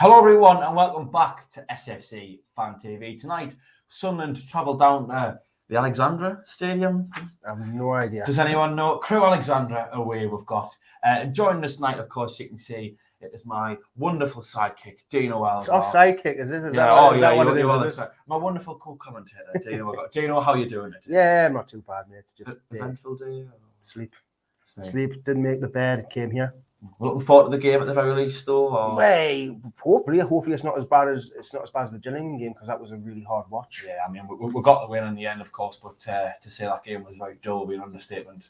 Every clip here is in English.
Hello everyone and welcome back to SAFC Fan TV. Tonight, Sunderland travel down to the Alexandra Stadium. I have no idea. Does anyone know? Crewe Alexandra away we've got. Joining us tonight, of course, you can see it is my wonderful sidekick, Dino Alvar. It's our sidekick, is it? My wonderful co-commentator, Dino. Dino, how you doing it? Yeah, not too bad, mate. It's just eventful day. Sleep. Didn't make the bed. Came here. We're looking forward to the game at the very least, though. Or... Well, hopefully it's not as bad as the Gillingham game, because that was a really hard watch. Yeah, I mean we got the win in the end, of course, but to say that game was very dull would be an understatement.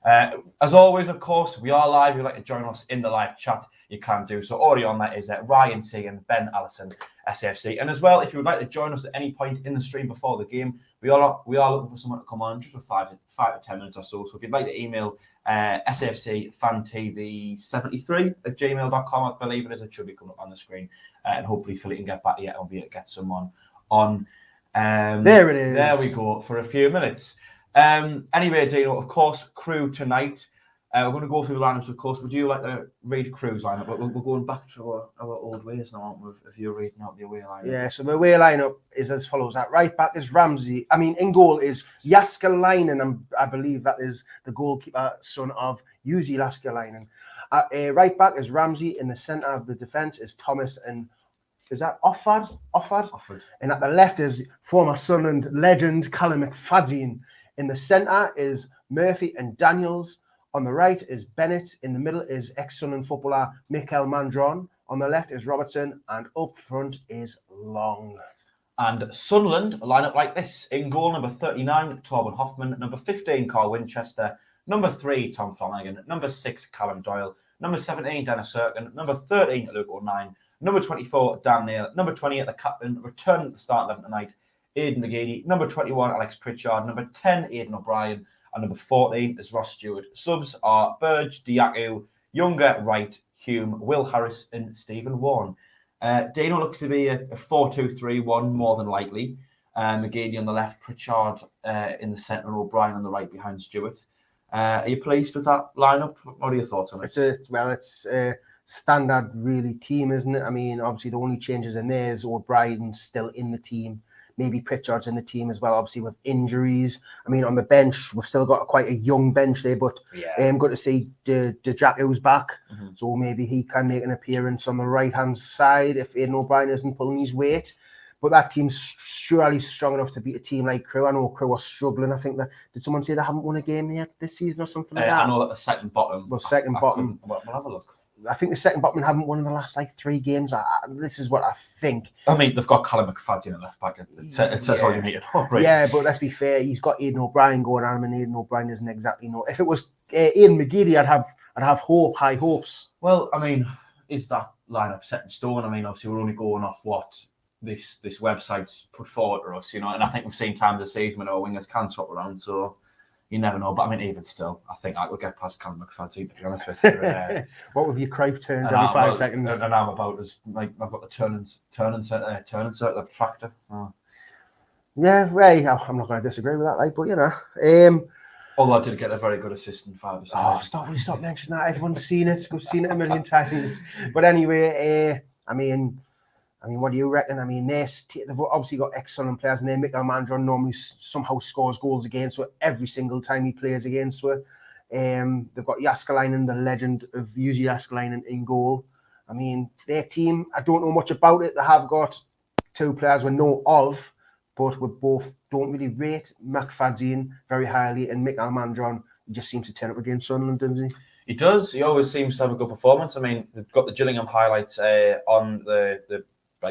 As always, of course, we are live. If you'd like to join us in the live chat, you can do so. Already on that is Ryan C and Ben Allison, SFC. And as well, if you would like to join us at any point in the stream before the game, we are looking for someone to come on just for 5 to 10 minutes or so. So if you'd like to email SAFC Fan TV 73@gmail.com, I believe it is. It should be coming up on the screen. And hopefully Philly can get back yet and be able to get someone on. There it is. There we go for a few minutes. Anyway, Dino, of course, Crewe tonight. We're going to go through the lineups, of course. Would you like to read Crewe's lineup? But we're going back to our old ways now, aren't we? If you're reading out the away lineup. Yeah, so the away lineup is as follows. At right back is Ramsey. In goal is Jaskalainen, and I believe that is the goalkeeper, son of Jussi Jaskalainen. At right back is Ramsey. In the centre of the defence is Thomas and... Is that Offord? And at the left is former Sunderland legend Callum McFadden. In the centre is Murphy and Daniels. On the right is Bennett. In the middle is ex-Sunderland footballer Mikel Mandron. On the left is Robertson. And up front is Long. And Sunderland line up like this. In goal, number 39, Torben Hoffman. Number 15, Carl Winchester. Number 3, Tom Flanagan. Number 6, Callum Doyle. Number 17, Dennis Serkin. Number 13, Luke O'Nien. Number 24, Dan Neil. Number 28, the captain. Returning at the start 11 tonight, Aidan McGeady. Number 21, Alex Pritchard. Number 10, Aidan O'Brien. And number 14 is Ross Stewart. Subs are Burge, Diaku, Younger, Wright, Hume, Will Harris, and Stephen Warren. Dano looks to be a 4-2-3-1 more than likely. McGeady on the left, Pritchard in the centre, and O'Brien on the right behind Stewart. Are you pleased with that lineup? What are your thoughts on it? It's a standard really team, isn't it? Obviously the only changes in there is O'Brien's still in the team. Maybe Pritchard's in the team as well, obviously with injuries. On the bench, we've still got quite a young bench there, but good to see Diaku's back. Mm-hmm. So maybe he can make an appearance on the right-hand side if Aidan O'Brien isn't pulling his weight. But that team's surely strong enough to beat a team like Crewe. I know Crewe are struggling. I think did someone say they haven't won a game yet this season or something like that? I know that the second bottom. Well, second bottom. We'll have a look. I think the second bottom haven't won in the last 3 games. This is what I think. They've got Callum McFadden at left back. It says all you need to know, right? Yeah, but let's be fair. He's got Aidan O'Brien going on, and Aidan O'Brien doesn't exactly know. If it was Aidan McGeady, I'd have high hopes. Well, is that lineup set in stone? Obviously we're only going off what this website's put forward to us, and I think we've seen times this season when our wingers can swap around, so. You never know, but even still, I think I could get past Callum McFadden, to be honest with you. What with your Cruyff turns every 5 seconds? And I'm about as I've got the turning circle of tractor. Oh. Yeah, right. I'm not going to disagree with that, but although I did get a very good assist in 5 seconds. Stop mentioning that. Everyone's seen it. We've seen it a million times. But anyway, what do you reckon? They've obviously got ex-Sunderland players in there. Mikel Mandron normally somehow scores goals against her every single time he plays against her. They've got Jaskalainen, the legend of Jussi Jaskalainen, in goal. Their team, I don't know much about it. They have got 2 players we know of, but we both don't really rate McFadden very highly, and Mikel Mandron just seems to turn up against Sunderland, doesn't he? He does. He always seems to have a good performance. They've got the Gillingham highlights on the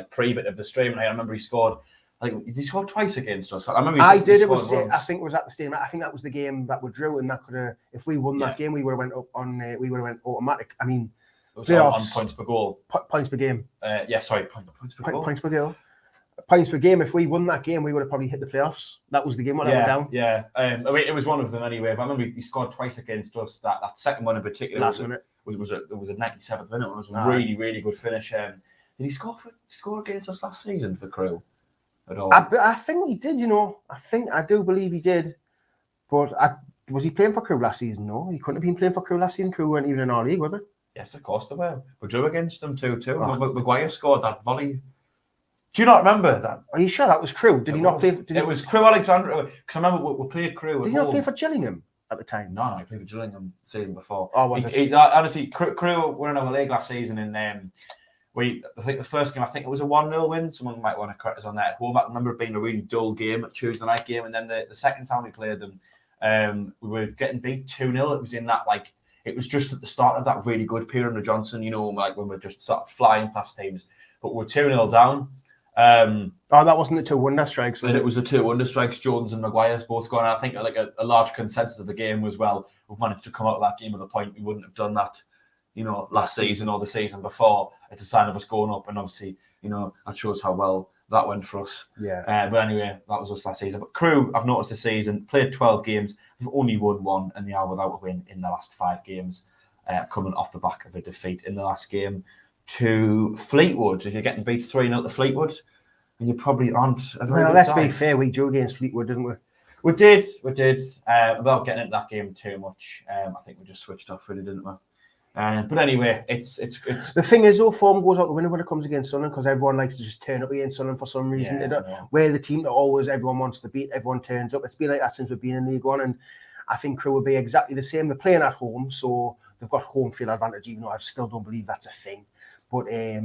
pre-bit of the stream, and I remember he scored. Did he score twice against us? I did. I think it was at the stadium. I think that was the game that we drew, and that could have. If we won that game, we would have went up on. We would have went automatic. It was on points per goal. Points per game. Points per goal. Points per goal. Points per game. If we won that game, we would have probably hit the playoffs. That was the game when I went down. Yeah. It was one of them anyway. But I remember he scored twice against us. That second one in particular. Last minute. Was a 97th minute. It was a really, really good finish. Did he score against us last season for Crewe at all? I think he did, I do believe he did. But was he playing for Crewe last season? No, he couldn't have been playing for Crewe last season. Crewe weren't even in our league, were they? Yes, of course they were. We drew against them 2-2. Oh. Maguire scored that volley. Do you not remember that? Are you sure that was Crewe? Did he not play? It was Crewe Alexandra. Because I remember we played Crewe. Did he not play for Gillingham at the time? No, he played for Gillingham the season before. Oh, was it? Honestly, Crewe were in our league last season, and I think the first game, it was a 1-0 win. Someone might want to correct us on that. At home, I remember it being a really dull game, a Tuesday night game, and then the second time we played them, we were getting beat 2-0. It was in that it was just at the start of that really good period under Johnson, when we're just sort of flying past teams. But we're 2-0 down. That wasn't the 2 wonder strikes. It was the 2 wonder strikes. Jones and Maguire both going. I think a large consensus of the game was, well, we've managed to come out of that game with a point. We wouldn't have done that, last season or the season before. It's a sign of us going up, and obviously, that shows how well that went for us. Yeah. But anyway, that was us last season. But Crewe, I've noticed this season, played 12 games. They've only won 1, and they are without a win in the last 5 games, coming off the back of a defeat in the last game to Fleetwood. If you're getting beat 3-0 to Fleetwood, and you probably aren't a very good let's side. be fair, we drew against Fleetwood, didn't we? We did. Without getting into that game too much, I think we just switched off, really, didn't we? But anyway, it's the thing is, though, form goes out the window when it comes against Sunderland, because everyone likes to just turn up against Sunderland for some reason. We're the team that always everyone wants to beat. Everyone turns up. It's been like that since we've been in League One, and I think Crewe will be exactly the same. They're playing at home, so they've got home field advantage. Even though I still don't believe that's a thing, but I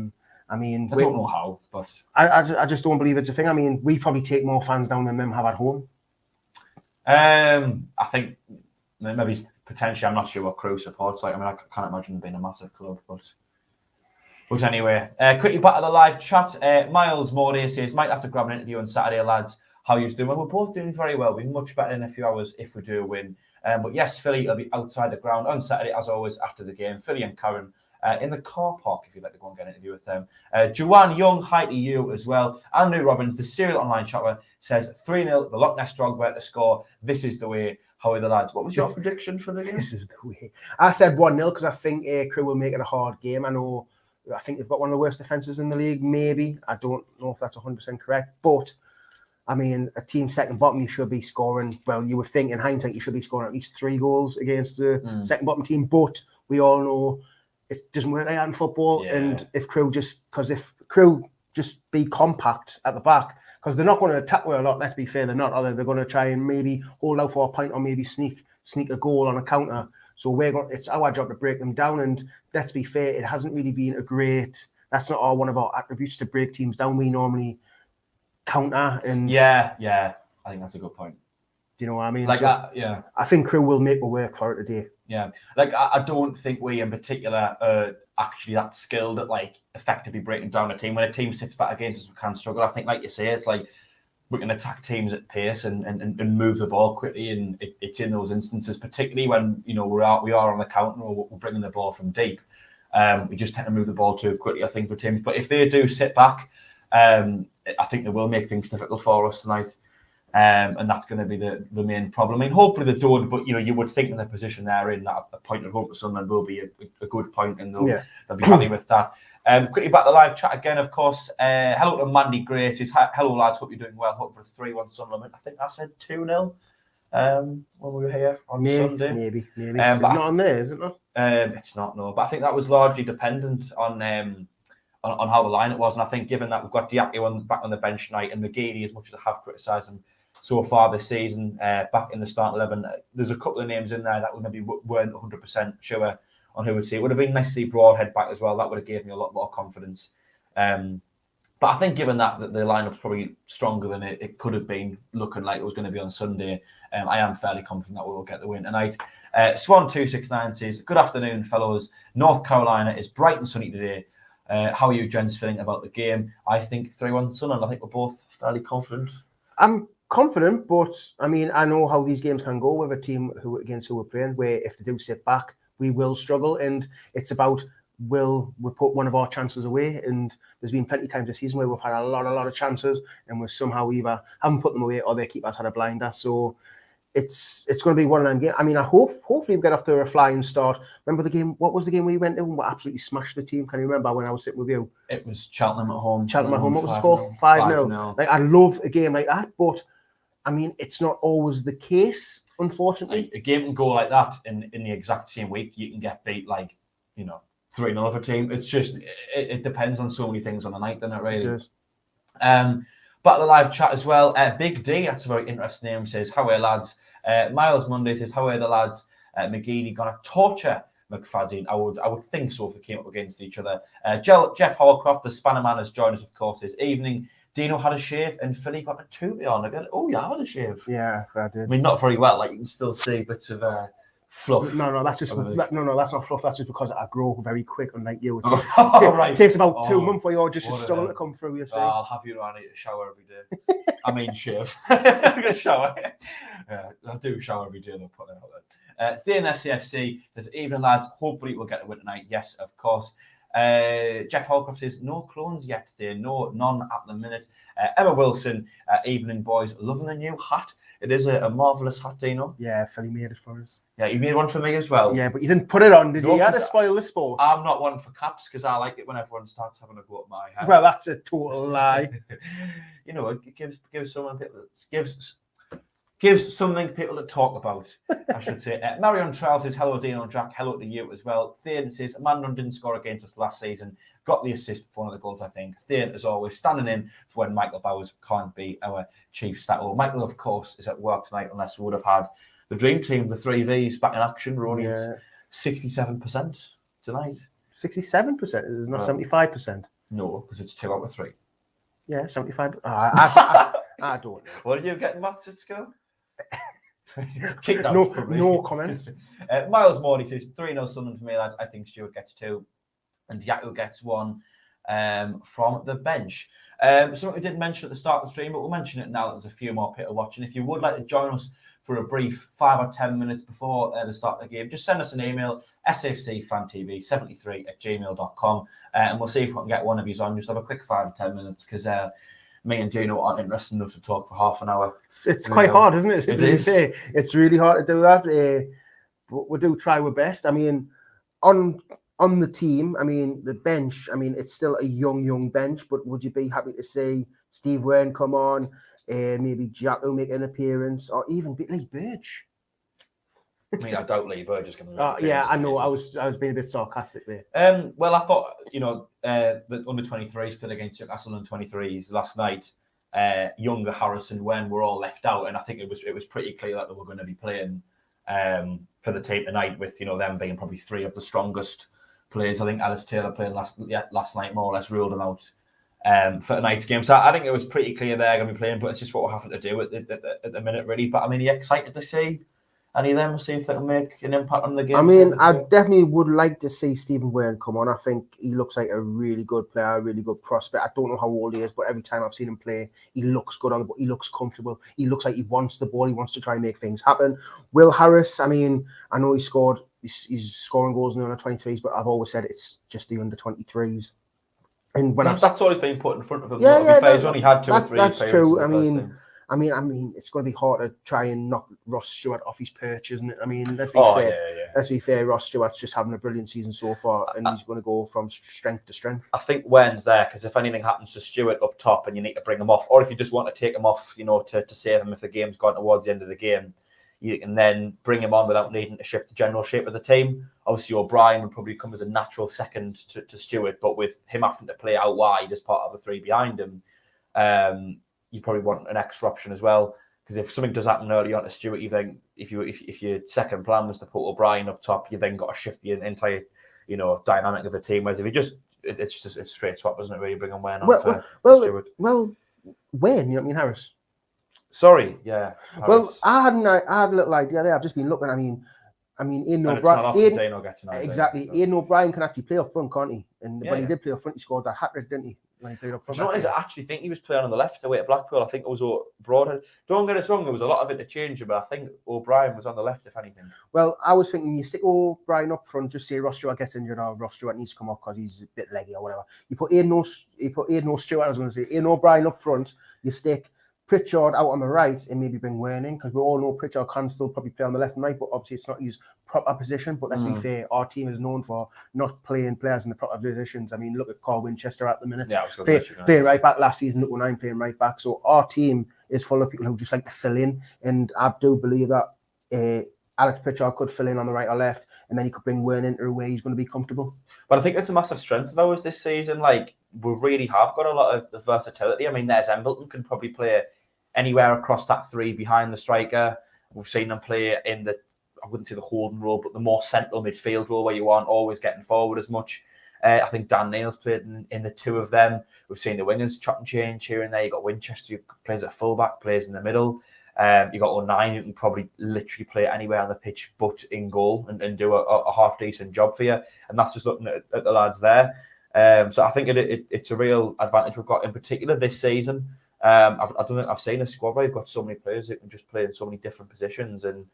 don't know how, but I just don't believe it's a thing. I mean, we probably take more fans down than them have at home. I think maybe potentially, I'm not sure what Crewe supports like. I mean, I can't imagine them being a massive club, but anyway, quickly back to the live chat. Miles Morday says, might have to grab an interview on Saturday, lads. How are you doing? Well, we're both doing very well. We'll be much better in a few hours if we do win. But yes, Philly will be outside the ground on Saturday, as always, after the game. Philly and Karen in the car park, if you'd like to go and get an interview with them. Joanne Young, hi to you as well. Andrew Robbins, the serial online chatter, says 3-0, the Loch Ness Drogba to score. This is the way. How are the lads? What was your prediction for the game? This is the way. I said 1-0 because I think Crewe will make it a hard game. I think they've got one of the worst defences in the league, maybe. I don't know if that's 100% correct. But, I mean, a team second bottom, you should be scoring. Well, you would think in hindsight you should be scoring at least 3 goals against the second bottom team. But we all know it doesn't work like that in football. Yeah. And if Crewe just be compact at the back, because they're not going to attack well a lot, let's be fair, they're not, are they? They're going to try and maybe hold out for a point or maybe sneak a goal on a counter. So it's our job to break them down. And let's be fair, it hasn't really been that's not one of our attributes to break teams down. We normally counter and... Yeah, I think that's a good point. Do you know what I mean? I think Crewe will make a work for it today. Yeah, I don't think we in particular are actually that skilled at effectively breaking down a team. When a team sits back against us, we can struggle. I think, like you say, it's we can attack teams at pace and move the ball quickly, and it's in those instances, particularly when we are on the counter or we're bringing the ball from deep. We just tend to move the ball too quickly, I think, for teams. But if they do sit back, I think they will make things difficult for us tonight. And that's going to be the main problem. I mean, hopefully they don't, but you would think in the position they're in, that a point at home to Sunderland will be a good point, and they'll be happy with that. Quickly back to the live chat again, of course. Hello to Mandy Gray. Says, hello lads, hope you're doing well. Hope for a 3-1 Sunderland. I think I said 2-0 when we were here on Sunday. Maybe. It's not on there, is it not? It's not, no. But I think that was largely dependent on how the lineup was, and I think given that we've got Diakio back on the bench tonight and McGeady, as much as I have criticised him so far this season, back in the start 11, there's a couple of names in there that we maybe weren't 100% sure on who would see. It would have been nice to see Broadhead back as well. That would have given me a lot more confidence. But I think given that the lineup's probably stronger than it could have been, looking like it was going to be on Sunday, I am fairly confident that we will get the win tonight. Swan269 says, good afternoon, fellows. North Carolina is bright and sunny today. How are you gents feeling about the game? I think 3-1 Sunderland. I think we're both fairly confident. I'm confident, but I mean, I know how these games can go with a team against who we're playing, where if they do sit back, we will struggle. And it's about, will we put one of our chances away? And there's been plenty of times this season where we've had a lot of chances and we somehow either haven't put them away or their keeper's had a blinder. So it's going to be one of them games. I mean, hopefully we get off to a flying start. Remember the game? What was the game we went to and we absolutely smashed the team? Can you remember when I was sitting with you? It was Cheltenham at home. What was the score? 5-0. I love a game like that, but I mean, it's not always the case, unfortunately. A game can go like that in the exact same week. You can get beat 3-0 of a team. It's just, it depends on so many things on the night, doesn't it, really? It does. Back to the live chat as well. Big D, that's a very interesting name, says, how are lads? Miles Monday says, how are the lads? McGeady gonna torture McFadden. I would think so if they came up against each other. Jeff Hallcroft, the Spanner Man, has joined us, of course, this evening. Dino had a shave and Philly got a tootie on again. Oh, yeah, I had a shave. Yeah, I did. I mean, not very well. Like, you can still see bits of fluff. No, that's just that's not fluff. That's just because I grow very quick, unlike you. Right. It takes about 2 months for your just stubble to come through. You see. I'll have you around here to shower every day. I mean, shave. Shower. Yeah, I do shower every day. They'll put it out there. Thean SAFC says, evening lads. Hopefully we'll get to win tonight. Yes, of course. Jeff Holcroft says, no clones yet there. No, none at the minute. Emma Wilson, evening boys. Loving the new hat. It is a marvellous hat, Dino. Yeah, Philly made it for us. Yeah, you made one for me as well. Yeah, but you didn't put it on, did you? You had to spoil the sport. I'm not one for caps because I like it when everyone starts having a go at my head. Well, that's a total lie. You know, it gives someone people gives something people to talk about, I should say. Marion Trial says, hello, Dino and Jack. Hello to you as well. Thean says, Amandon didn't score against us last season. Got the assist for one of the goals, I think. Thean, as always, standing in for when Michael Bowers can't be our chief stat. Well, Michael, of course, is at work tonight, unless we would have had the dream team, the 3Vs, back in action. We're only at 67% tonight. 67%? Is not 75%? No, because it's 2 out of 3. Yeah, 75. I don't know. What did you get in maths at school? Kicked out, no comments. Miles Morley says 3-0 Sunderland for me, lads. I think Stewart gets 2 and Yaku gets 1 from the bench. Something we didn't mention at the start of the stream, but we'll mention it now that there's a few more people watching. If you would like to join us for a brief 5 or 10 minutes before the start of the game, just send us an email, SAFC Fan TV 73@gmail.com, and we'll see if we can get one of you on. Just have a quick 5 or 10 minutes because me and Gino aren't interested enough to talk for half an hour. It's quite hard, isn't it? It is. It's really hard to do that. But we do try our best. I mean, on the team, I mean, the bench, I mean, it's still a young bench, but would you be happy to see Steve Wern come on, maybe Jack will make an appearance, or even Lee Burge? I mean, I doubt Lee Burge is going to. Yeah, I know. I was being a bit sarcastic there. Well, I thought, you know, the under-23s played against Newcastle under-23s last night. Younger, Harris and Wen were all left out, and I think it was pretty clear that they were going to be playing for the team tonight, with, you know, them being probably 3 of the strongest players. I think Alice Taylor playing last night more or less ruled them out for tonight's game. So I think it was pretty clear they're going to be playing, but it's just what we're having to do at the minute, really. But I mean, are you excited to see any of them, see if they can make an impact on the game? I mean, I definitely would like to see Stephen Wern come on. I think he looks like a really good player, a really good prospect. I don't know how old he is, but every time I've seen him play, he looks good on the ball. He looks comfortable. He looks like he wants the ball. He wants to try and make things happen. Will Harris, I mean, I know he's scoring goals in the under-23s, but I've always said it's just the under-23s. And when that's always been put in front of him. Yeah, he's only had 2 or 3. That's true. I mean, it's going to be hard to try and knock Ross Stewart off his perch, isn't it? I mean, let's be fair. Yeah. Let's be fair. Ross Stewart's just having a brilliant season so far, and he's going to go from strength to strength. I think Wern's there because if anything happens to Stewart up top and you need to bring him off, or if you just want to take him off, you know, to save him if the game's gone towards the end of the game, you can then bring him on without needing to shift the general shape of the team. Obviously, O'Brien would probably come as a natural second to Stewart, but with him having to play out wide as part of the 3 behind him, you probably want an extra option as well. Because if something does happen early on to Stewart, you think if your second plan was to put O'Brien up top, you then got to shift the entire, you know, dynamic of the team. Whereas if you just, it's just a straight swap, isn't it? Really, bring on Wern on for Stewart. Well, Wern, you know what I mean, Harris. Sorry, yeah. Harris. Well, I had a little idea there. I've just been looking. I mean, Aidan O'Brien. Exactly. Aidan O'Brien can actually play up front, can't he? And when he did play up front, he scored that hat-trick, didn't he? When he played up front. I actually think he was playing on the left away at Blackpool. I think it was Broadhead. Don't get us wrong, there was a lot of interchange, but I think O'Brien was on the left, if anything. Well, I was thinking you stick O'Brien up front, just say Ross Stewart gets injured or Ross Stewart needs to come off because he's a bit leggy or whatever. You put Aidan O'Brien up front, you stick Pritchard out on the right and maybe bring Wern in, because we all know Pritchard can still probably play on the left and right, but obviously it's not his proper position. But let's be fair, our team is known for not playing players in the proper positions. I mean, look at Carl Winchester at the minute. Yeah, playing right back last season, look when I'm playing right back. So our team is full of people who just like to fill in, and I do believe that Alex Pritchard could fill in on the right or left, and then he could bring Wern into where he's going to be comfortable. But I think it's a massive strength of ours this season. Like, we really have got a lot of versatility. I mean, there's Embleton can probably play anywhere across that three behind the striker. We've seen them play in the, I wouldn't say the holding role, but the more central midfield role where you aren't always getting forward as much. I think Dan Neil's played in the two of them. We've seen the wingers chop and change here and there. You've got Winchester, who plays at fullback, plays in the middle. You've got O'Nien, who can probably literally play anywhere on the pitch but in goal and do a half-decent job for you. And that's just looking at the lads there. So I think it's a real advantage we've got in particular this season. I don't think I've seen a squad where you've got so many players who can just play in so many different positions. And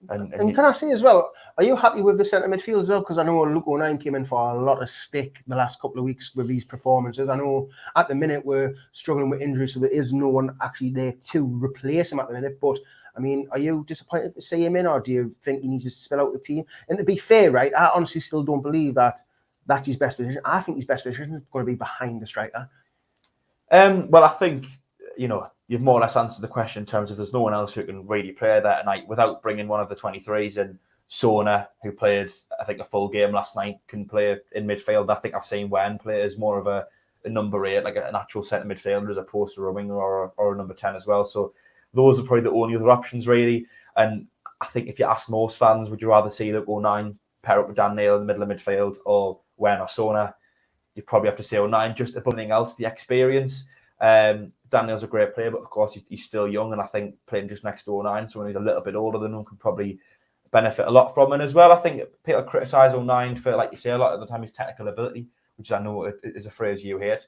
can I say as well, are you happy with the centre midfield as well? Because I know Luke O'Nien came in for a lot of stick the last couple of weeks with these performances. I know at the minute we're struggling with injuries, so there is no one actually there to replace him at the minute. But I mean, are you disappointed to see him in, or do you think he needs to spill out the team? And to be fair, right, I honestly still don't believe that that's his best position. I think his best position is going to be behind the striker. Well, I think, you've more or less answered the question in terms of there's no one else who can really play that night without bringing one of the 23s in. Sona, who played, I think, a full game last night, can play in midfield. I think I've seen Wern play as more of a number 8, like an actual centre midfielder, as opposed to a winger or a number 10 as well. So those are probably the only other options, really. And I think if you ask most fans, would you rather see Luke O'Nien pair up with Dan Neil in the middle of midfield or Wern or Sona? You'd probably have to say O'Nien. Just above anything else, the experience. Daniel's a great player, but of course he's still young, and I think playing just next to O'Nien, someone who's a little bit older than him, could probably benefit a lot from. And as well, I think people criticise O'Nien for, like you say, a lot of the time his technical ability, which I know is a phrase you hate.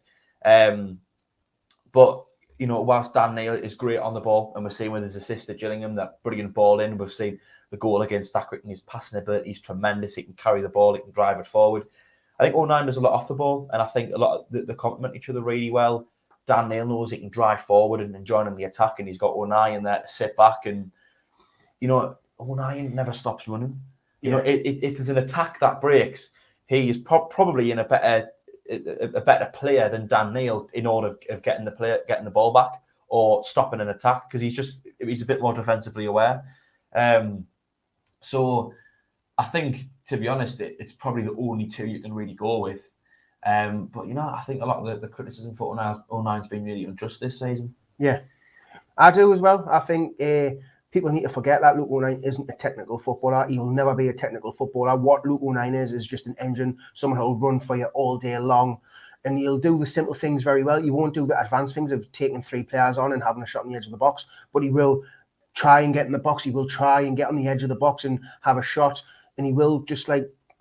But whilst Dan Neil is great on the ball, and we're seeing with his assist at Gillingham, that brilliant ball in, we've seen the goal against Thackeray, and his passing ability is tremendous. He can carry the ball, he can drive it forward. I think O'Nien does a lot off the ball, and I think a lot of they complement each other really well. Dan Neil knows he can drive forward and join in the attack, and he's got O'Nien there to sit back. And O'Nien never stops running. If there's an attack that breaks, he is probably in a better player than Dan Neil in order of getting the ball back or stopping an attack, because he's a bit more defensively aware. So I think, to be honest, it's probably the only two you can really go with. But I think a lot of the criticism for O'Nien's been really unjust this season. Yeah, I do as well. I think people need to forget that Luke O'Nien isn't a technical footballer. He will never be a technical footballer. What Luke O'Nien is just an engine, someone who'll run for you all day long, and he'll do the simple things very well. He won't do the advanced things of taking 3 players on and having a shot on the edge of the box, but he will try and get in the box. He will try and get on the edge of the box and have a shot, and he will just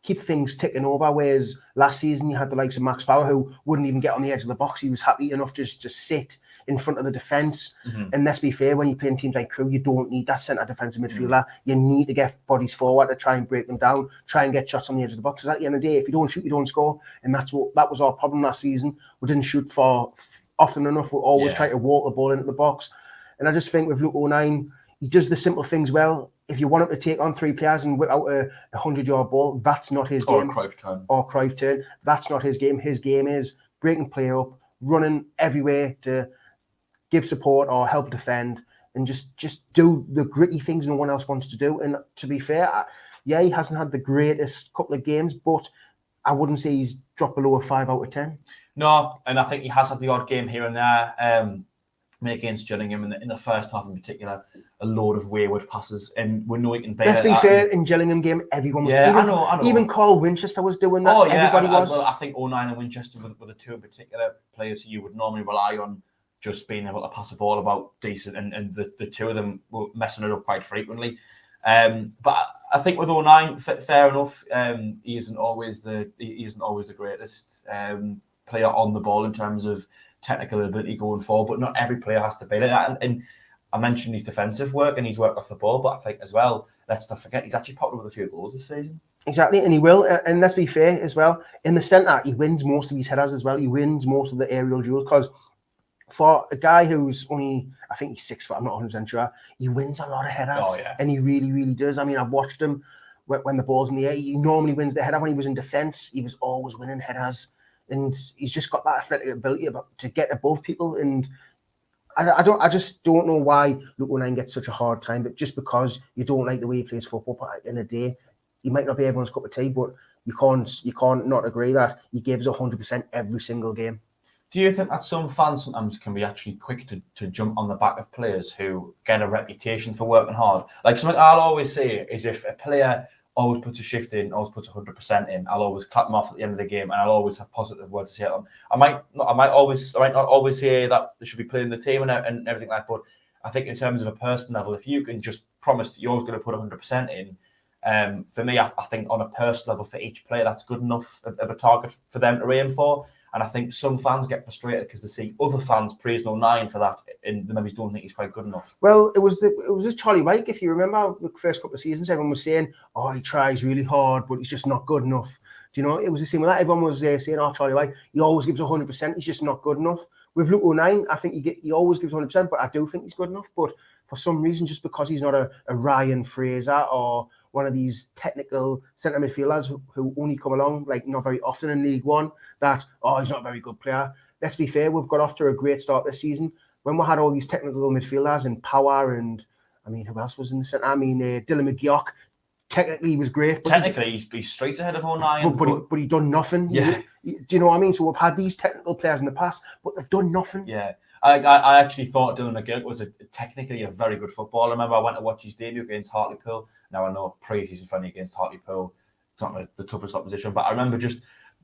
keep things ticking over. Whereas last season you had the likes of Max Bauer, who wouldn't even get on the edge of the box. He was happy enough just to sit in front of the defence. Mm-hmm. And let's be fair, when you're playing teams like Crewe, you don't need that centre defensive midfielder. Mm-hmm. You need to get bodies forward to try and break them down, try and get shots on the edge of the box. Because at the end of the day, if you don't shoot, you don't score. And that was our problem last season. We didn't shoot for often enough. We always try to walk the ball into the box. And I just think with Luke O'Nien, he does the simple things well. If you want him to take on 3 players and whip out a 100-yard ball, that's not his game. Or a Cruyff turn. That's not his game. His game is breaking play up, running everywhere to give support or help defend, and just do the gritty things no one else wants to do. And to be fair, he hasn't had the greatest couple of games, but I wouldn't say he's dropped below a 5 out of 10. No, and I think he has had the odd game here and there. Against Gillingham in the first half in particular, a load of wayward passes, and we know he can bear. Let's be fair, in Gillingham game, everyone was. Yeah, I know. Even Carl Winchester was doing that. Oh, yeah, everybody was. Well, I think O'Nien and Winchester were the two in particular players who you would normally rely on just being able to pass the ball about decent, and the two of them were messing it up quite frequently. But I think with O'Nien, fair enough, he isn't always the greatest player on the ball in terms of technical ability going forward, but not every player has to be like that. And I mentioned his defensive work and his work off the ball, but I think as well, let's not forget, he's actually popped up with a few goals this season. Exactly, and he will. And let's be fair as well, in the centre, he wins most of his headers as well. He wins most of the aerial duels, because for a guy who's only, I think he's 6 foot, I'm not 100% sure, he wins a lot of headers. Oh, yeah. And he really, really does. I mean, I've watched him when the ball's in the air. He normally wins the header. When he was in defence, he was always winning headers. And he's just got that athletic ability to get above people. And I just don't know why Luke O'Nien gets such a hard time, but just because you don't like the way he plays football, but in the day, he might not be everyone's cup of tea, but you can't not agree that he gives 100% every single game. Do you think that some fans sometimes can be actually quick to jump on the back of players who get a reputation for working hard? Like something I'll always say is if a player always puts a shift in, always puts 100% in, I'll always clap them off at the end of the game, and I'll always have positive words to say to them. I might not always say that they should be playing the team and everything like that, but I think in terms of a person level, if you can just promise that you're always going to put 100% in, for me, I think on a personal level for each player, that's good enough of a target for them to aim for. And I think some fans get frustrated because they see other fans praising O'Nien for that, and they maybe don't think he's quite good enough. Well, it was Charlie Wyke, if you remember the first couple of seasons, everyone was saying, "Oh, he tries really hard, but he's just not good enough." Do you know? It was the same with that. Everyone was saying, "Oh, Charlie Wyke, he always gives 100%. He's just not good enough." With Luke O'Nien, I think he always gives 100%, but I do think he's good enough. But for some reason, just because he's not a Ryan Fraser or one of these technical centre midfielders who only come along like not very often in League One, that, oh, he's not a very good player. Let's be fair, we've got off to a great start this season. When we had all these technical midfielders and Power and, I mean, who else was in the centre? I mean, Dylan McGeoch, technically he was great. Technically, he's straight ahead of O'Nien. But he done nothing. Yeah. Do you know what I mean? So we've had these technical players in the past, but they've done nothing. Yeah. I actually thought Dylan McGeoch was technically a very good footballer. I remember I went to watch his debut against Hartlepool. Now I know pre-season friendly against Hartlepool, it's not the toughest opposition, but I remember just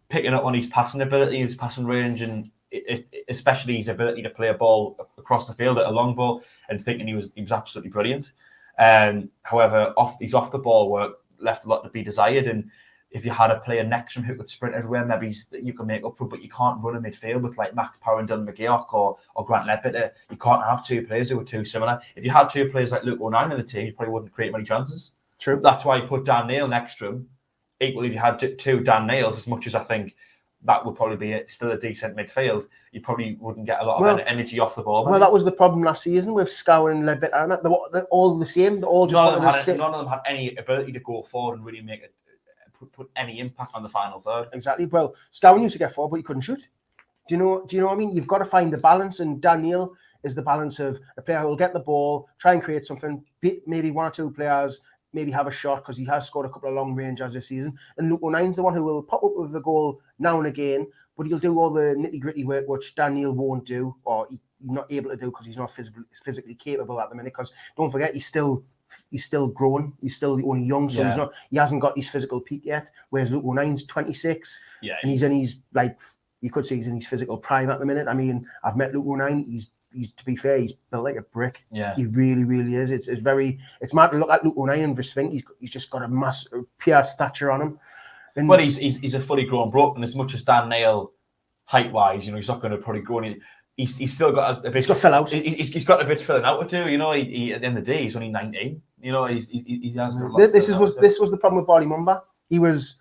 picking up on his passing ability, his passing range, and especially his ability to play a ball across the field at a long ball, and thinking he was absolutely brilliant. However, his off the ball work left a lot to be desired, and if you had a player next to him who could sprint everywhere, maybe you can make up for it, but you can't run a midfield with like Max Power and Dylan McGeoch or Grant Ledbetter. You can't have two players who are too similar. If you had two players like Luke O'Nien in the team, you probably wouldn't create many chances. True. That's why you put Dan Neil next to him. Equally, if you had two Dan Neils, as much as I think that would probably be still a decent midfield, you probably wouldn't get a lot of energy off the ball. Well, that was the problem last season with Scour and Ledbetter, and they're all the same. They're all just none of them had any ability to go forward and really make it put any impact on the final third. Exactly. Well, Scowen used to get forward, but he couldn't shoot. Do you know what I mean? You've got to find the balance, and Daniel is the balance of a player who will get the ball, try and create something, beat maybe one or two players, maybe have a shot because he has scored a couple of long ranges this season. And Luke O'Nien's the one who will pop up with the goal now and again, but he'll do all the nitty-gritty work, which Daniel won't do, or he's not able to do because he's not physically capable at the minute. Because don't forget, he's still growing. He's still only young, so he hasn't got his physical peak yet. Whereas Luke O'Nien's 26, and he's in his, like, you could say he's in his physical prime at the minute. I mean, I've met Luke O'Nien. He's to be fair, he's built like a brick. Yeah, he really, really is. It's mad to look at Luke O'Nien and just think he's just got a massive pure stature on him. And well, he's a fully grown bloke, and as much as Dan Neil, height wise, he's not going to probably grow any. He's still got a bit. He's got fill out. He's got a bit filling out to do. He at the end of the day, he's only 19. He has. This was the problem with Barley Mumba. He was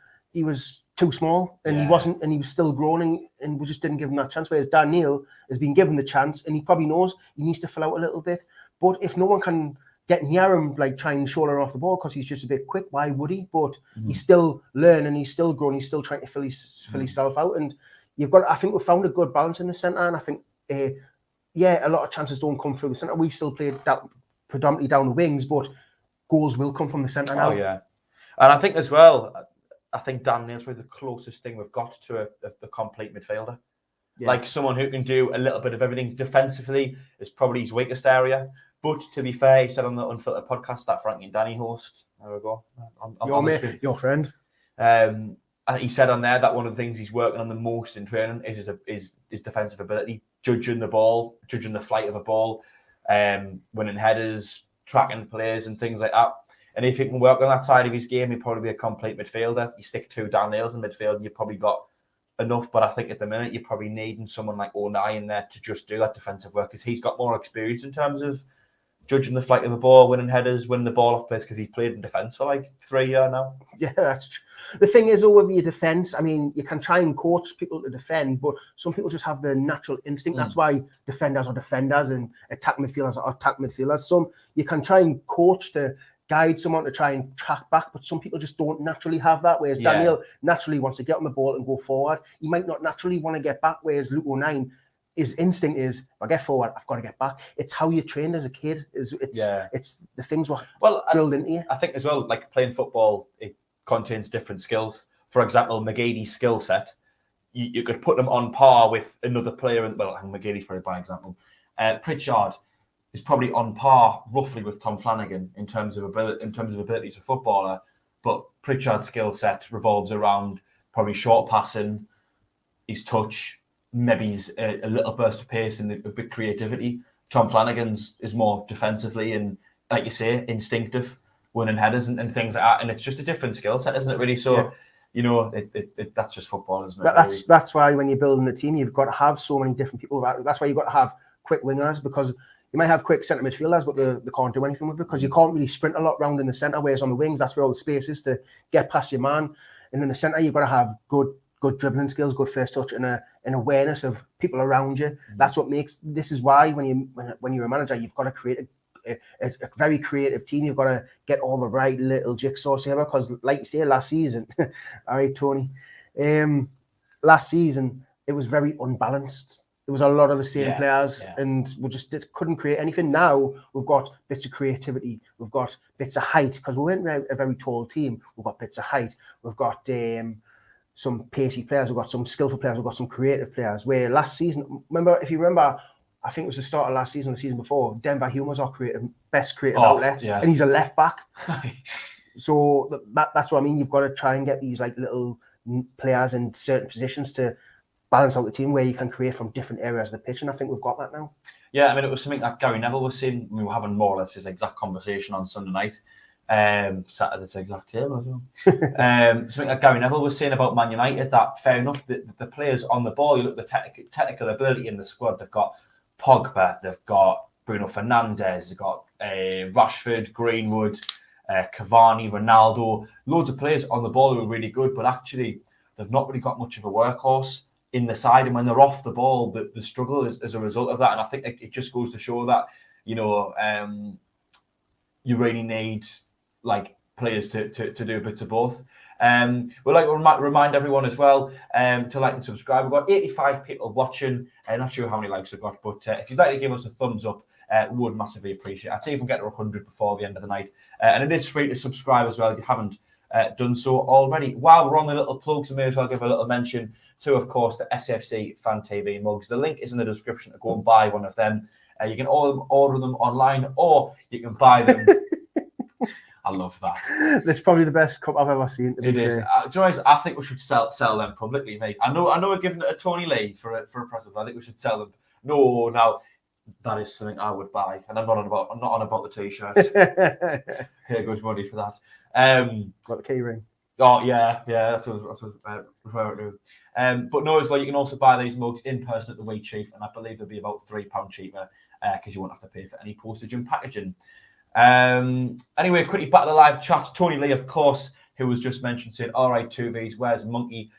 too small, and he wasn't, and he was still growing, and we just didn't give him that chance. Whereas Dan Neil has been given the chance, and he probably knows he needs to fill out a little bit. But if no one can get near him, like try and shoulder off the ball because he's just a bit quick, why would he? But he's still learning, he's still growing, he's still trying to fill himself out. And I think we've found a good balance in the centre, and I think. A lot of chances don't come through the centre. We still play predominantly down the wings, but goals will come from the centre now. Oh, yeah. And I think as well, Dan Neil's probably the closest thing we've got to a complete midfielder. Yeah. Like someone who can do a little bit of everything defensively is probably his weakest area. But to be fair, he said on the Unfiltered podcast that Frankie and Danny host, there we go. Your friend. He said on there that one of the things he's working on the most in training is his defensive ability, judging the ball, judging the flight of a ball, winning headers, tracking players and things like that. And if he can work on that side of his game, he'd probably be a complete midfielder. You stick two Dan Neils in midfield, and you've probably got enough. But I think at the minute, you're probably needing someone like O'Nien there to just do that defensive work because he's got more experience in terms of judging the flight of the ball, winning headers, winning the ball off place because he played in defence for like 3 years now. Yeah, that's true. The thing is, though, with your defence, I mean, you can try and coach people to defend, but some people just have the natural instinct. That's why defenders are defenders and attack midfielders are attack midfielders. Some you can try and coach to guide someone to try and track back, but some people just don't naturally have that. Whereas Daniel naturally wants to get on the ball and go forward. He might not naturally want to get back, whereas Luke O'Nien his instinct is, if I get forward, I've got to get back. It's how you're trained as a kid. It's the things what drilled into you. I think as well, like playing football, it contains different skills. For example, McGeady's skill set, you could put them on par with another player. Well, McGeady's probably a bad example. Pritchard is probably on par roughly with Tom Flanagan in terms of ability as a footballer, but Pritchard's skill set revolves around probably short passing, his touch, maybe he's a little burst of pace and a bit creativity. Tom Flanagan's is more defensively and, like you say, instinctive, winning headers and things like that. And it's just a different skill set, isn't it? Really, so you know, that's just football, isn't it? That's why when you're building a team, you've got to have so many different people. That's why you've got to have quick wingers, because you might have quick centre midfielders, but they can't do anything with it because you can't really sprint a lot round in the centre. Whereas on the wings, that's where all the space is to get past your man. And in the centre, you've got to have good dribbling skills, good first touch, and an awareness of people around you. Mm-hmm. That's what makes. This is why when you're a manager, you've got to create a very creative team. You've got to get all the right little jigsaws together. Because, like you say, last season, all right, Tony, last season it was very unbalanced. There was a lot of the same players, and we just couldn't create anything. Now we've got bits of creativity, we've got bits of height, because we weren't a very tall team. We've got bits of height, we've got some pacey players, we've got some skillful players, we've got some creative players. Where last season, if you remember, I think it was the start of last season, the season before, Denver Hume was our best creative outlet, and he's a left back. So that's what I mean. You've got to try and get these like little players in certain positions to balance out the team where you can create from different areas of the pitch, and I think we've got that now. Yeah, I mean, it was something that Gary Neville was saying. We were having more or less this exact conversation on Sunday night. Sat at this exact table as well. Something that Gary Neville was saying about Man United, that fair enough, the players on the ball, you look at the technical ability in the squad, they've got Pogba, they've got Bruno Fernandes, they've got Rashford, Greenwood, Cavani, Ronaldo, loads of players on the ball who are really good, but actually they've not really got much of a workhorse in the side, and when they're off the ball, the struggle is as a result of that. And I think it just goes to show that, you know, you really need like players to do bits of both. We'd like to remind everyone as well to like and subscribe. We've got 85 people watching. Not sure how many likes we've got, but if you'd like to give us a thumbs up, we would massively appreciate it. I'd say if we get to 100 before the end of the night. And it is free to subscribe as well if you haven't done so already. While we're on the little plugs, I may as well give a little mention to, of course, the SAFC Fan TV mugs. The link is in the description to go and buy one of them. You can order them online, or you can buy them. I love that. That's probably the best cup I've ever seen. It is. Do you know what, I think we should sell them publicly, mate. I know we're giving it to Tony Lee for a present, but I think we should sell them. No, now that is something I would buy, and I'm not on about the t-shirts. Here goes money for that. Got the key ring. Oh yeah, that's what I was referring to. But no, as well, you can also buy these mugs in person at the Wheat Chief, and I believe they'll be about £3 cheaper because you won't have to pay for any postage and packaging. Anyway, quickly back to the live chat. Tony Lee, of course, who was just mentioned, saying, all right, 2Vs, where's Monkey?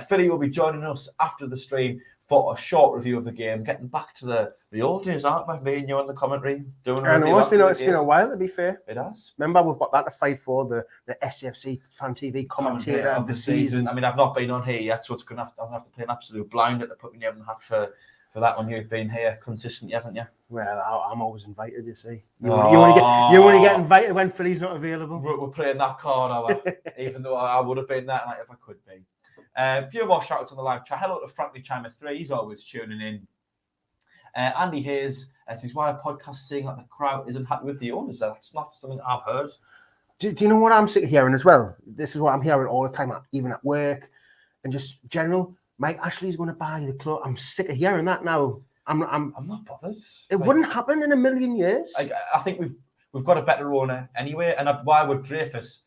Philly will be joining us after the stream for a short review of the game. Getting back to the old days, aren't we? Me and you on the commentary doing a review. It's been a while, to be fair. It has. Remember, we've got that to fight for, the SAFC Fan TV commentator of the season. I mean, I've not been on here yet, so I'm going to have to play an absolute blinder to put me in the hat for that one. You've been here consistently, haven't you? Well, I'm always invited, you see. You only get invited when Philly's not available. We're playing that card, are we? Even though I would have been that night if I could be. A few more shout outs on the live chat. Hello to Frankly Chimer 3, he's always tuning in. Andy Hayes says, why a podcast saying that the crowd isn't happy with the owners? That's not something I've heard. Do you know what I'm sick of hearing as well? This is what I'm hearing all the time, even at work and just general. Mike Ashley's going to buy the club. I'm sick of hearing that now. I'm not bothered. It wouldn't happen in a million years. I think we've got a better owner anyway. And why would Dreyfus?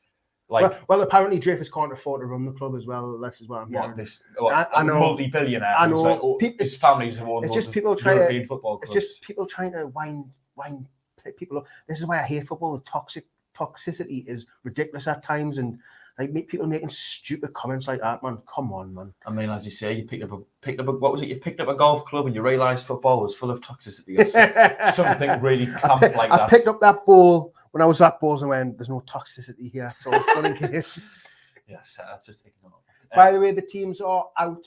Well, apparently Dreyfus can't afford to run the club as well. This is what I'm hearing. I know, multi-billionaire. I know. His family's who owns European football clubs. It's just people trying to wind people up. This is why I hate football. The toxicity is ridiculous at times, and like people making stupid comments like that, man. Come on, man. I mean, as you say, you picked up what was it? You picked up a golf club and you realised football was full of toxicity. Something really camp like that. I picked up that ball when I was at balls and went, there's no toxicity here. It's all fun and games. Yes, that's just ignore. By the way, the teams are out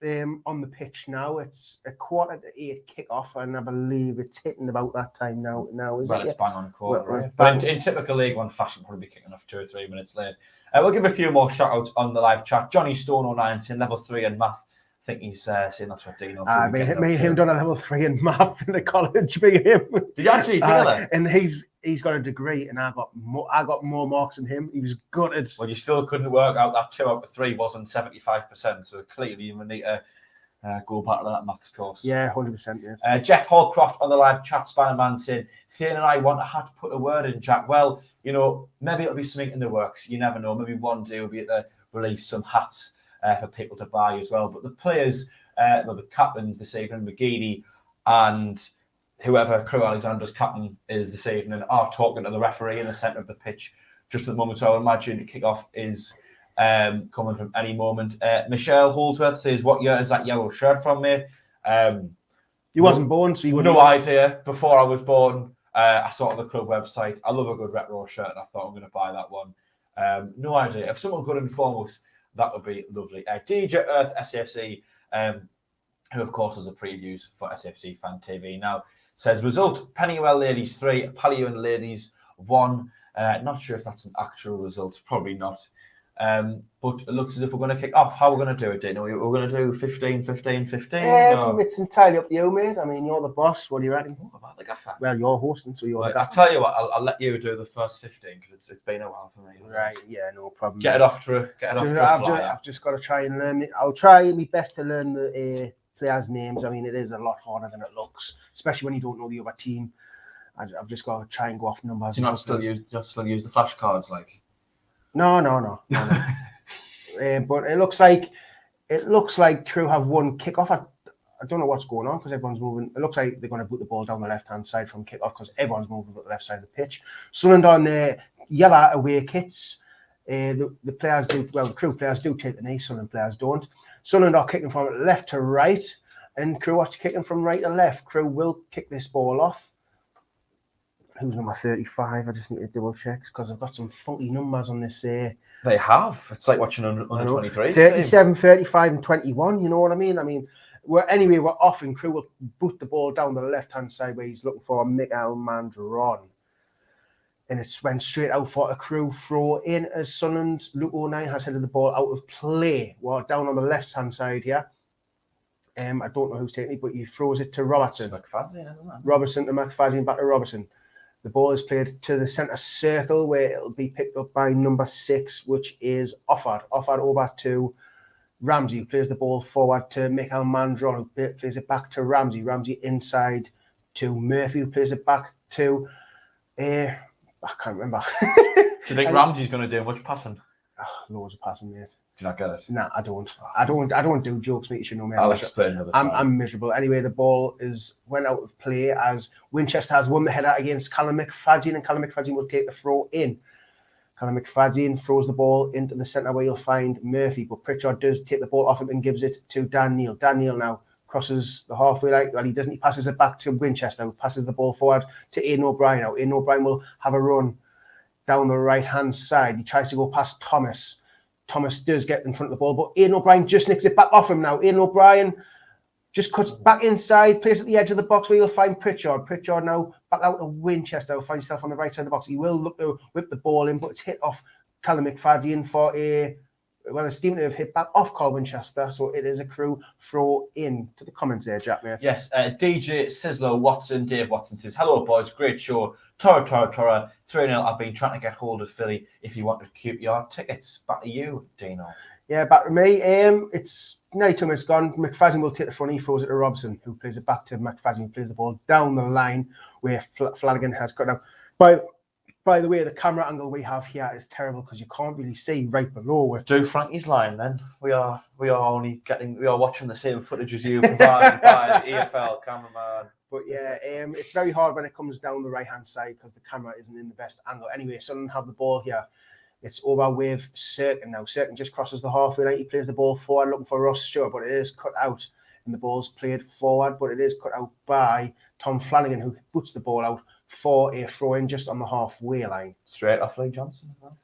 on the pitch now. It's a 7:45 kickoff, and I believe it's hitting about that time now. Now is Well, it? it's bang on quarter. Well, Right? But in typical League One fashion, probably be kicking off 2 or 3 minutes late. We'll give a few more shout outs on the live chat. Johnny Stone 09 saying level 3 in math. I think he's saying that's what Dino. Me and him done a level 3 in math in the college. Me and him. Did you actually together? And he's got a degree, and I got more marks than him. He was gutted. Well, you still couldn't work out that 2 out of 3 wasn't 75%. So clearly, you need to go back to that maths course. Yeah, 100%. Yeah. Jeff Hallcroft on the live chat, Spider-Man saying, Thane and I had to put a word in, Jack. Well, you know, maybe it'll be something in the works. You never know. Maybe one day we'll be able to release some hats for people to buy as well. But the players, the captains this evening, McGeady and whoever Crewe Alexander's captain is this evening, are talking to the referee in the centre of the pitch just at the moment. So I would imagine the kickoff is coming from any moment. Michelle Holdsworth says, what year is that yellow shirt from, mate? You wasn't born, so you wouldn't know. Idea. Before I was born, I saw it on the club website. I love a good retro shirt, and I thought I'm going to buy that one. No idea. If someone could inform us, that would be lovely. DJ Earth SAFC, who of course does the previews for SAFC Fan TV now, says result: Pennywell Ladies 3, Pallion Ladies 1. Not sure if that's an actual result. Probably not. But it looks as if we're going to kick off. How we're going to do it, Dino? We're going to do 15, 15, 15? It's entirely up to you, mate. I mean, you're the boss. What do you reckon? What about the gaffer? Well, you're hosting, so you're the gaffer. I'll tell you what, I'll let you do the first 15 because it's been a while for me. Right, yeah, no problem. Get it off to a I've just got to try and learn it. I'll try my best to learn the players' names. I mean, it is a lot harder than it looks, especially when you don't know the other team. I've just got to try and go off numbers. Do you not still use the flashcards, like? No. But it looks like Crewe have won kickoff. I don't know what's going on because everyone's moving. It looks like they're going to put the ball down the left-hand side from kickoff because everyone's moving to the left side of the pitch. Sunderland on their yellow away kits. The players do well. The Crewe players do take the knee. Sunderland players don't. Sunderland are kicking from left to right, and Crewe are kicking from right to left. Crewe will kick this ball off. Who's number 35? I just need to double check because I've got some funky numbers on this. They have. It's like watching under 23. 37, 35, and 21. You know what I mean? We're off, and Crewe will boot the ball down the left-hand side where he's looking for Mikael Mandron. And it's went straight out for a Crewe throw in as Sunderland's Luke 09 has headed the ball out of play. Well, down on the left-hand side here. I don't know who's taking it, but he throws it to Robertson. It's McFadden, isn't it? Robertson to McFadden, back to Robertson. The ball is played to the centre circle where it'll be picked up by number 6, which is Offord. Offord over to Ramsey, who plays the ball forward to Mikael Mandron, who plays it back to Ramsey. Ramsey inside to Murphy, who plays it back to... I can't remember. Do you think Ramsey's going to do much passing? Loads of passing, mate. Do you not get it? Nah, I don't do jokes, mate. You should know me. I'll explain another time. I'm miserable. Anyway, the ball went out of play as Winchester has won the header against Callum McFadden, and Callum McFadden will take the throw in. Callum McFadden throws the ball into the centre where you'll find Murphy, but Pritchard does take the ball off him and gives it to Dan Neil. Dan Neil now crosses the halfway line. Well, he doesn't. He passes it back to Winchester, who passes the ball forward to Aidan O'Brien. Now, Aidan O'Brien will have a run down the right-hand side. He tries to go past Thomas. Thomas does get in front of the ball, but Aidan O'Brien just nicks it back off him now. Aidan O'Brien just cuts back inside, plays at the edge of the box where you'll find Pritchard. Pritchard now back out to Winchester, will find himself on the right side of the box. He will look to whip the ball in, but it's hit off Callum McFadden for a steam to have hit back off Carl Winchester. So it is a Crewe throw in. To the comments there, Jack, mate. Yes, DJ Sizzler Watson, Dave Watson says, hello boys, great show. Tora, 3-0. I've been trying to get hold of Philly if you want to keep your tickets. Back to you, Dino. Yeah, back to me. It's 92 minutes gone. McFadden will take the front. He throws it to Robson, who plays it back to McFadden, who plays the ball down the line where Flanagan has got down. By the way, the camera angle we have here is terrible because you can't really see right below it. Do Frankie's line then. We are watching the same footage as you provided by the EFL cameraman. But yeah, it's very hard when it comes down the right-hand side because the camera isn't in the best angle. Anyway, Sunderland have the ball here. It's over with Sirkin now. Sirkin just crosses the halfway line. He plays the ball forward looking for Ross Stewart, but it is cut out. And the ball's played forward, but it is cut out by Tom Flanagan, who puts the ball out for a throw-in just on the halfway line. Straight off Lee Johnson as well.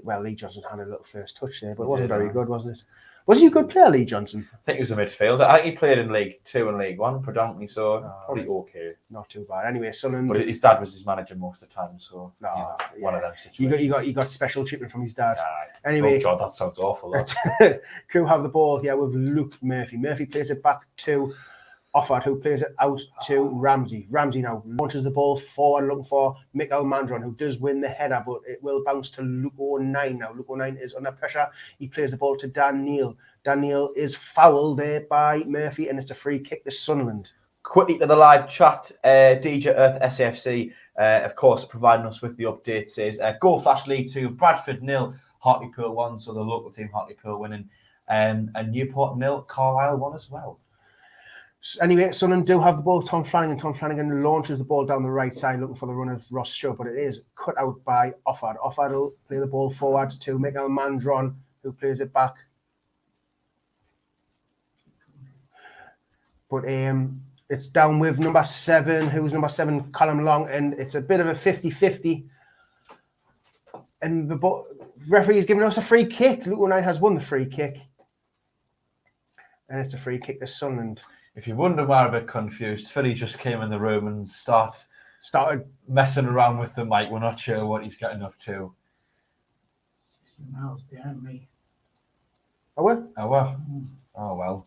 Well, Lee Johnson had a little first touch there, but it wasn't very good, wasn't it? Was he a good player, Lee Johnson? I think he was a midfielder. I think he played in League 2 and League 1 predominantly, so probably okay. Not too bad. Anyway, Sunderland. But his dad was his manager most of the time, so one of them situations. You got special treatment from his dad. Anyway, oh God, that sounds awful. Crewe have the ball here with Luke Murphy. Murphy plays it back to Offord, who plays it out to Ramsey. Ramsey now launches the ball forward, looking for Mikel Mandron, who does win the header, but it will bounce to Luke O'Nien now. Luke O'Nien is under pressure. He plays the ball to Dan Neil. Dan Neil is fouled there by Murphy, and it's a free kick to Sunderland. Quickly to the live chat, DJ Earth SAFC, of course, providing us with the update, says, Go Flash League 2, Bradford 0, Hartlepool 1, so the local team Hartlepool winning, and Newport 0, Carlisle 1 as well. Anyway, Sunderland do have the ball. Tom Flanagan. Tom Flanagan launches the ball down the right side, looking for the run of Ross Stewart, but it is cut out by Offord. Offord will play the ball forward to Mikel Mandron, who plays it back. But it's down with number 7. Who's number 7? Callum Long, and it's a bit of a 50-50. And the referee is giving us a free kick. Luke O'Nien has won the free kick. And it's a free kick to Sunderland. If you wonder why I'm a bit confused, Philly just came in the room and started messing around with the mic. We're not sure what he's getting up to. Miles behind me. Oh, well. Oh, well.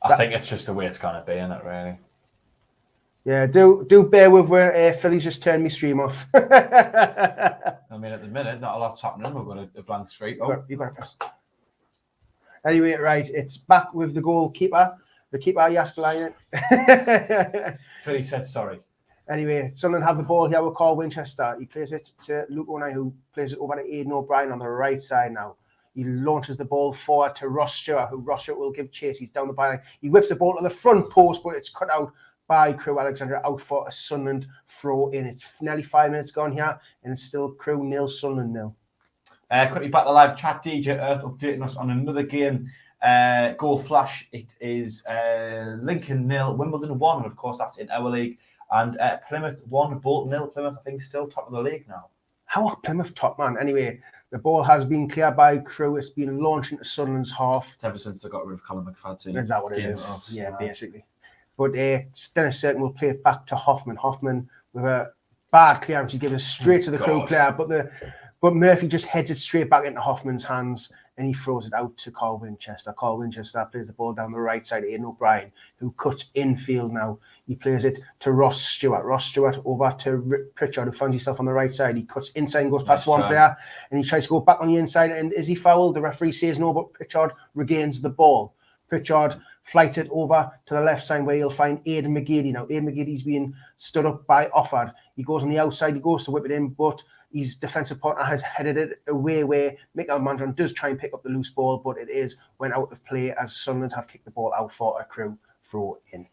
I think it's just the way it's going to be, isn't it, really? Yeah, do bear with where Philly's just turned me stream off. I mean, at the minute, not a lot's happening. We've got a blank screen. Oh, you've got to press. Anyway, right, it's back with the goalkeeper. The keeper, Jaskalainen. Philly said sorry. Anyway, Sunderland have the ball here with Carl Winchester. He plays it to Luke O'Nien, who plays it over to Aidan O'Brien on the right side now. He launches the ball forward to Ross Stewart, who Ross Stewart will give chase. He's down the byline. He whips the ball to the front post, but it's cut out by Crewe Alexandra, out for a Sunderland throw in. It's nearly 5 minutes gone here, and it's still Crewe 0, Sunderland 0. Quickly back to live chat, DJ Earth updating us on another game. Go Flash, it is Lincoln 0, Wimbledon 1, and of course that's in our league. And Plymouth 1, Bolton 0. Plymouth, I think, still top of the league now. How are Plymouth top, man? Anyway, the ball has been cleared by Crewe. It's been launched into Sunderland's half. It's ever since they got rid of Colin McFadden. Is that what it is? Yeah, basically. But Dennis Certain will play it back to Hoffman. Hoffman with a bad clearance. He gives it straight to the Crewe player, but Murphy just heads it straight back into Hoffman's hands, and he throws it out to Carl Winchester. Carl Winchester plays the ball down the right side to Aidan O'Brien, who cuts infield now. He plays it to Ross Stewart. Ross Stewart over to Pritchard, who finds himself on the right side. He cuts inside and goes past one player, and he tries to go back on the inside. And is he fouled? The referee says no, but Pritchard regains the ball. Pritchard flights it over to the left side where he'll find Aidan McGeady. Now, Aidan McGeady's being stood up by Offord. He goes on the outside. He goes to whip it in, but his defensive partner has headed it away where Mikel Mandron does try and pick up the loose ball, but it went out of play as Sunderland have kicked the ball out for a Crewe throw in.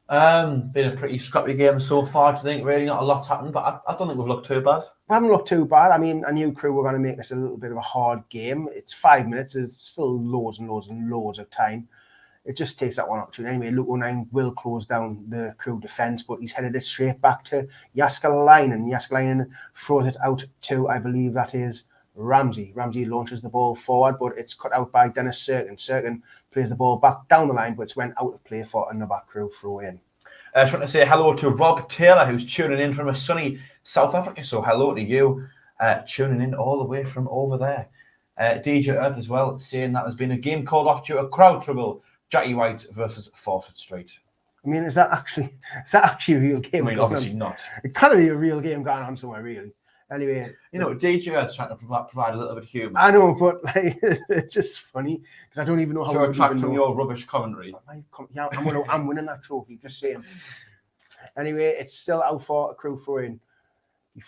Been a pretty scrappy game so far, do you think? Really not a lot's happened, but I don't think we've looked too bad. We haven't looked too bad. I mean, I knew Crewe were going to make this a little bit of a hard game. It's 5 minutes. There's still loads and loads and loads of time. It just takes that one opportunity. Anyway, Luke O'Nien will close down the Crewe defence, but he's headed it straight back to Jaskalainen. Jaskalainen throws it out to, I believe that is Ramsey. Ramsey launches the ball forward, but it's cut out by Dennis Certain. Certain plays the ball back down the line, but it's went out of play for another Crewe throw in. I just want to say hello to Rob Taylor, who's tuning in from a sunny South Africa. So hello to you, tuning in all the way from over there. DJ Earth as well, saying that there's been a game called off due to crowd trouble. Jackie White versus Fawcett Street. I mean, is that actually a real game? I mean, obviously not. It can't be a real game going on somewhere, really. Anyway, you know, DJ Earth's trying to provide a little bit of humour. I know, but like, it's just funny because I don't even know how. To attract from your rubbish commentary. Yeah, I'm winning that trophy. Just saying. Anyway, it's still out for a Crewe throw in. He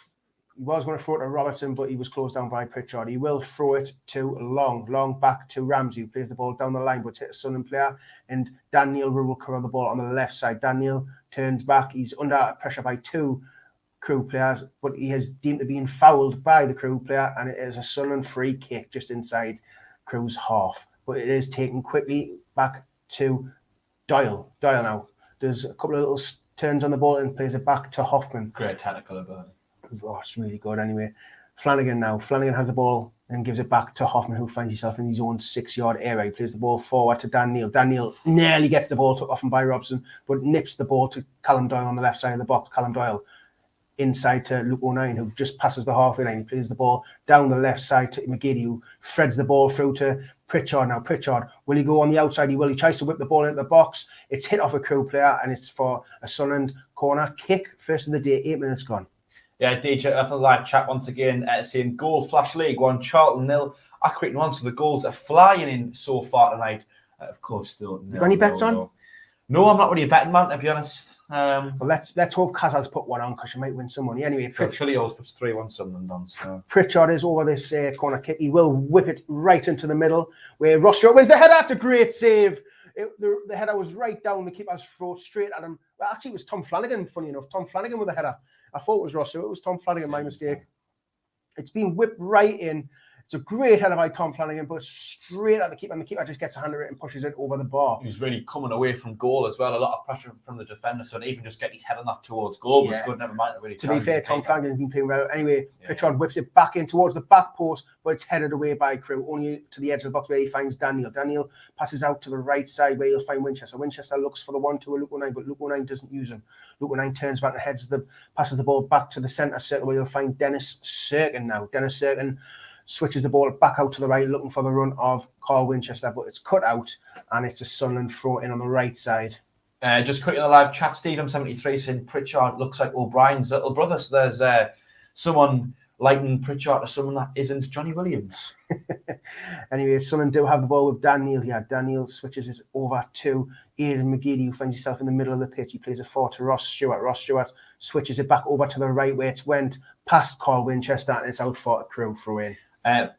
was going to throw it to Robertson, but he was closed down by Pritchard. He will throw it to Long back to Ramsey, who plays the ball down the line, but hits a Sunderland player, and Dan Neil will cover the ball on the left side. Dan Neil turns back. He's under pressure by 2 Crewe players, but he has deemed to being fouled by the Crewe player, and it is a Sunderland free kick just inside Crewe's half. But it is taken quickly back to Doyle. Doyle now does a couple of little turns on the ball and plays it back to Hoffman. Great technical ability. Oh, it's really good anyway. Flanagan now. Flanagan has the ball and gives it back to Hoffman, who finds himself in his own 6-yard area. He plays the ball forward to Dan Neil. Dan Neil nearly gets the ball took off him by Robson, but nips the ball to Callum Doyle on the left side of the box. Callum Doyle inside to Luke O'Nien, who just passes the halfway line. He plays the ball down the left side to McGeady, who threads the ball through to Pritchard. Now, Pritchard, will he go on the outside? He will. He tries to whip the ball into the box. It's hit off a Crewe player, and it's for a Sunderland corner kick. First of the day, 8 minutes gone. Yeah, DJ, I thought live chat once again, saying goal flash League 1, Charlton 0, Accrington 1. So the goals are flying in so far tonight. Of course, still. You got any bets on? No, I'm not really a betting man, to be honest. Well, let's hope Kaz has put one on, because you might win some money. Anyway, Philly always puts 3-1 Sunderland on. So. Pritchard is over this corner kick. He will whip it right into the middle, where Ross Stewart wins the header. That's a great save. The header was right down the keeper's throat, straight at him. Well, actually, it was Tom Flanagan, funny enough. Tom Flanagan with the header. I thought it was Ross Stewart. It was Tom Flanagan, my mistake. It's been whipped right in. It's a great header by Tom Flanagan, but straight at the keeper, and the keeper just gets a hand on it and pushes it over the bar. He was really coming away from goal as well. A lot of pressure from the defender, so even just get his head on that towards goal was good. Never mind. Really, to be fair, Tom Flanagan's been playing well. Anyway, Yeah. Pritchard whips it back in towards the back post, but it's headed away by Crewe, only to the edge of the box where he finds Daniel. Daniel passes out to the right side where he'll find Winchester. Winchester looks for the 1-2 of Luke O'Nien, but Luke O'Nien doesn't use him. Luke O'Nien turns back and passes the ball back to the centre circle where you'll find Dennis Serkin now. Dennis Serkin switches the ball back out to the right, looking for the run of Carl Winchester, but it's cut out, and it's a Sunderland throw in on the right side. Just quickly on the live chat, Steve, I'm 73, saying Pritchard looks like O'Brien's little brother. So there's someone likening Pritchard to someone that isn't Johnny Williams. Anyway, Sunderland do have the ball with Dan Neil here. Dan Neil switches it over to Aidan McGeady, who finds himself in the middle of the pitch. He plays it forward to Ross Stewart. Ross Stewart switches it back over to the right where it's went past Carl Winchester, and it's out for a Crewe throw in.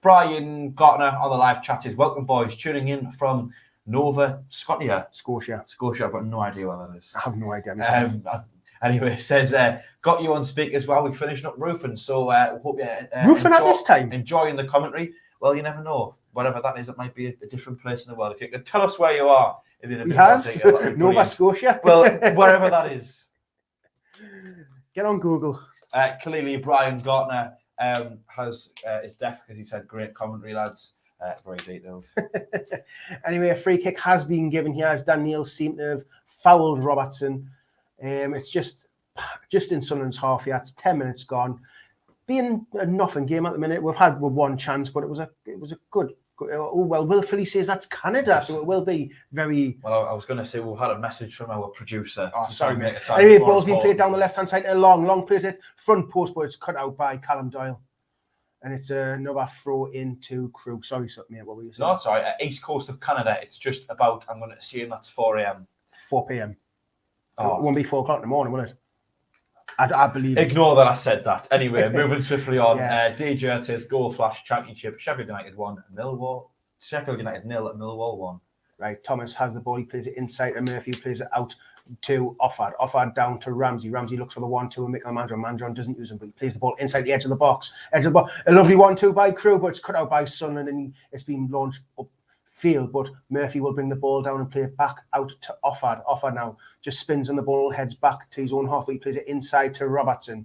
Brian Gartner on the live chat is welcome, boys, tuning in from Nova Scotia. Scotia. I've got no idea what that is. I have no idea. Anyway, it says, got you on speak as well. We're finishing up roofing, so hope you're roofing at this time. Enjoying the commentary. Well, you never know. Whatever that is, it might be a different place in the world. If you could tell us where you are. Nova Scotia. Well, wherever that is. Get on Google. Clearly, Brian Gartner is deaf because he said, great commentary, lads. Very detailed. Anyway, a free kick has been given here as Dan Neil seemed to have fouled Robertson. It's just in Sunderland's half here. It's 10 minutes gone. Being a nothing game at the minute. We've had one chance, but it was a good. Oh well, Will Philly says that's Canada, so it will be very. Well, I was going to say we've had a message from our producer. Oh, sorry, mate. Anyway, ball's been played down the left-hand side. Long plays it front post, but it's cut out by Callum Doyle, and it's another throw into Crewe. Sorry, mate. What were you saying? No, sorry. East coast of Canada. It's just about. I'm going to assume that's 4 a.m. 4 p.m. Oh. It won't be 4 o'clock in the morning, will it? I believe. Ignore that I said that. Anyway, moving swiftly on. Yeah. DJ says goal flash championship. Sheffield United 1, Sheffield United 0 at Millwall 1. Right, Thomas has the ball. He plays it inside to Murphy. Plays it out to Offard. Offard down to Ramsey. Ramsey looks for the 1-2 and Michael Mandron. Mandron doesn't use him, but he plays the ball inside the edge of the box. A lovely 1-2 by Crewe, but it's cut out by Sunderland and it's been launched up field, but Murphy will bring the ball down and play it back out to Offard. Offard now just spins on the ball, heads back to his own half. He plays it inside to Robertson,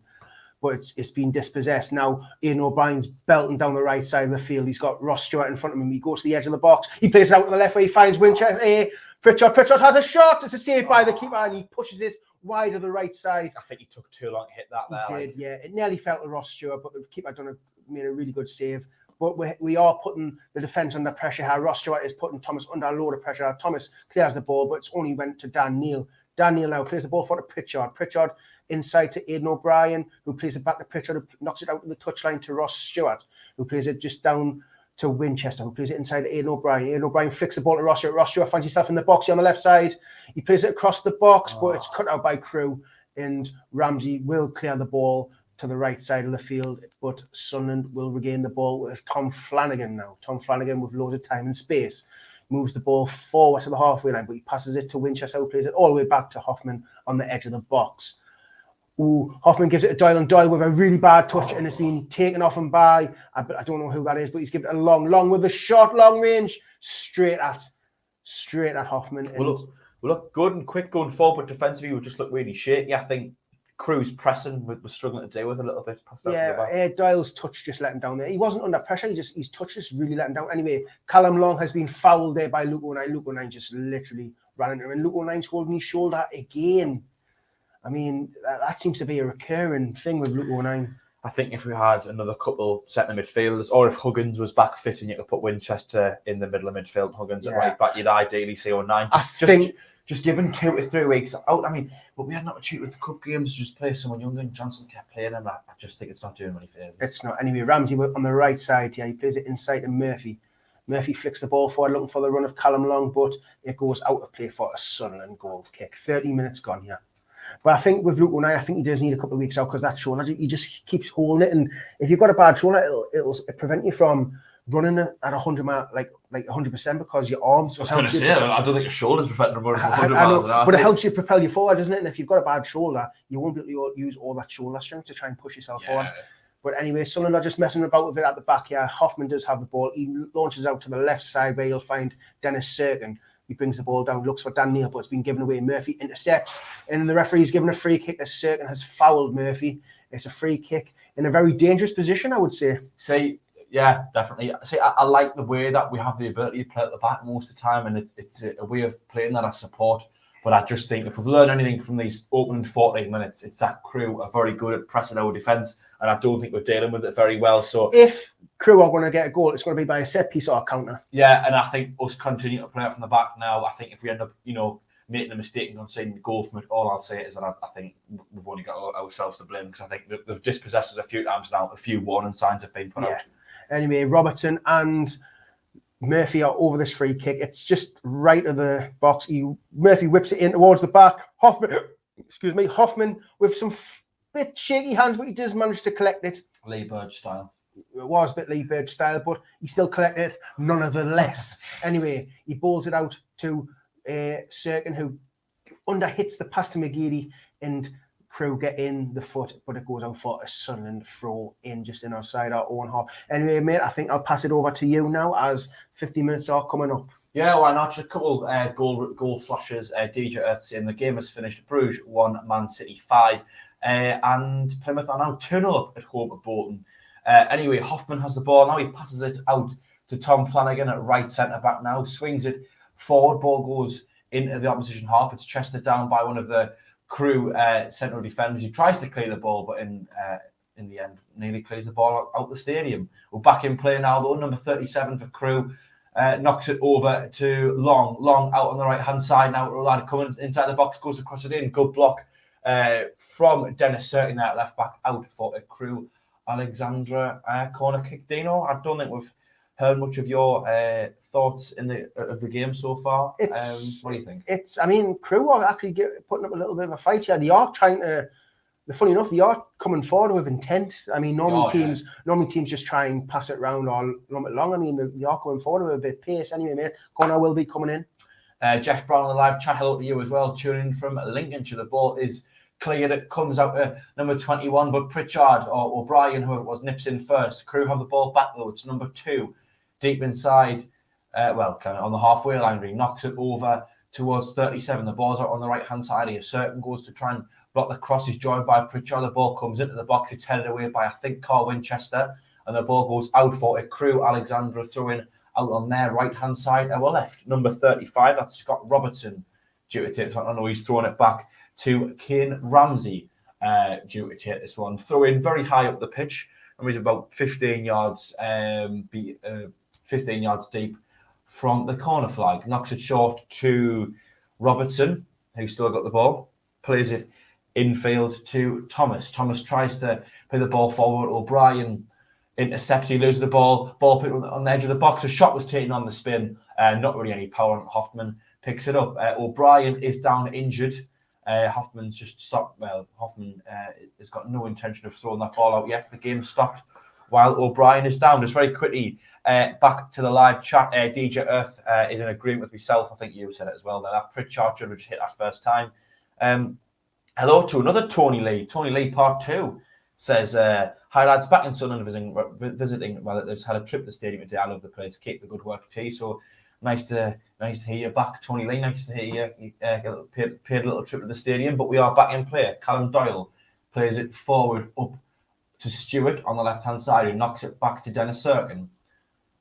but it's been dispossessed. Now Ian O'Brien's belting down the right side of the field. He's got Ross Stewart in front of him. He goes to the edge of the box. He plays it out to the left where he finds Winchester. Pritchard has a shot. It's a save by the keeper and he pushes it wide of the right side. I think he took too long to hit that. He did, yeah. It nearly fell to Ross Stewart, but the keeper made a really good save. But we are putting the defence under pressure here. Ross Stewart is putting Thomas under a load of pressure. Thomas clears the ball, but it's only went to Dan Neil. Dan Neil now plays the ball for to Pritchard. Pritchard inside to Aidan O'Brien, who plays it back to Pritchard, who knocks it out to the touchline to Ross Stewart, who plays it just down to Winchester, who plays it inside to Aidan O'Brien. Aidan O'Brien flicks the ball to Ross Stewart. Ross Stewart finds himself in the box here on the left side. He plays it across the box, but it's cut out by Crewe, and Ramsey will clear the ball to the right side of the field, but Sunderland will regain the ball with Tom Flanagan now. Tom Flanagan with loads of time and space moves the ball forward to the halfway line, but he passes it to Winchester, who plays it all the way back to Hoffman on the edge of the box. Hoffman gives it to Doyle, and Doyle with a really bad touch, and it's been taken off him by, I don't know who that is, but he's given it a long with a short, long range, straight at Hoffman. We look good and quick going forward, but defensively we just look really shaky. I think Crewe's pressing was struggling to deal with a little bit. Doyle's touch just let him down there. He wasn't under pressure. His touch just really let him down. Anyway, Callum Long has been fouled there by Luke O'Nien. Luke O'Nien just literally ran into him. And Luke O'Nien's holding his shoulder again. I mean, that seems to be a recurring thing with Luke O'Nien. I think if we had another couple centre midfielders, or if Huggins was back fit and you could put Winchester in the middle of midfield and Huggins at right back, you'd ideally see O'Nien. Just given 2 to 3 weeks out. I mean, but we had an opportunity with the cup games to just play someone younger, and Johnson kept playing him. I just think it's not doing any favours. It's not. Anyway, Ramsey on the right side here. He plays it inside to Murphy. Murphy flicks the ball forward, looking for the run of Callum Long, but it goes out of play for a Sunderland goal kick. 30 minutes gone here. But I think with Luke O'Nien, I think he does need a couple of weeks out because that shoulder, he just keeps holding it. And if you've got a bad shoulder, it'll prevent you from running at 100 miles, like 100% because your arms. I was going to say, I don't think your shoulders preventing running 100 miles an hour. But it helps you propel you forward, doesn't it? And if you've got a bad shoulder, you won't be able to use all that shoulder strength to try and push yourself forward. But anyway, Sunderland are just messing about with it at the back here. Hoffman does have the ball. He launches out to the left side where you'll find Dennis Serkin. He brings the ball down, looks for Dan Neil, but it's been given away. Murphy intercepts, and the referee's given a free kick as Serkin has fouled Murphy. It's a free kick in a very dangerous position, I would say. Yeah, definitely. I like the way that we have the ability to play at the back most of the time, and it's a way of playing that I support. But I just think if we've learned anything from these opening 14 minutes, it's that Crewe are very good at pressing our defence, and I don't think we're dealing with it very well. So if Crewe are going to get a goal, it's going to be by a set piece or a counter. Yeah, and I think us continuing to play it from the back now, I think if we end up, making a mistake and conceding the goal from it, all I'll say is that I think we've only got ourselves to blame because I think they've dispossessed us a few times now, a few warning signs have been put out. Anyway, Robertson and Murphy are over this free kick. It's just right of the box. Murphy whips it in towards the back. Hoffman with some bit shaky hands, but he does manage to collect it. Lee Bird style. It was a bit Lee Bird style, but he still collected it nonetheless. Anyway, he bowls it out to Serkin, who underhits the pass to McGeady, and Crewe get in the foot, but it goes out for a Sunderland throw in just in our side, our own half. Anyway, mate, I think I'll pass it over to you now as 50 minutes are coming up. Yeah, why not? Just a couple goal flashes. DJ Earth saying the game has finished. Bruges 1, Man City 5. And Plymouth are now 2-0 up at home at Bolton. Anyway, Hoffman has the ball now. He passes it out to Tom Flanagan at right centre-back now. Swings it forward. Ball goes into the opposition half. It's chested down by one of the Crewe central defenders. He tries to clear the ball, but in the end, nearly clears the ball out the stadium. We're back in play now, though. Number 37 for Crewe knocks it over to Long. Long out on the right-hand side now. Rolando coming inside the box, goes across it in. Good block from Dennis Serkin there, left back out for a Crewe. Alexandra corner kick. Dino, I don't think we've heard much of your thoughts of the game so far. What do you think? Crewe are actually putting up a little bit of a fight here. They are trying to. Funny enough, they are coming forward with intent. I mean, normally teams just try and pass it around or lump it long. I mean, they are coming forward with a bit of pace. Anyway, mate, corner will be coming in. Jeff Brown on the live chat. Hello to you as well. Tuning in from Lincolnshire. The ball is cleared. It comes out to number 21, but Pritchard or O'Brien, whoever it was, nips in first. Crewe have the ball back though. It's number 2, deep inside. Kind of on the halfway line. He knocks it over towards 37. The ball's out on the right hand side here. Serkin goes to try and block the cross. He's joined by Pritchard. The ball comes into the box. It's headed away by, I think, Carl Winchester. And the ball goes out for a Crewe. Alexandra throwing out on their right-hand side. Our left, number 35. That's Scott Robertson. Due to take this one. I know he's throwing it back to Kane Ramsey. Due to take this one. Throw in very high up the pitch. And he's about 15 yards deep from the corner flag. Knocks it short to Robertson, who's still got the ball. Plays it infield to Thomas. Thomas tries to play the ball forward. O'Brien intercepts. He loses the ball. Ball put on the edge of the box. A shot was taken on the spin. Not really any power on Hoffman. Picks it up. O'Brien is down injured. Hoffman's just stopped. Well, Hoffman has got no intention of throwing that ball out yet. The game stopped while O'Brien is down. Just very quickly, back to the live chat. DJ Earth is in agreement with myself. I think you said it as well. That Pritchard should have just hit that first time. Hello to another Tony Lee. Tony Lee part 2 says, hi lads, back in Sunderland visiting. Well, they've had a trip to the stadium today. I love the place. Keep the good work, T. So nice to hear you back, Tony Lee. Nice to hear you paid a little trip to the stadium. But we are back in play. Callum Doyle plays it forward up to Stewart on the left-hand side, who knocks it back to Dennis Serkin.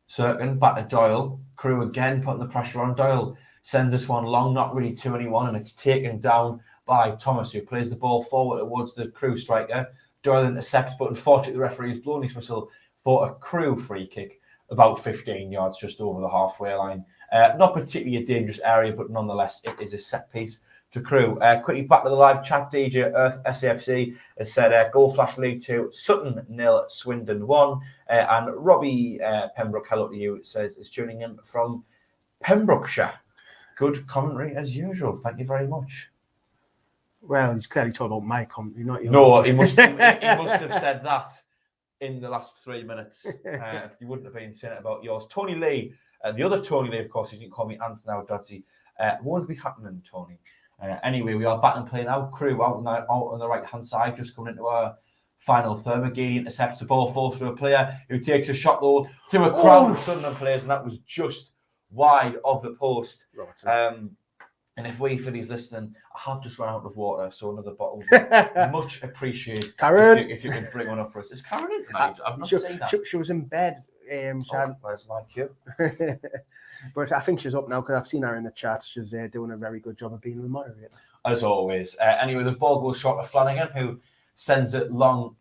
Serkin back to Doyle. Crewe again putting the pressure on. Doyle sends this one long, not really to anyone, and it's taken down by Thomas, who plays the ball forward towards the Crewe striker. Doyle intercepts, but unfortunately the referee has blown his whistle for a Crewe free kick about 15 yards just over the halfway line. Not particularly a dangerous area, but nonetheless it is a set piece to Crewe. Quickly back to the live chat. DJ Earth SAFC has said goal flash lead to Sutton 0, Swindon 1. And Robbie Pembroke, hello to you, says is tuning in from Pembrokeshire. Good commentary as usual. Thank you very much. Well, he's clearly talking about my commentary, not yours. No, he must have said that in the last 3 minutes. He wouldn't have been saying it about yours. Tony Lee, the other Tony Lee, of course, you can call me Anthony now, Dodsy. Won't be happening, Tony. Anyway, we are back and playing out. Crewe out on the right-hand side, just coming into our final third. McGeady intercepts the ball, falls through a player who takes a shot, though, through a crowd of Sunderland players, and that was just wide of the post. And if Wayford listening, I have just run out of water, so another bottle. Much appreciated. Karen, if you can bring one up for us. Is Karen in tonight? I've not seen that. She was in bed. Where's like you? But I think she's up now because I've seen her in the chat. She's doing a very good job of being the moderator. As always. Anyway, the ball goes short to Flanagan, who sends it long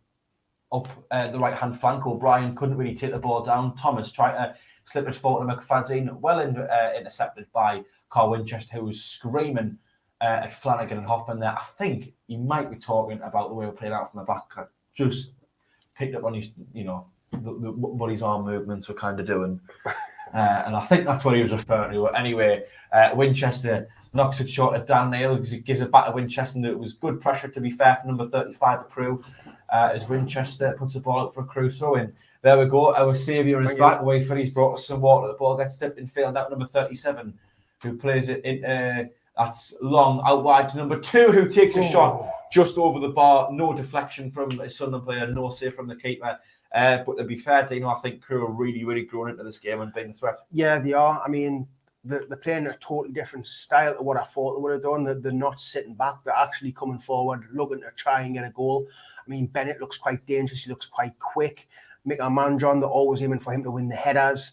up the right-hand flank. O'Brien couldn't really take the ball down. Thomas tried to slip it forward to McFadzean. Well intercepted by Carl Winchester, who was screaming at Flanagan and Hoffman there. I think he might be talking about the way we're playing out from the back. I just picked up on his, what his arm movements were kind of doing. And I think that's what he was referring to. But anyway, Winchester knocks it short at Dan Neil because he gives it back to Winchester. And it was good pressure, to be fair, for number 35 at Crewe. As Winchester puts the ball out for a Crewe throw-in. There we go. Our saviour is back. Wayford, he's brought us some water. The ball gets tipped in field out number 37, who plays it in. That's long out wide to number 2, who takes a shot just over the bar. No deflection from a Sunderland player, no save from the keeper. But to be fair, Dino, I think Crewe are really, really grown into this game and being a threat. Yeah, they are. I mean, they're playing a totally different style to what I thought they would have done. They're not sitting back. They're actually coming forward, looking to try and get a goal. I mean, Bennett looks quite dangerous. He looks quite quick. Mick Armandron, they're always aiming for him to win the headers.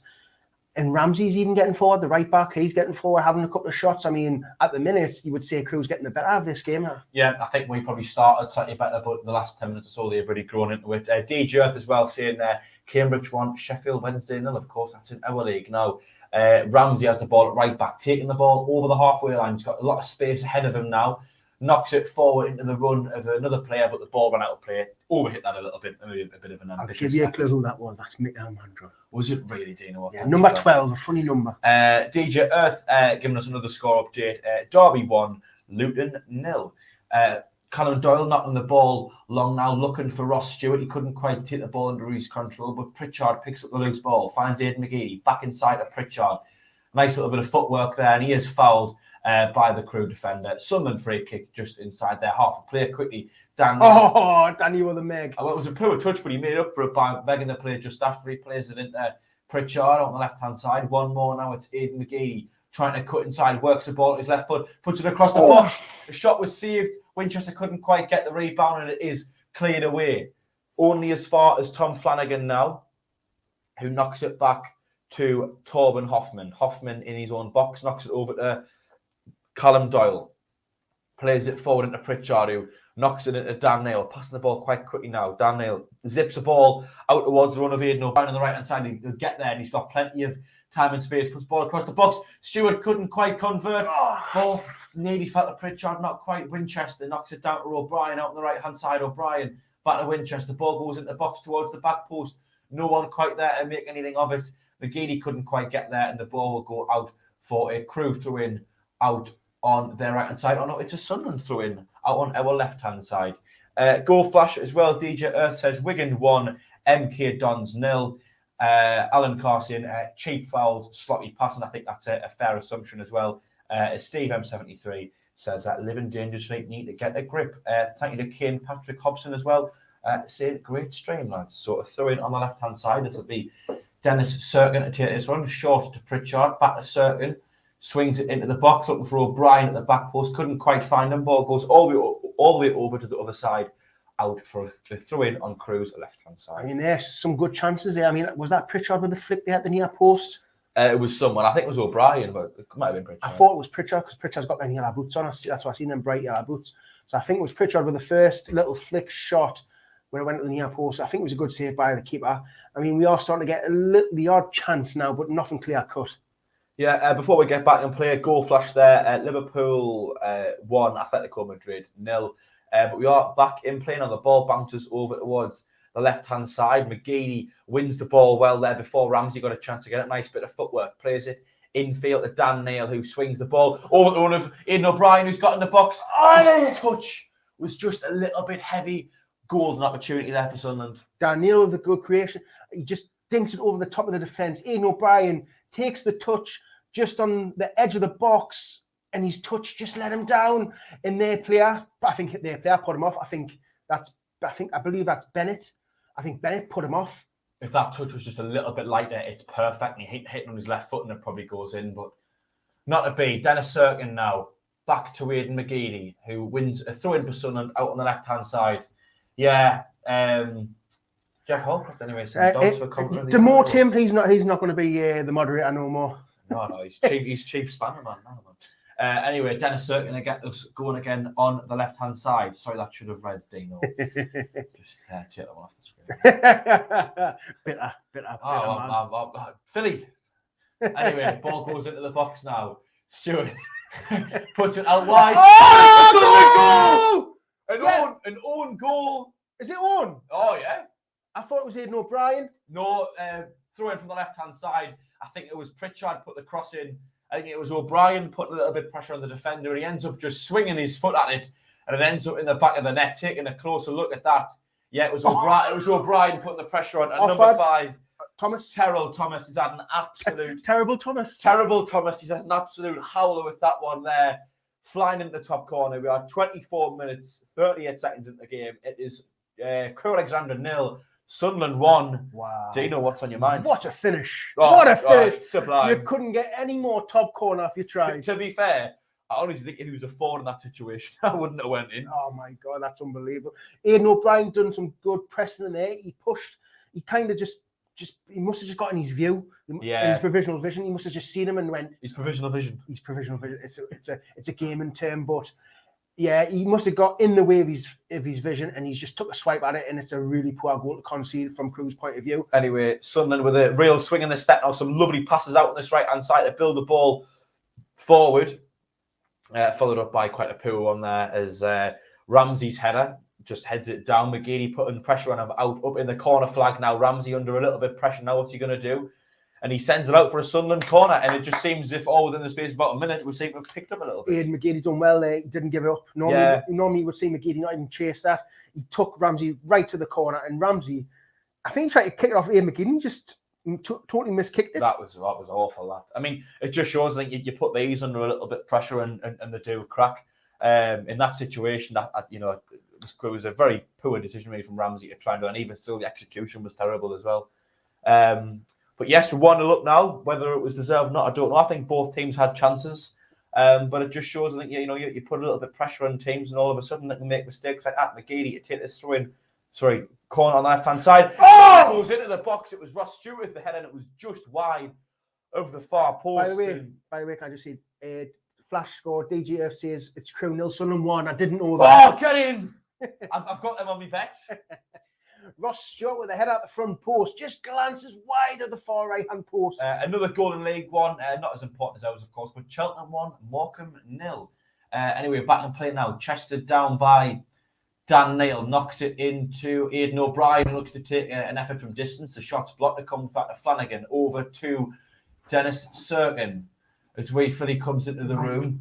And Ramsey's even getting forward, the right back. He's getting forward, having a couple of shots. I mean, at the minute, you would say Crewe's getting the better of this game. Yeah, I think we probably started slightly better, but the last 10 minutes or so, they've really grown into it. DJ Earth as well saying Cambridge won, Sheffield Wednesday 0. Of course, that's in our league now. Ramsey has the ball at right back, taking the ball over the halfway line. He's got a lot of space ahead of him now. Knocks it forward into the run of another player, but the ball ran out of play. Overhit that a little bit, maybe a bit of an ambitious. I'll give you a clue who that was. That's Mick Armandron. Was it really, Dino? Yeah, number 12, a funny number. DJ Earth giving us another score update. Derby 1, Luton 0. Callum Doyle knocking the ball long now, looking for Ross Stewart. He couldn't quite take the ball under his control, but Pritchard picks up the loose ball, finds Aidan McGeady back inside of Pritchard. Nice little bit of footwork there, and he is fouled by the Crewe defender. Sunderland free kick just inside their half. A player quickly. Danny with a Meg. Well, it was a poor touch, but he made up for it by begging the play just after he plays it into Pritchard on the left-hand side. One more now, it's Aidan McGeady trying to cut inside, works the ball at his left foot, puts it across the box. The shot was saved. Winchester couldn't quite get the rebound, and it is cleared away. Only as far as Tom Flanagan now, who knocks it back to Torben Hoffman. Hoffman in his own box, knocks it over to Callum Doyle. Plays it forward into Pritchard, who knocks it into Dan Neil, passing the ball quite quickly now. Dan Neil zips the ball out towards the run of Aidan O'Brien on the right-hand side. He'll get there, and he's got plenty of time and space. Puts the ball across the box. Stewart couldn't quite convert. Ball nearly fell to Pritchard, not quite. Winchester knocks it down to O'Brien out on the right-hand side. O'Brien back to Winchester. Ball goes into the box towards the back post. No one quite there to make anything of it. McGeady couldn't quite get there, and the ball will go out for a Crewe throw-in out on their right-hand side. Oh, no, it's a Sunderland throw-in out on our left-hand side. Goal flash as well. DJ Earth says Wigan 1, MK Dons 0. Alan Carson, cheap fouls, sloppy passing. I think that's a fair assumption as well. Steve M73 says that living dangerously, need to get a grip. Thank you to Kane Patrick Hobson as well. Saying great stream, lads. So a throw-in on the left-hand side. This will be Dennis Serkin to take this one. Short to Pritchard, back to Serkin. Swings it into the box, looking for O'Brien at the back post. Couldn't quite find him. Ball goes all the way over to the other side. out for the throw-in on Crewe's left-hand I side. mean, there's some good chances there. I mean, was that Pritchard with the flick there at the near post? It was someone, I think it was O'Brien, but it might have been Pritchard. I thought it was Pritchard because Pritchard's got them yellow boots on. That's why I seen them bright yellow boots. So I think it was Pritchard with the first little flick shot where it went to the near post. I think it was a good save by the keeper. I mean, we are starting to get the odd chance now, but nothing clear cut. Yeah, before we get back and play, a goal flash there. Liverpool 1, Atletico Madrid 0. But we are back in playing on the ball, bounces over towards the left-hand side. McGeady wins the ball well there before Ramsey got a chance to get it. Nice bit of footwork. Plays it infield to Dan Neil, who swings the ball over to one of Aidan O'Brien, who's got in the box. His touch was just a little bit heavy. Golden opportunity there for Sunderland. Dan Neil with a good creation. He just dinks it over the top of the defence. Aidan O'Brien takes the touch just on the edge of the box, and his touch just let him down. And their player, I think their player put him off. I believe that's Bennett. I think Bennett put him off. If that touch was just a little bit lighter, it's perfect. And he hit on his left foot and it probably goes in, but not to be. Dennis Serkin now back to Aidan McGeady, who wins a throw in for Sunderland out on the left-hand side. Yeah, Jack Holcroft anyway. Demote him. He's not going to be the moderator no more. No, he's cheap. He's cheap spanner man. Anyway, Dennis Serkin us going again on the left-hand side. Sorry, that should have read Dino. Just take that one off the screen. bitter. Philly. Anyway, ball goes into the box now. Stewart puts it out wide. Oh, An own goal. Is it on? Oh, yeah. I thought it was Aidan O'Brien. No, throw in from the left-hand side. I think it was Pritchard put the cross in. I think it was O'Brien putting a little bit of pressure on the defender. He ends up just swinging his foot at it, and it ends up in the back of the net. Taking a closer look at that. Yeah, it was O'Brien. It was O'Brien putting the pressure on. And number 5, Terrell Thomas. He's had an absolute terrible Thomas. He's had an absolute howler with that one there, flying into the top corner. We are 24 minutes, 38 seconds into the game. It is Crewe Alexandra 0. Sunderland 1. Wow. Do you know what's on your mind? What a finish. Oh, what a finish. Sublime. You couldn't get any more top corner if you tried. To be fair, I honestly think if he was a 4 in that situation, I wouldn't have went in. Oh, my God, that's unbelievable. Aidan O'Brien done some good pressing in there. He pushed. He kind of just he must have just got in his view. Yeah. In his provisional vision. He must have just seen him and went. His provisional vision. It's a gaming term, but yeah, he must have got in the way of his vision, and he's just took a swipe at it, and it's a really poor goal to concede from Crewe's point of view. Anyway, Sunderland with a real swing in the step now, some lovely passes out on this right-hand side to build the ball forward. Followed up by quite a poor one there as Ramsey's header just heads it down. McGeady putting pressure on him out up in the corner flag now. Ramsey under a little bit of pressure now. What's he going to do? And he sends it out for a Sunderland corner, and it just seems as if within the space of about a minute, we seem to have picked up a little bit. Aidan McGeady done well there. He didn't give it up. Normally you would see McGeady not even chase that. He took Ramsey right to the corner, and Ramsey, I think he tried to kick it off Aidan McGeady, just totally miskicked it. That was awful. That, I mean, it just shows that you put these under a little bit of pressure and they do crack. In that situation, it was a very poor decision made from Ramsey to try and do, and even still the execution was terrible as well. But yes, we want to look now. Whether it was deserved or not, I don't know. I think both teams had chances, but it just shows. I think you put a little bit of pressure on teams, and all of a sudden they can make mistakes like that. McGeady to take this corner on the left hand side. Oh! It goes into the box. It was Ross Stewart with the head, and it was just wide of the far post. By the way, can I just see flash score? DGF says it's Crewe 0, Sunderland 1. I didn't know that. Oh, get in! I've got them on my bet. Ross Stewart with the head out the front post, just glances wide of the far right-hand post. Another goal in League One, not as important as ours, of course, but Cheltenham 1, Morecambe 0. Anyway, back in play now. Chester down by Dan Neil, knocks it into Aidan O'Brien, who looks to take an effort from distance. The shot's blocked. It comes back to Flanagan, over to Dennis Serkin. As Philly comes into the room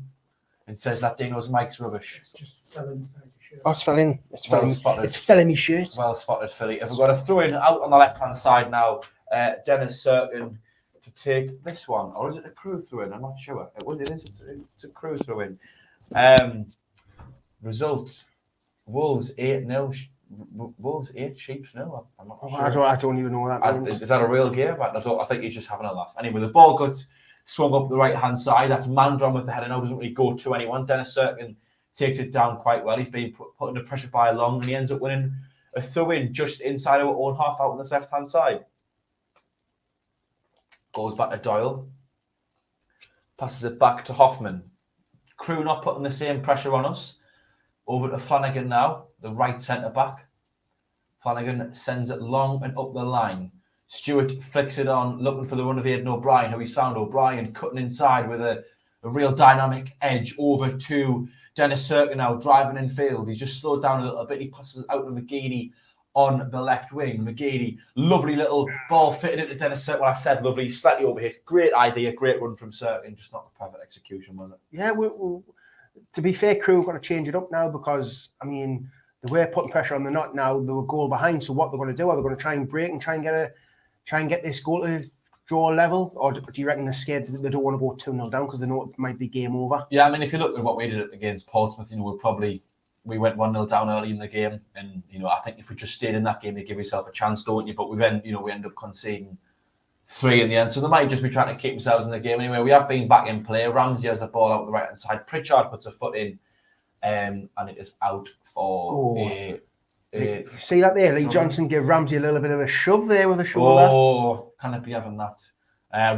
and says that Dino's mic's rubbish. It's just fell inside your shirt. Oh, it's fell in. It's Well fell in my shirt. Well spotted, Philly. If we've got a throw in out on the left-hand side now, Dennis Serkin to take this one. Or is it a Crewe throw in? I'm not sure. It's a Crewe throw in. Result. Wolves 8-0. Wolves 8, Sheeps 0. I'm not sure. I don't even know what that means. Is that a real game? I think he's just having a laugh. Anyway, the ball gets swung up the right-hand side. That's Mandron with the header. Now doesn't really go to anyone. Dennis Serkin takes it down quite well. He's been put under pressure by Long, and he ends up winning a throw-in just inside our own half out on this left-hand side. Goes back to Doyle. Passes it back to Hoffman. Crewe not putting the same pressure on us. Over to Flanagan now, the right centre-back. Flanagan sends it long and up the line. Stewart flicks it on, looking for the run of Aidan O'Brien, who he's found. O'Brien cutting inside with a real dynamic edge over to Dennis Cirkin now, driving in field. He's just slowed down a little bit. He passes out to McGeady on the left wing. McGeady, lovely little ball fitted into Dennis Cirkin. Well, I said lovely, slightly overhit. Great idea, great run from Cirkin, just not the perfect execution, was it? Yeah, to be fair, Crewe got to change it up now because, I mean, they were putting pressure on the not now. They were goal behind. So what they're going to do? Are they going to try and break and try and get this goal to draw level? Or do you reckon they're scared that they don't want to go 2-0 down because they know it might be game over? Yeah, I mean, if you look at what we did against Portsmouth, we went 1-0 down early in the game. And, I think if we just stayed in that game, you give yourself a chance, don't you? But we end up conceding 3 in the end. So they might just be trying to keep themselves in the game anyway. We have been back in play. Ramsey has the ball out the right-hand side. Pritchard puts a foot in. And it is out for see that there? Lee Johnson gave Ramsey a little bit of a shove there with a shoulder. Oh, can it be having that?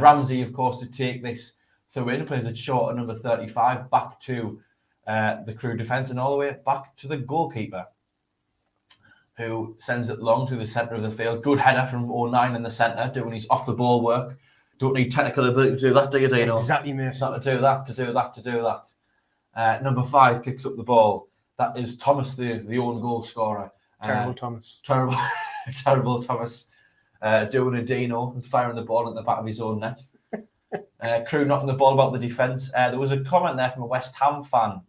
Ramsey, of course, to take this through in, plays it short at number 35, back to the Crewe defence and all the way back to the goalkeeper, who sends it long to the centre of the field. Good header from 09 in the centre, doing his off-the-ball work. Don't need technical ability to do that, do you, Dino? Exactly, mate. Not to do that. Number 5 picks up the ball. That is Thomas, the own goal scorer. Terrible Thomas. Terrible Thomas. Doing a Dino and firing the ball at the back of his own net. Crewe knocking the ball about the defence. There was a comment there from a West Ham fan.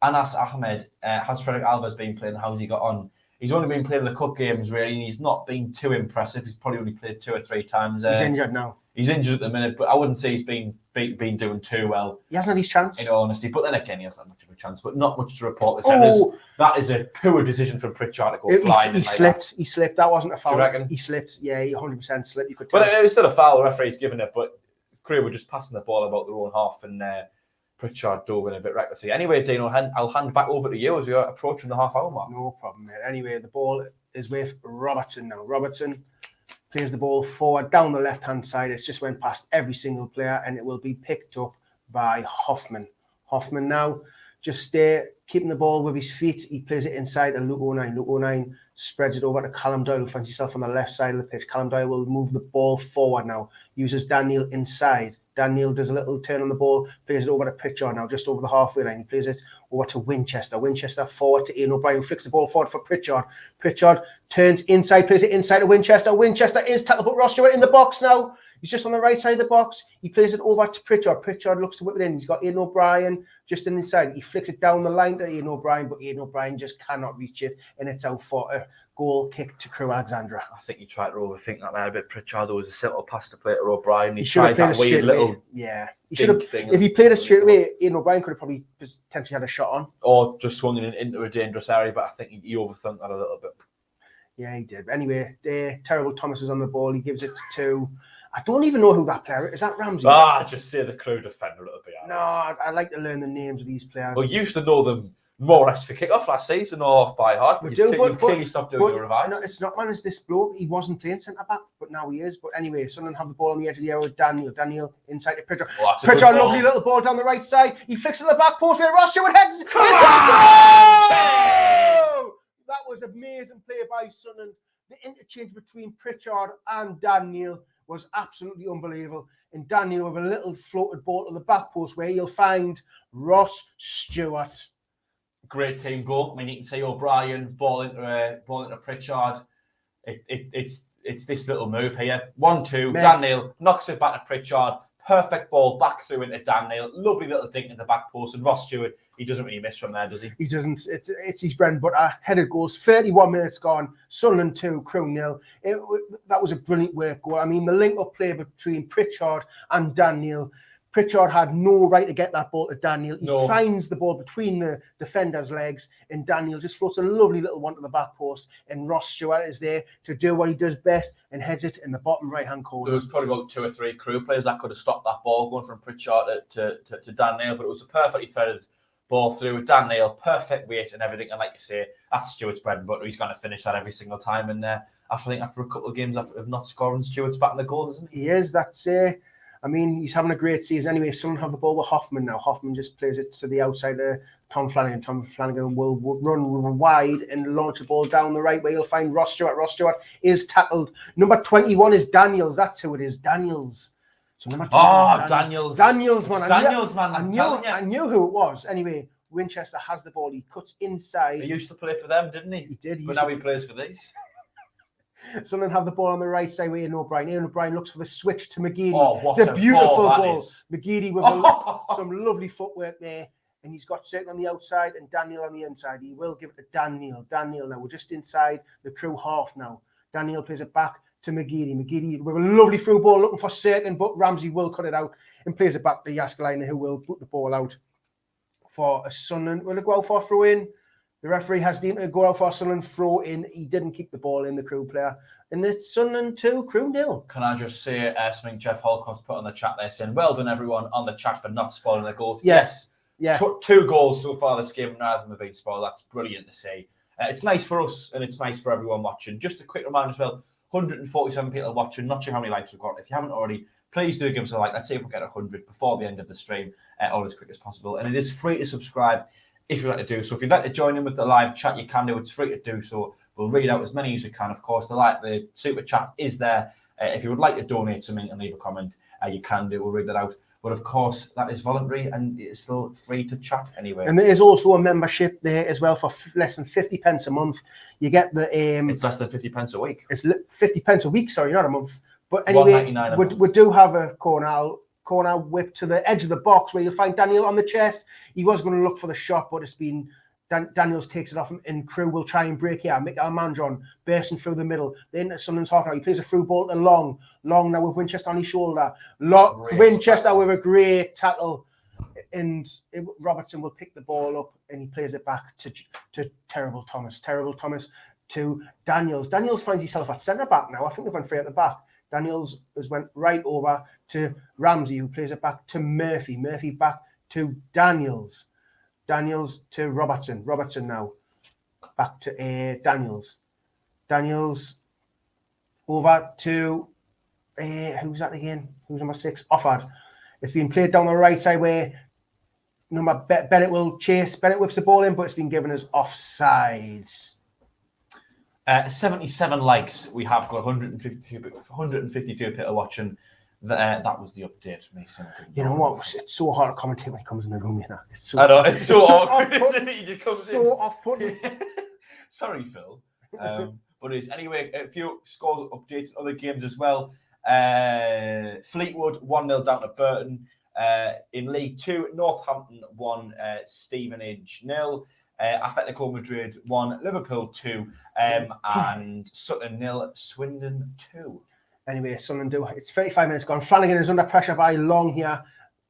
Anas Ahmed, has Frederick Alvarez been playing? How's he got on? He's only been playing the cup games, really, and he's not been too impressive. He's probably only played 2 or 3 times. He's injured now. He's injured at the minute, but I wouldn't say he's been doing too well. He hasn't had his chance. In all honesty, but then again, he hasn't had much of a chance, but not much to report. That is a poor decision from Pritchard to go flying. He slipped. He slipped. That wasn't a foul. Do you reckon? He slipped. Yeah, he 100% slipped. You could tell. But it was still a foul. The referee's given it, but Crewe were just passing the ball about their own half, and Pritchard dove in a bit recklessly. Anyway, Dino, I'll hand back over to you as we are approaching the half-hour mark. No problem, mate. Anyway, the ball is with Robertson now. Robertson plays the ball forward down the left-hand side. It's just went past every single player, and it will be picked up by Hoffman. Hoffman now just keeping the ball with his feet. He plays it inside to Luke 09. Luke 09 spreads it over to Callum Doyle, who finds himself on the left side of the pitch. Callum Doyle will move the ball forward now. Uses Dan Neil inside. Dan Neil does a little turn on the ball, plays it over to Pritchard now, just over the halfway line. He plays it over to Winchester. Winchester forward to Ian O'Brien, who flicks the ball forward for Pritchard. Pritchard turns inside, plays it inside to Winchester. Winchester is tackled, but Ross Stewart in the box now. He's just on the right side of the box. He plays it over to Pritchard. Pritchard looks to whip it in. He's got Ian O'Brien just inside. He flicks it down the line to Ian O'Brien, but Ian O'Brien just cannot reach it, and it's out for a goal kick to Crewe Alexandra. I think he tried to overthink that there a bit. Pritchard, there was a simple pass to play to O'Brien. He should have played it straight away. Yeah. He should have. If he played it straight away, Ian O'Brien could have probably potentially had a shot on. Or just swung it into a dangerous area, but I think he overthunk that a little bit. Yeah, he did. Anyway, terrible Thomas is on the ball. He gives it to... I don't even know who that player is. Is that Ramsey? Just say the Crewe defender. It'll be no, I like to learn the names of these players. Well, you used to know them more or less for kickoff last season or off by heart. But you've clearly stopped doing your revise. No, it's not, man. It's this bloke. He wasn't playing centre back, but now he is. But anyway, Sunderland have the ball on the edge of the area with Daniel. Daniel inside to Pritchard. Pritchard, lovely little ball down the right side. He flicks it to the back post where Ross Stewart heads. That was amazing play by Sunderland. The interchange between Pritchard and Daniel was absolutely unbelievable. And Daniel with a little floated ball to the back post where he'll find Ross Stewart. Great team goal. I mean, you can see O'Brien ball into Pritchard. It's this little move here. 1-2. Dan Neil knocks it back to Pritchard. Perfect ball back through into Dan Neil. Lovely little dink in the back post. And Ross Stewart, he doesn't really miss from there, does he? He doesn't. It's his bread and butter. Headed goals. 31 minutes gone. Sunderland 2, Crewe 0. That was a brilliant work goal. I mean, the link-up play between Pritchard and Dan Neil. Pritchard had no right to get that ball to Daniel. He finds the ball between the defender's legs, and Daniel just floats a lovely little one to the back post. And Ross Stewart is there to do what he does best and heads it in the bottom right-hand corner. There was probably about 2 or 3 Crewe players that could have stopped that ball going from Pritchard to Daniel, but it was a perfectly threaded ball through. Dan Neil, perfect weight and everything. And like you say, that's Stuart's bread and butter. He's going to finish that every single time. And after a couple of games of not scoring, Stuart's back in the goals, isn't he? He is. That's I mean, he's having a great season anyway. Sunderland have the ball with Hoffman now. Hoffman just plays it to the outside of Tom Flanagan. Tom Flanagan will run wide and launch the ball down the right where you'll find Ross Stewart. Ross Stewart is tackled. Number 21 is Daniels. That's who it is. Daniels. So number 21 is Daniels. Daniels, man. Daniels, man. I knew who it was. Anyway, Winchester has the ball. He cuts inside. He used to play for them, didn't he? He did. But now he plays for these. Sunderland have the ball on the right side with Ian O'Brien. Ian O'Brien looks for the switch to McGeady. Oh, what it's a beautiful ball. Is. McGeady with some lovely footwork there. And he's got Certain on the outside and Daniel on the inside. He will give it to Daniel. Daniel now. We're just inside the Crewe half now. Daniel plays it back to McGeady. McGeady with a lovely through ball looking for Certain, but Ramsey will cut it out and plays it back to Jaskalainen, who will put the ball out for a Sunderland. Will it go out for a throw in? The referee has deemed to go out for a Sunderland throw in. He didn't keep the ball in, the Crewe player. And it's Sunderland 2, Crewe 0. Can I just say something Jeff Holcroft put on the chat there saying, well done everyone on the chat for not spoiling the goals. Yes. Yeah. 2 goals so far this game, none of them have been spoiled. That's brilliant to see. It's nice for us and it's nice for everyone watching. Just a quick reminder as well, 147 people watching. Not sure how many likes we've got. If you haven't already, please do give us a like. Let's see if we get 100 before the end of the stream, or as quick as possible. And it is free to subscribe if you'd like to do so. If you'd like to join in with the live chat, you can do. It's free to do so. We'll read out as many as we can, of course. The super chat is there. If you would like to donate something and leave a comment, you can do. We'll read that out. But of course, that is voluntary and it's still free to chat anyway. And there is also a membership there as well for less than 50 pence a month. You get the it's less than 50 pence a week. It's 50 pence a week, sorry, not a month. But anyway, we do have a corner whip to the edge of the box where you'll find Daniel on the chest. He was going to look for the shot, but it's been Daniels takes it off him, and Crewe will try and break here. Mick Almandron bursting through the middle. Then Sunderland's hot now. He plays a through ball to Long now with Winchester on his shoulder. Winchester with a great tackle, and Robertson will pick the ball up and he plays it back to Terrible Thomas. Terrible Thomas to Daniels. Daniels finds himself at centre back now. I think they've went free at the back. Daniels has went right over to Ramsey, who plays it back to Murphy. Murphy back to Daniels. Daniels to Robertson. Robertson now back to Daniels. Daniels over to who's that again? Who's number 6? Offord. It's been played down the right side where Bennett will chase. Bennett whips the ball in, but it's been given as offside. 77 likes. We have got 152 people watching. That was the update, Mason. You know what? It's so hard to commentate when he comes in the room, you know. I know, it's so awkward, isn't it? He just comes in. So off-putting. Sorry, Phil. But it's anyway, a few scores updates, other games as well. Fleetwood 1-0 down to Burton. In League 2, Northampton 1, Stevenage 0. Atletico Madrid 1, Liverpool 2, and Sutton 0, Swindon 2. Anyway, Sunderland do. It's 35 minutes gone. Flanagan is under pressure by Long here.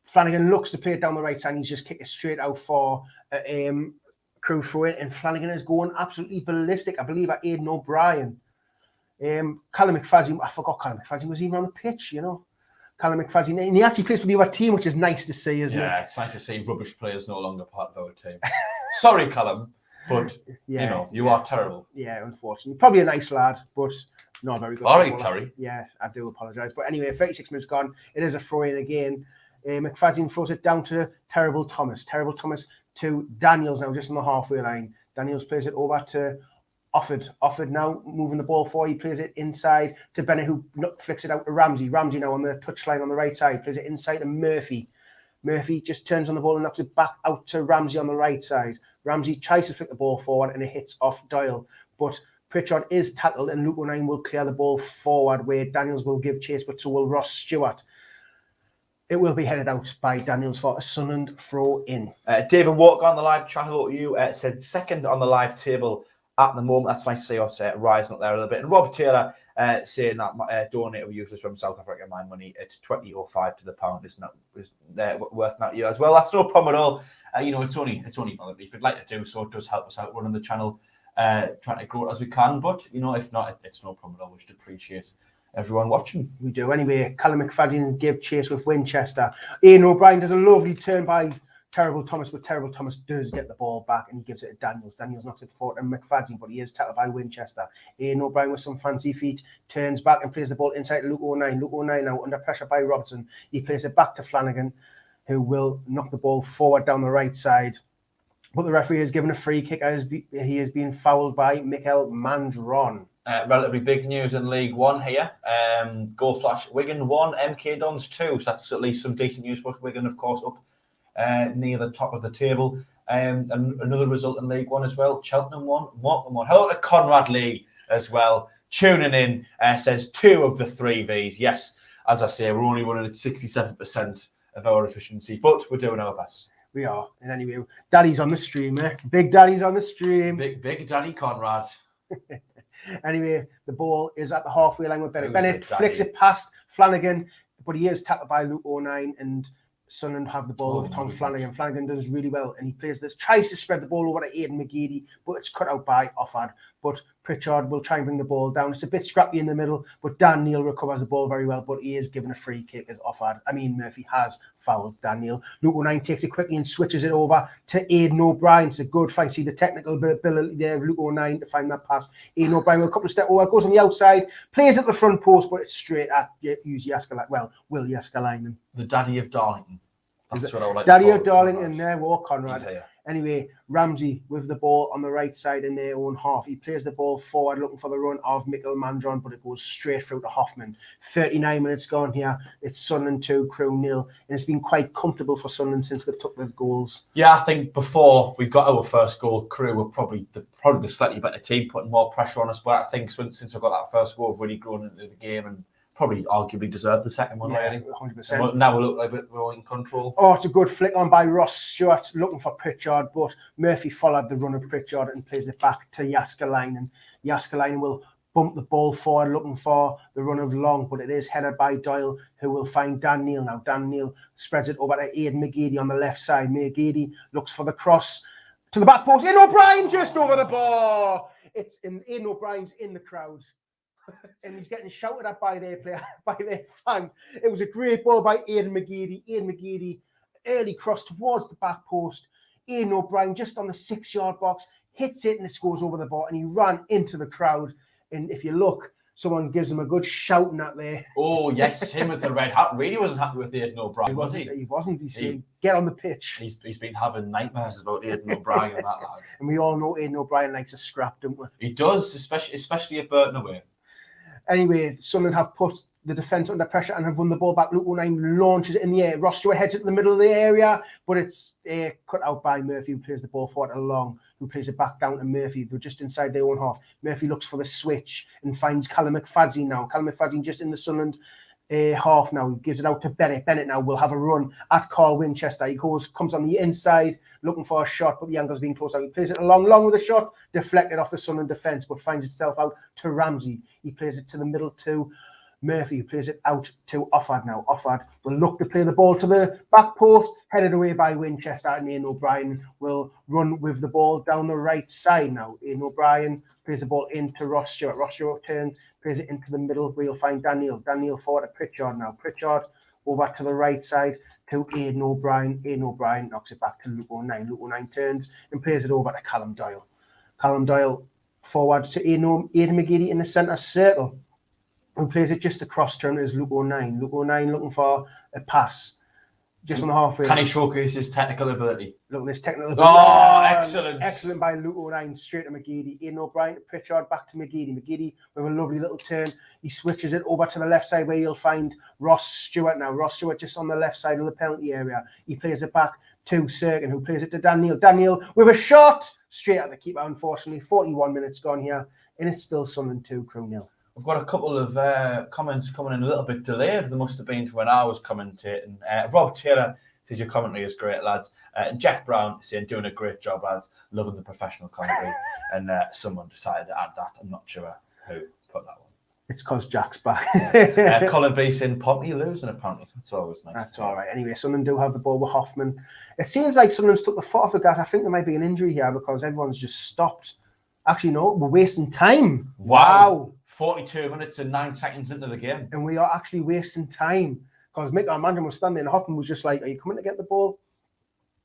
Flanagan looks to play it down the right side. He's just kicked it straight out for Crewe through it. And Flanagan is going absolutely ballistic. I believe at Aidan O'Brien. Callum McFadden, I forgot Callum McFadden was even on the pitch, you know. Callum McFadden. And he actually plays for the other team, which is nice to see, isn't it? Yeah, it's nice to see rubbish players no longer part of our team. Sorry, Callum, but you are terrible. Yeah, unfortunately. Probably a nice lad, but not very good. All right, Terry. Yeah, I do apologise. But anyway, 36 minutes gone. It is a throw-in again. McFadden throws it down to Terrible Thomas. Terrible Thomas to Daniels now, just on the halfway line. Daniels plays it over to Offord. Offord now moving the ball forward. He plays it inside to Bennett, who flicks it out to Ramsey. Ramsey now on the touchline on the right side. Plays it inside to Murphy. Murphy just turns on the ball and knocks it back out to Ramsey on the right side. Ramsey tries to flick the ball forward and it hits off Doyle. But Pritchard is tackled and Luke O'Neill will clear the ball forward where Daniels will give chase, but so will Ross Stewart. It will be headed out by Daniels for a Sunderland throw in. David Walker on the live chat, hello to you, said second on the live table at the moment. That's nice to see us rising up there a little bit. And Rob Taylor saying that donate or use this from South Africa, my money, it's 20.05 to the pound. It's not worth that you as well. That's no problem at all. It's only voluntary. If you'd like to do so, it does help us out running the channel. Trying to grow it as we can, but if not, it's no problem at all. We should appreciate everyone watching. We do. Anyway, Callum McFadden gave chase with Winchester. Ian O'Brien does a lovely turn by Terrible Thomas, but Terrible Thomas does get the ball back and he gives it to Daniels. Daniels knocks it forward to McFadden, but he is tackled by Winchester. Ian O'Brien with some fancy feet turns back and plays the ball inside to Luke O'Nien. Luke O'Nien now under pressure by Robertson. He plays it back to Flanagan, who will knock the ball forward down the right side. But the referee has given a free kick as he has been fouled by Mikel Mandron. Relatively big news in League One here. Go Flash Wigan 1, MK Dons 2. So that's at least some decent news for Wigan, of course, up near the top of the table. And another result in League One as well. Cheltenham 1, Morecambe 1. Hello to Conrad Lee as well. Tuning in, says 2 of the 3 Vs. Yes, as I say, we're only running at 67% of our efficiency, but we're doing our best. We are. And anyway, Daddy's on the stream, eh? Big Daddy's on the stream. Big Daddy Conrad. Anyway, the ball is at the halfway line with Bennett. Bennett flicks it past Flanagan, but he is tackled by Luke O'Nien, and Sunderland have the ball with Tom Flanagan. Flanagan does really well, and he plays this, tries to spread the ball over to Aidan McGeady, but it's cut out by Offard. But Pritchard will try and bring the ball down. It's a bit scrappy in the middle, but Dan Neil recovers the ball very well, but he is given a free kick as Murphy has fouled Dan Neil. Luke O'Nien takes it quickly and switches it over to Aidan O'Brien. It's a good fight. See the technical ability there of Luke O'Nien to find that pass. Aidan O'Brien with a couple of steps over, goes on the outside, plays at the front post, but it's straight at Will Yaskalainen. The daddy of Darlington. That's what I would like Daddy to of Darlington there, war Conrad. He's Anyway, Ramsey with the ball on the right side in their own half. He plays the ball forward looking for the run of Mikel Mandron, but it goes straight through to Hoffman. 39 minutes gone here. It's Sunderland 2, Crewe 0. And it's been quite comfortable for Sunderland since they've took the goals. Yeah, I think before we got our first goal, Crewe were probably the slightly better team, putting more pressure on us. But I think since we got that first goal, we've really grown into the game and probably arguably deserved the second one. Yeah, 100%. Now we look like we're in control. Oh, it's a good flick on by Ross Stewart, looking for Pritchard, but Murphy followed the run of Pritchard and plays it back to Yaskalainen. Yaskalainen will bump the ball forward, looking for the run of Long, but it is headed by Doyle, who will find Dan Neil now. Dan Neil spreads it over to Aidan McGeady on the left side. McGeady looks for the cross to the back post. Aidan O'Brien just over the bar. Aidan O'Brien's in the crowd. And he's getting shouted at by their player, by their fan. It was a great ball by Aidan McGeady. Aidan McGeady, early cross towards the back post. Aidan O'Brien just on the 6-yard box, hits it and it goes over the bar, and he ran into the crowd. And if you look, someone gives him a good shouting at there. Oh, yes, him with the red hat really wasn't happy with Aidan O'Brien, was he? He wasn't. He's saying, get on the pitch. He's been having nightmares about Aidan O'Brien and that lad. And we all know Aidan O'Brien likes a scrap, don't we? He does, especially at Burton away. Anyway, Sunderland have put the defence under pressure and have won the ball back. Luke O'Nien launches it in the air. Ross Stewart heads it to the middle of the area, but it's cut out by Murphy, who plays the ball forward to Long, who plays it back down to Murphy. They're just inside their own half. Murphy looks for the switch and finds Callum McFadden now. Callum McFadden just in the Sunderland half now. He gives it out to Bennett. Bennett now will have a run at Carl Winchester. He comes on the inside looking for a shot, but the angle's being closed out. He plays it long with a shot, deflected off the Sunderland defence, but finds itself out to Ramsey. He plays it to the middle to Murphy, who plays it out to Offard now. Offard will look to play the ball to the back post, headed away by Winchester, and Aidan O'Brien will run with the ball down the right side now. Aidan O'Brien plays the ball into Ross Stewart. Ross Stewart turns, plays it into the middle where you'll find Daniel. Daniel forward to Pritchard now. Pritchard over to the right side to Aidan O'Brien. Aidan O'Brien knocks it back to Luke O'Nien. Luke O'Nien turns and plays it over to Callum Doyle. Callum Doyle forward to Aidan McGeady in the centre circle, who plays it just across turn is Luke O'Nien. Luke O'Nien looking for a pass just on the halfway. Can he showcase his technical ability? Look at this technical ability. Oh, excellent. Excellent by Luke O'Nien, straight to McGeady. Aidan O'Brien to Pritchard, back to McGeady. McGeady with a lovely little turn. He switches it over to the left side where you'll find Ross Stewart now. Ross Stewart just on the left side of the penalty area. He plays it back to Serkin, who plays it to Daniel. Daniel with a shot straight at the keeper, unfortunately. 41 minutes gone here, and it's still Sunderland 2, Crewe 0. I've got a couple of comments coming in a little bit delayed. They must have been to when I was commentating. Rob Taylor says your commentary is great, lads. And Jeff Brown saying doing a great job, lads. Loving the professional commentary. And someone decided to add that. I'm not sure who put that one. It's because Jack's back. Colin B saying Pompey losing apparently. That's always nice. That's all right. Anyway, Sunderland do have the ball with Hoffman. It seems like Sunderland's took the foot off the gas. I think there might be an injury here because everyone's just stopped. Actually, no, we're wasting time. Wow. 42 minutes and 9 seconds into the game. And we are actually wasting time because Mick Mandron was standing and Hoffman was just like, are you coming to get the ball?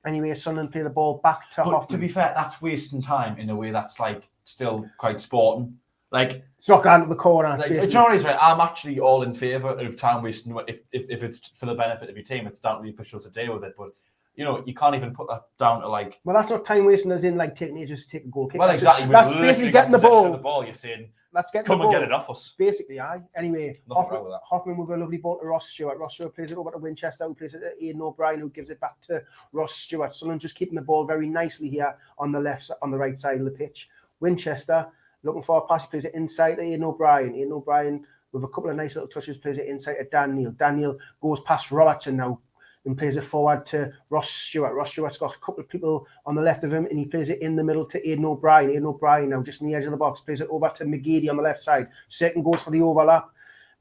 Anyway, Sunderland play the ball back to But Hoffman. to be fair, that's wasting time in a way that's like still quite sporting. Like, it's not going to the corner. like Johnny's right. I'm actually all in favour of time wasting if it's for the benefit of your team. It's down to the officials to deal with it. But you know, you can't even put that down to like. Well, that's not time wasting, as in like taking ages to take a goal kick. Well, exactly. That's basically getting the ball. You're saying, let's get come the and ball. get it off us. Basically, aye. Anyway, Nothing wrong with that. Hoffman will go a lovely ball to Ross Stewart. Ross Stewart plays it over to Winchester, who plays it to Aidan O'Brien, who gives it back to Ross Stewart. Sunderland just keeping the ball very nicely here on the right side of the pitch. Winchester looking for a pass. He plays it inside to Aidan O'Brien. Aidan O'Brien, with a couple of nice little touches, plays it inside to Dan Neil. Dan Neil goes past Robertson now and plays it forward to Ross Stewart. Ross Stewart's got a couple of people on the left of him, and he plays it in the middle to Aidan O'Brien. Aidan O'Brien now just on the edge of the box, plays it over to McGeady on the left side. Second goes for the overlap.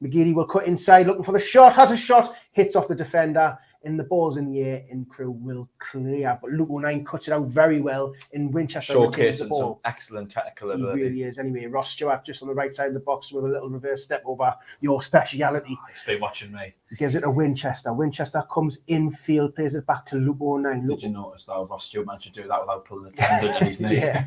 McGeady will cut inside, looking for the shot, has a shot, hits off the defender, and the ball's in the air, and Crewe will clear. But Luke O'Nien cuts it out very well, and Winchester retains the Showcasing ball. some excellent technical He ability. really is. Anyway, Ross Stewart just on the right side of the box with a little reverse step over your speciality. He's been watching me. He gives it to Winchester. Winchester comes infield, plays it back to Luke O'Nien. Did you notice that Ross Stewart managed to do that without pulling a tendon in his knee? Yeah.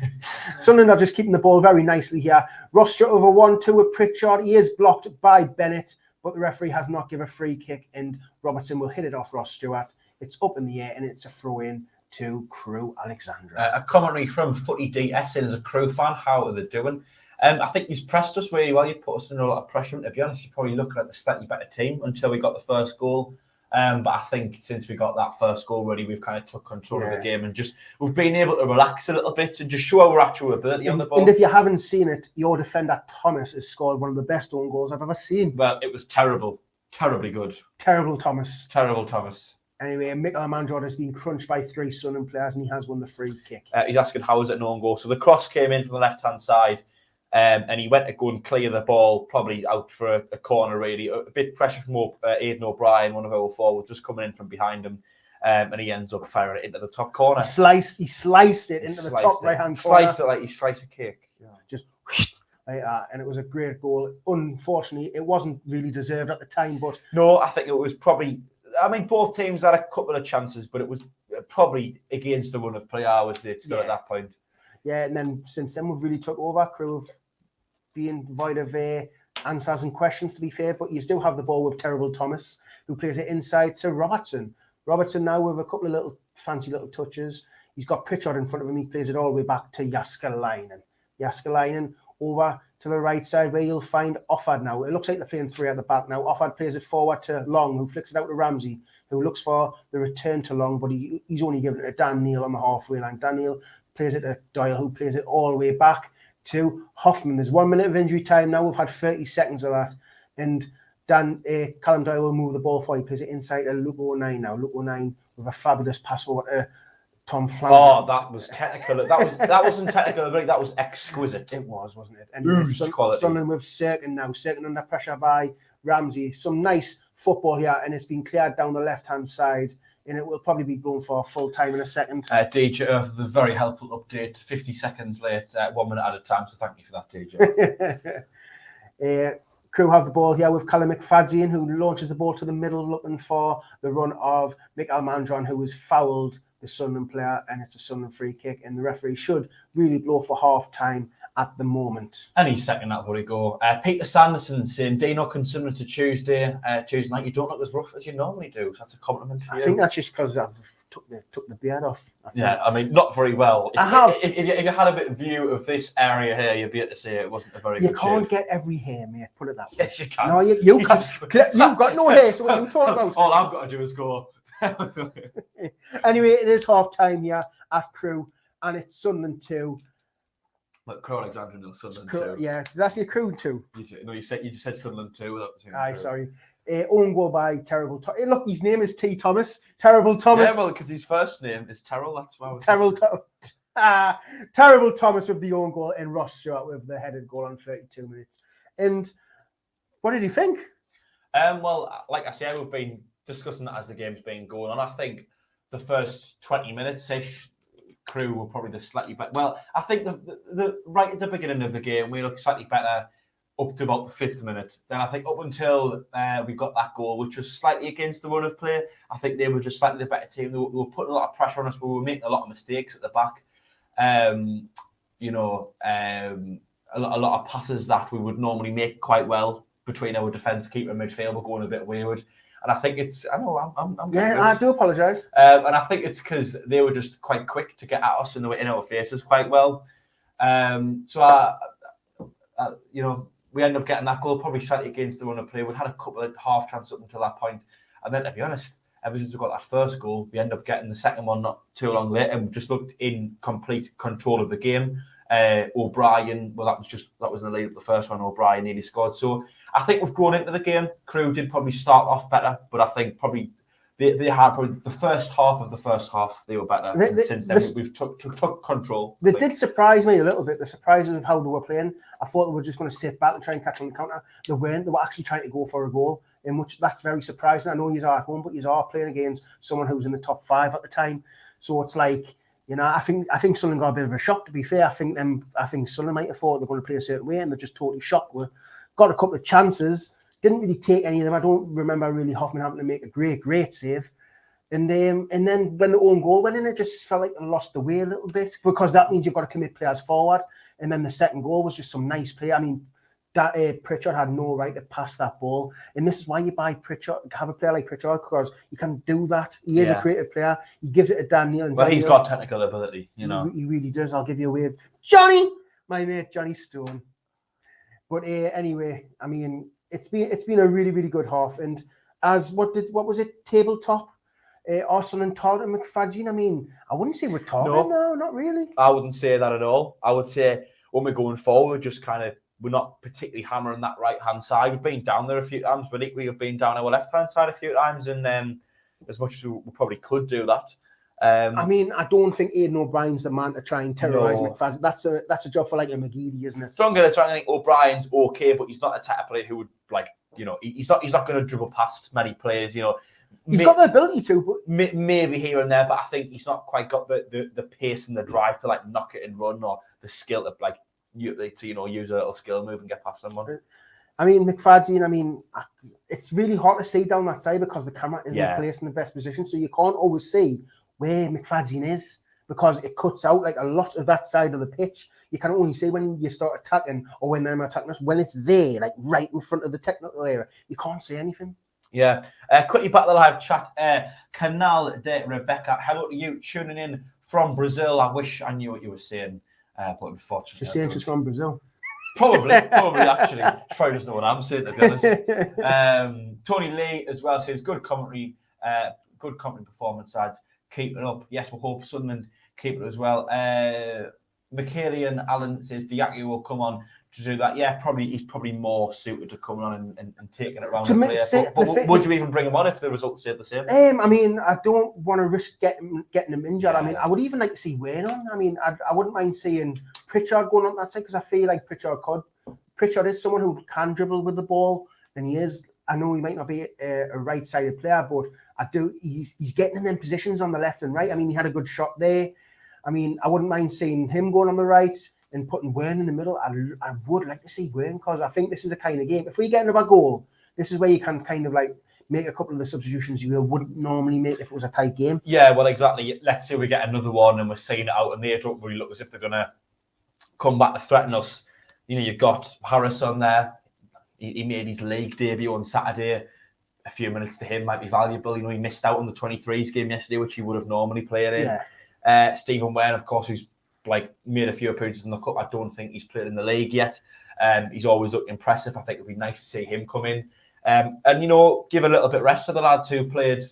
Sunderland are just keeping the ball very nicely here. Ross Stewart over 1-2 with Pritchard. He is blocked by Bennett, but the referee has not given a free kick, and Robertson will hit it off Ross Stewart. It's up in the air, and it's a throw-in to Crewe Alexandra. A commentary from Footy DS as a Crewe fan. How are they doing? I think he's pressed us really well. You put us under a lot of pressure. And to be honest, you're probably looking at the slightly better team until we got the first goal. But I think since we got that first goal, really, we've kind of took control of the game and just we've been able to relax a little bit and just show our actual ability on the ball. And if you haven't seen it, your defender Thomas has scored one of the best own goals I've ever seen. Well, it was terrible. Terribly good. Terrible Thomas. Terrible Thomas. Anyway, Mikel Manjord has been crunched by 3 Sunderland players, and he has won the free kick. He's asking how is it an own goal. So the cross came in from the left-hand side, and he went to go and clear the ball, probably out for a corner, really. A bit pressure from Aidan O'Brien, one of our forwards, just coming in from behind him, and he ends up firing it into the top corner. He sliced it into the top right-hand corner. Sliced it like he sliced a cake. Yeah. Just like that, and it was a great goal. Unfortunately, it wasn't really deserved at the time, but... No, I think it was probably... I mean, both teams had a couple of chances, but it was probably against the run of play I was still at that point. Yeah, and then since then we've really took over. Crewe have been void of answers and questions, to be fair, but you do have the ball with Terrible Thomas, who plays it inside to Robertson. Robertson now with a couple of little fancy little touches. He's got Pritchard in front of him. He plays it all the way back to Jaskalainen. Jaskalainen over to the right side where you'll find Offord now. It looks like they're playing 3 at the back now. Offord plays it forward to Long, who flicks it out to Ramsey, who looks for the return to Long, but he's only given it to Dan Neil on the halfway line. Dan Neil plays it to Doyle, who plays it all the way back to Hoffman. There's 1 minute of injury time now. We've had 30 seconds of that. And Callum Doyle will move the ball for you. He plays it inside to Luke O'Nien now. Luke O'Nien with a fabulous pass over to Tom Flanagan. Oh, that was technical. That wasn't technical. That was exquisite. It was, wasn't it? And Sunderland with Sirkin now. Sirkin under pressure by Ramsey. Some nice football here, and it's been cleared down the left-hand side, and it will probably be blown for full time in a second. DJ, the very helpful update. 50 seconds late, 1 minute at a time. So thank you for that, DJ. Crewe have the ball here with Callum McFadzean, who launches the ball to the middle, looking for the run of Mikel Manjord, who was fouled the Sunderland player, and it's a Sunderland free kick, and the referee should really blow for half time at the moment. Any second that would go. Peter Sanderson saying, Dino concerned to Tuesday night. You don't look as rough as you normally do. So that's a compliment for you. I think that's just because I've took the beard off. Yeah, I mean, not very well. If you had a bit of view of this area here, you'd be able to say it wasn't a very good You can't shave. get every hair, mate. Put it that way. Yes, you can. No, you can't. You've got no hair, so what are you talking about? All I've got to do is go. Anyway, it is half time here at Crewe, and it's Sunderland 2. But Crewe Alexandra nil, Sunderland 2. Yeah, did I say Crewe 2? You just said Sunderland 2 without saying Aye, 2. sorry. Own goal by Terrible Thomas. Look, his name is T. Thomas. Terrible Thomas. Yeah, well, because his first name is Terrell. That's why. Terrible Thomas with the own goal, and Ross Stewart with the headed goal on 32 minutes. And what did you think? Well, like I said, we've been discussing that as the game's been going on. I think the first 20 minutes-ish, Crewe were probably the slightly better. Well, I think the right at the beginning of the game, we looked slightly better. up to about the 5th minute. Then I think up until we got that goal, which was slightly against the run of play, I think they were just slightly the better team. They were putting a lot of pressure on us, but we were making a lot of mistakes at the back. A lot of passes that we would normally make quite well between our defence, keeper and midfield were going a bit wayward. And I think it's, I know, I'm yeah, I do apologise. And I think it's because they were just quite quick to get at us and they were in our faces quite well. We ended up getting that goal, probably slightly against the run of play. We'd had a couple of half chances up until that point. And then, to be honest, ever since we got that first goal, we ended up getting the second one not too long later and we just looked in complete control of the game. O'Brien, well, that was in the lead of the first one. O'Brien nearly scored. So I think we've grown into the game. Crewe did probably start off better, but I think probably they had probably the first half of the first half they were better. Since then, we've took control. They did surprise me a little bit. The surprise of how they were playing. I thought they were just going to sit back and try and catch on the counter. They weren't. They were actually trying to go for a goal, in which that's very surprising. I know you are at home, but you are playing against someone who's in the top 5 at the time. So it's like, you know, I think Sunderland got a bit of a shock, to be fair. I think Sunderland might have thought they're going to play a certain way and they're just totally shocked. We got a couple of chances, didn't really take any of them. I don't remember really Hoffman having to make a great save. And then when the own goal went in, it just felt like they lost the way a little bit, because that means you've got to commit players forward. And then the second goal was just some nice play. I mean, that Pritchard had no right to pass that ball, and this is why you buy Pritchard, have a player like Pritchard, because you can do that. He is a creative player. He gives it to Dan Neil. Well, he's got technical ability, you know. He really does. I'll give you a wave, Johnny, my mate Johnny Stone. But anyway, I mean, it's been a really, really good half. And as what was it? Tabletop. Arsenal and Todd and McFadden. I mean, I wouldn't say we're talking. No, not really. I wouldn't say that at all. I would say when we're going forward, we're not particularly hammering that right-hand side. We've been down there a few times, but equally we've been down our left-hand side a few times, and as much as we probably could do that. I mean, I don't think Aidan O'Brien's the man to try and terrorise McFadden. That's a job for like a McGeady, isn't it? Don't get it wrong. I think O'Brien's okay, but he's not a type of player who would he's not going to dribble past many players. He's got the ability to, but maybe here and there. But I think he's not quite got the pace and the drive to knock it and run, or the skill to use a little skill move and get past someone. I mean, McFadden, it's really hard to see down that side because the camera isn't placed in the best position, so you can't always see where McFadden is because it cuts out like a lot of that side of the pitch. You can only see when you start attacking or when they're attacking us, when it's there, like right in front of the technical area. You can't see anything. Yeah. Quickly back to the live chat. Canal de Rebecca, hello to you, tuning in from Brazil. I wish I knew what you were saying. But unfortunately, she's saying she's from Brazil. Probably actually. She probably doesn't know what I'm saying, to be honest. Tony Lee as well says good commentary performance sides. Keep it up. Yes, we'll hope Sunderland keep it as well. Michaelian Allen says Diakio will come on to do that. Yeah, he's probably more suited to coming on and taking it around the player. But would you even bring him on if the results stayed the same? I mean, I don't want to risk getting him injured. Yeah. I mean, I would even like to see Wayne on. I mean, I wouldn't mind seeing Pritchard going on that side because I feel like Pritchard could. Pritchard is someone who can dribble with the ball, and he is. I know he might not be a right-sided player, but he's getting in them positions on the left and right. I mean, he had a good shot there. I mean, I wouldn't mind seeing him going on the right and putting Wern in the middle. I would like to see Wern because I think this is a kind of game. If we get another goal, this is where you can kind of like make a couple of the substitutions you wouldn't normally make if it was a tight game. Yeah, well, exactly. Let's say we get another one and we're seeing it out and they don't really look as if they're going to come back to threaten us. You've got Harris on there. He made his league debut on Saturday. A few minutes to him might be valuable. He missed out on the 23s game yesterday, which he would have normally played in. Yeah. Stephen Wayne, of course, who's made a few appearances in the cup. I don't think he's played in the league yet. He's always looked impressive. I think it'd be nice to see him come in and give a little bit rest to the lads who played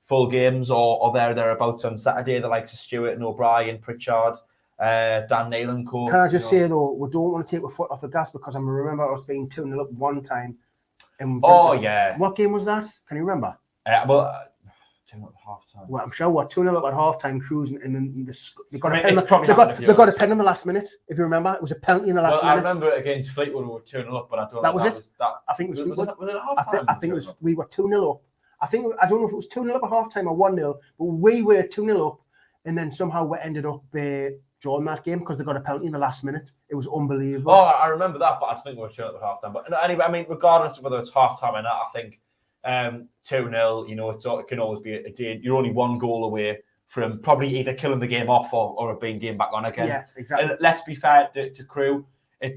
full games or thereabouts on Saturday. The likes of Stewart and O'Brien, Pritchard, Dan Neil and Co. Can I just say though, we don't want to take our foot off the gas because I remember us being 2-0 up one time. What game was that? Can you remember? 2-0 at half time. Well, I'm sure we're 2-0 up at half time, cruising, and then they got a pen in the last minute. If you remember, it was a penalty in the last minute. I remember it against Fleetwood, we were 2-0 up, but I don't know. That was it. I think it was Fleetwood. Was it at half time? I think it was. We were 2-0 up. I don't know if it was 2-0 up at half time or 1-0, but we were 2-0 up, and then somehow we ended up during that game because they got a penalty in the last minute. It was unbelievable. Oh, I remember that, but I think we were 2-0 at half time. But anyway, I mean, regardless of whether it's half time or not, I think 2-0, you know, it can always be a day. You're only one goal away from probably either killing the game off or being game back on again. Yeah, exactly. And let's be fair to Crewe.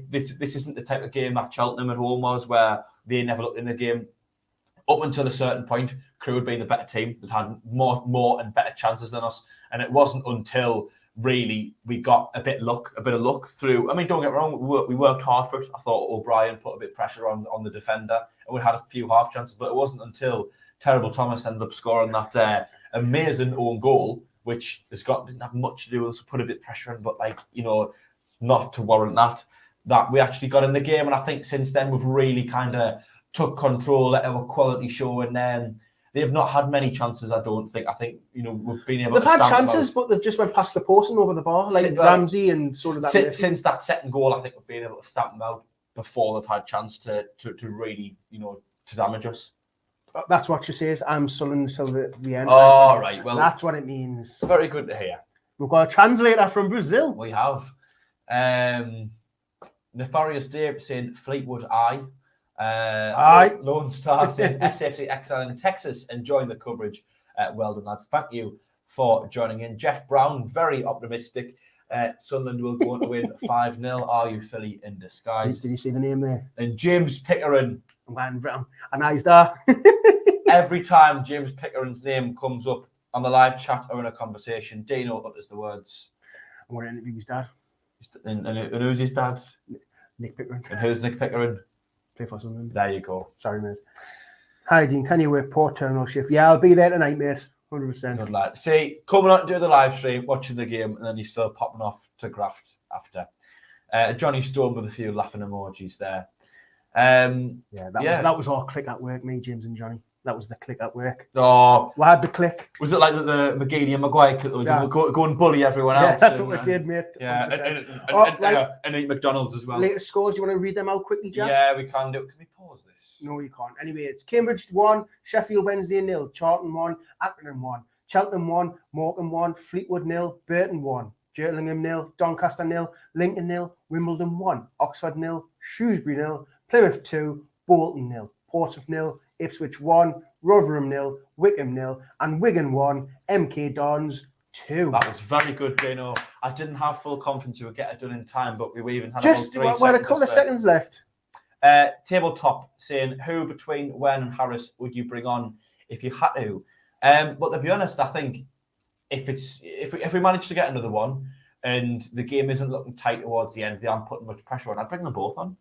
This isn't the type of game that Cheltenham at home was, where they never looked in the game. Up until a certain point, Crewe had been the better team that had more and better chances than us. And it wasn't until really we got a bit of luck through. I mean, don't get me wrong, we worked hard for it. I thought O'Brien put a bit of pressure on the defender, and we had a few half chances, but it wasn't until Terrible Thomas ended up scoring that amazing own goal, which didn't have much to do with us, put a bit of pressure in, but like, you know, not to warrant that we actually got in the game. And I think since then we've really kind of took control, let our quality show, and then they've not had many chances, I don't think. I think, you know, we've been able to They've had chances, but they've just went past the post and over the bar, like Ramsey and sort of that. Since that second goal, I think we've been able to stamp them out before they've had a chance to really, you know, to damage us. That's what she says. I'm Sunderland till the end. Oh, right. Well, that's what it means. Very good to hear. We've got a translator from Brazil. We have. Nefarious Dave saying Fleetwood Aye. Lone Star saying SAFC Exile in Texas, enjoying the coverage. Well done, lads. Thank you for joining in. Jeff Brown, very optimistic. Sunderland will go on to win 5-0. Are you Philly in disguise? Did you see the name there? And James Pickering. A nice day. Every time James Pickering's name comes up on the live chat or in a conversation, Dino utters the words. I'm going to interview his dad. And who's his dad? Nick Pickering. And who's Nick Pickering? Play for Sunderland. There you go. Sorry, mate. Hi, Dean. Can you work Port Terminal shift? Yeah, I'll be there tonight, mate. 100%. Good lad. See, coming on to do the live stream, watching the game, and then he's still popping off to graft after. Johnny Stone with a few laughing emojis there. That was all click at work, me, James and Johnny. That was the click at work. Oh, we had the click. Was it like the McGeady and Maguire go and bully everyone else? Yeah, that's what we did, mate. Yeah, and eat McDonald's as well. Latest scores. You want to read them out quickly, Jack? Yeah, we can do. Can we pause this? No, you can't. Anyway, it's Cambridge 1, Sheffield Wednesday 0, Charlton 1, Accrington 1, Cheltenham 1, Morecambe 1, Fleetwood 0, Burton 1, Gillingham 0, Doncaster 0, Lincoln 0, Wimbledon 1, Oxford 0, Shrewsbury 0, Plymouth 2, Bolton 0, Portsmouth 0, Ipswich 1, Rotherham 0, Wickham 0, and Wigan 1, MK Dons 2. That was very good, Dino. I didn't have full confidence you would get it done in time, but we even had just about 3 we had a couple of seconds left. Tabletop saying, who between Wen and Harris would you bring on if you had to? But to be honest, I think if we manage to get another one and the game isn't looking tight towards the end, they aren't putting much pressure on, I'd bring them both on.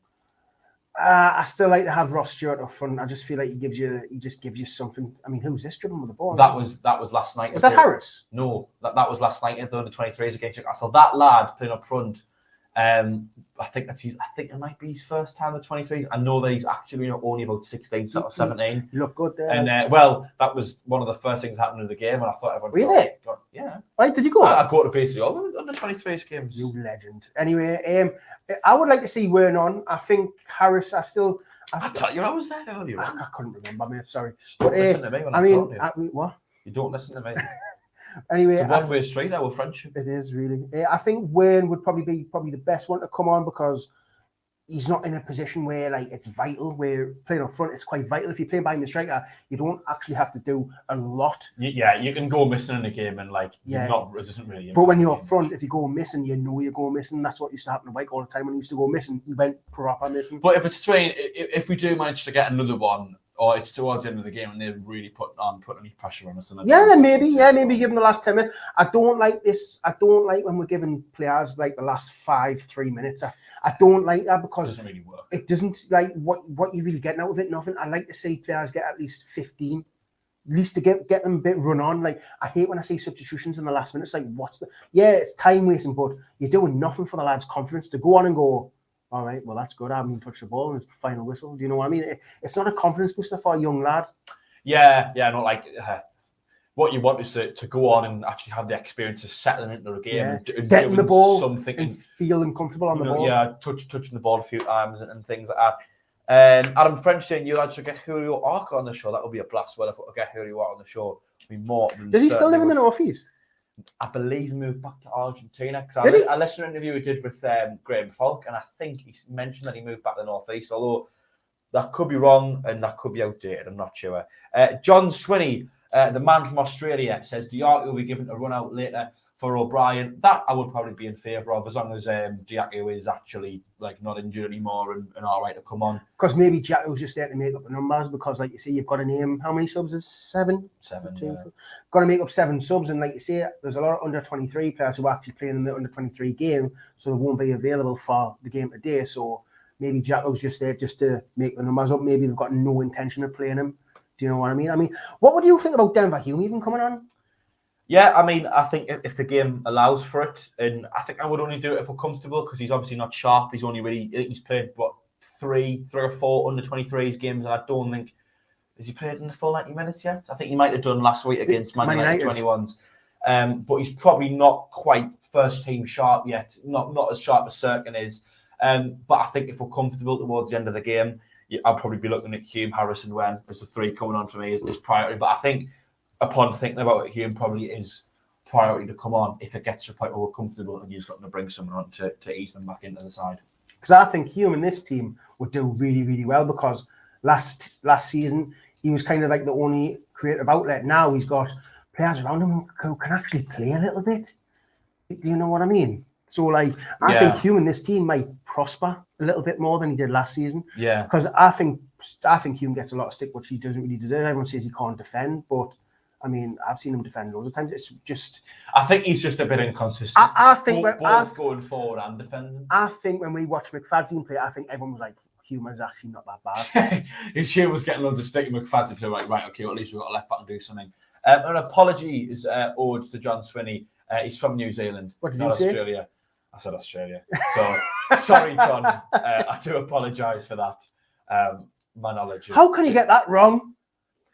I still like to have Ross Stewart up front. I just feel like he just gives you something. I mean, who's this dribbling with the ball? That was last night. Was that Harris? No, that was last night at the under-23s against Newcastle. That lad playing up front. I think it might be his first time at 23. I know that he's actually only about 16, sort of 17. You look good there. And that was one of the first things happening in the game, and I thought everyone. Were you there? Yeah. Right? Did you go? I go to basically all the under 23s games. You legend. Anyway, I would like to see Wern on. I think Harris. I thought you was there earlier. I couldn't remember, mate. Sorry. Don't listen to me when I mean, what? You don't listen to me. Anyway, it's a one-way street, our friendship. It is really. I think Wern would probably be the best one to come on because he's not in a position where like it's vital. Where playing up front, it's quite vital. If you're playing behind the striker, you don't actually have to do a lot. Yeah, you can go missing in a game and like it doesn't really. But when you're up front, if you go missing, you know you're going missing. That's what used to happen to Mike all the time. When he used to go missing, he went proper missing. But if it's if we do manage to get another one, or it's towards the end of the game and they're really putting any pressure on us. Then maybe give them the last 10 minutes. I don't like this. I don't like when we're giving players like the last 3 minutes. I don't like that because it doesn't really work. It doesn't like what you're really getting out of it. Nothing. I like to see players get at least 15, at least to get them a bit run on. Like I hate when I see substitutions in the last minute. It's like it's time wasting, but you're doing nothing for the lads' confidence to go on and go, all right, well, that's good. I haven't touched the ball and it's final whistle. Do you know what I mean? It's not a confidence booster for a young lad. Yeah, not like what you want is to go on and actually have the experience of settling into a game and getting the ball something and feeling comfortable on the ball. Yeah, touching the ball a few times and things like that. Adam French saying you lads should get Julio Arca on the show. That would be a blast. Well, if we get Julio Arca on the show, it'd be more than. Does he still live in the northeast? I believe he moved back to Argentina. Because I listened to an interview he did with Graham Falk, and I think he mentioned that he moved back to the Northeast, although that could be wrong and that could be outdated. I'm not sure. John Swinney, the man from Australia, says Diaky will be given a run out later for O'Brien. That I would probably be in favour of, as long as Diaky is actually not injured anymore and all right to come on. Because maybe Diaky was just there to make up the numbers, because like you say, you've got to name how many subs is 7? 7. Got to make up 7 subs, and like you say, there's a lot of under 23 players who are actually playing in the under 23 game, so they won't be available for the game today. So maybe Diaky was just there just to make the numbers up. Maybe they've got no intention of playing him. Do you know what I mean? I mean, what would you think about Denver Hume even coming on? Yeah, I mean, I think if the game allows for it, and I think I would only do it if we're comfortable, because he's obviously not sharp. He's played, what, three or four under 23s games, and I don't think, has he played in the full 90 minutes yet? I think he might have done last week against Man United 21s. But he's probably not quite first team sharp yet, not as sharp as Sirkin is. But I think if we're comfortable towards the end of the game, I'll probably be looking at Hume, Harris, and Wen as the 3 coming on for me as priority. But I think upon thinking about it, Hume probably is priority to come on if it gets to a point where we're comfortable and you're just looking to bring someone on to ease them back into the side. Because I think Hume and this team would do really, really well, because last season he was kind of like the only creative outlet. Now he's got players around him who can actually play a little bit. Do you know what I mean? So I think Hume and this team might prosper a little bit more than he did last season. Yeah. Because I think Hume gets a lot of stick, which he doesn't really deserve. Everyone says he can't defend, but I mean, I've seen him defend loads of times. It's just, I think he's just a bit inconsistent. I think both going forward and defending. I think when we watch McFadden play, I think everyone was like, Hume is actually not that bad. Hume was getting loads of stick, and McFadden play right, okay, well, at least we've got a left back and do something. An apology is owed to John Swinney. He's from New Zealand, what did not you say? Australia. I said Australia. So sorry, John. I do apologise for that. My knowledge. How can you get that wrong?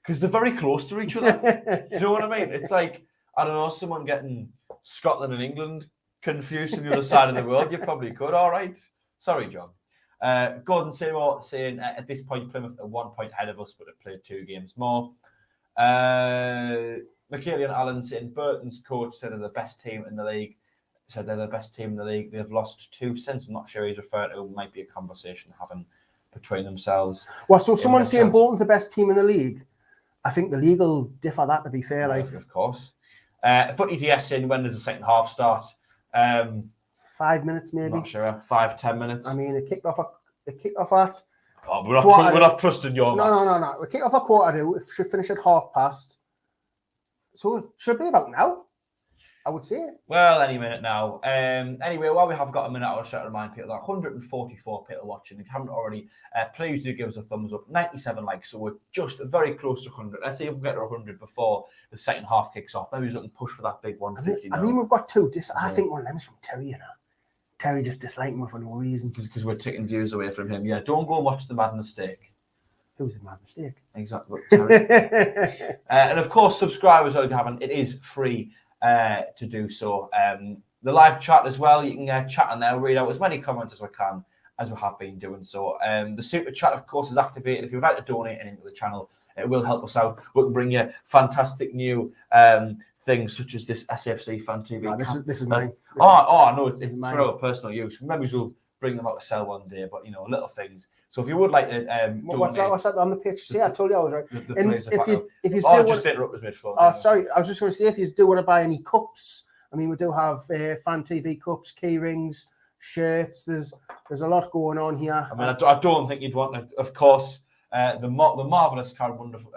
Because they're very close to each other. You know what I mean? It's like, I don't know, someone getting Scotland and England confused to the other side of the world. You probably could. All right. Sorry, John. Gordon Seymour saying, at this point, Plymouth are 1 point ahead of us, but have played 2 games more. McKaylee and Allen saying, Burton's coach said they're the best team in the league. They've lost 2 since. I'm not sure he's referring to. It might be a conversation having between themselves. Well, so someone's saying Bolton's the best team in the league. I think the league will differ that, to be fair. Like, of course. Footy DS saying, when does the second half start? 5 minutes, maybe. I'm not sure. 5-10 minutes. I mean, a kick off at. Oh, we're not trusting your maths. No. We kick off at 1:45. It should finish at 5:30. So it should be about now, I would say. Well, any minute now. Anyway, while we have got a minute, I'll try to remind people that 144 people watching. If you haven't already, please do give us a thumbs up. 97 likes, so we're just very close to 100. Let's see if we get to 100 before the second half kicks off. Maybe we can push for that big 150. I mean, we've got 2. I think one of them is from Terry, you know. Terry just disliking me for no reason. Because we're taking views away from him. Yeah, don't go and watch The Mad Mistake. Who's the mad mistake? Exactly. And of course, subscribers, if you haven't, it is free to do so. The live chat as well, you can chat on there, read out as many comments as we can, as we have been doing so. The super chat, of course, is activated. If you'd like to donate anything to the channel, it will help us out. We can bring you fantastic new things such as this SAFC Fan TV. No, this is mine. I know it's for our personal use. Maybe we'll bring them out to sell one day, but little things. So if you would like to what's that on the pitch? See, I told you I was right. If you just interrupt us mid-floor. Oh, sorry, I was just going to say, if you do want to buy any cups, I mean, we do have Fan TV cups, KEYRINGS, shirts. There's a lot going on here. I mean, I don't think you'd want to, of course, the marvelous current, wonderful,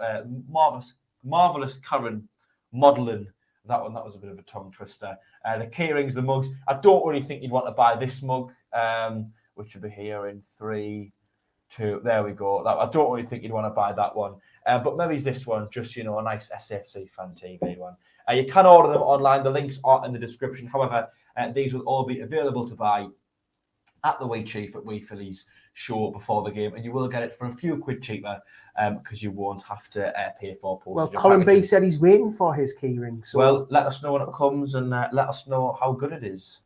marvelous current modelling. That was a bit of a tongue twister. The KEYRINGS, the mugs. I don't really think you'd want to buy this mug, which will be here in 3, 2. There we go. I don't really think you'd want to buy that one. But maybe it's this one, just, a nice SAFC Fan TV one. You can order them online. The links are in the description. However, these will all be available to buy at the Wee Chief at Wee Phillies show before the game, and you will get it for a few quid cheaper because you won't have to pay for postage. Well, Colin B said he's waiting for his KEYRING. So, well, let us know when it comes and let us know how good it is.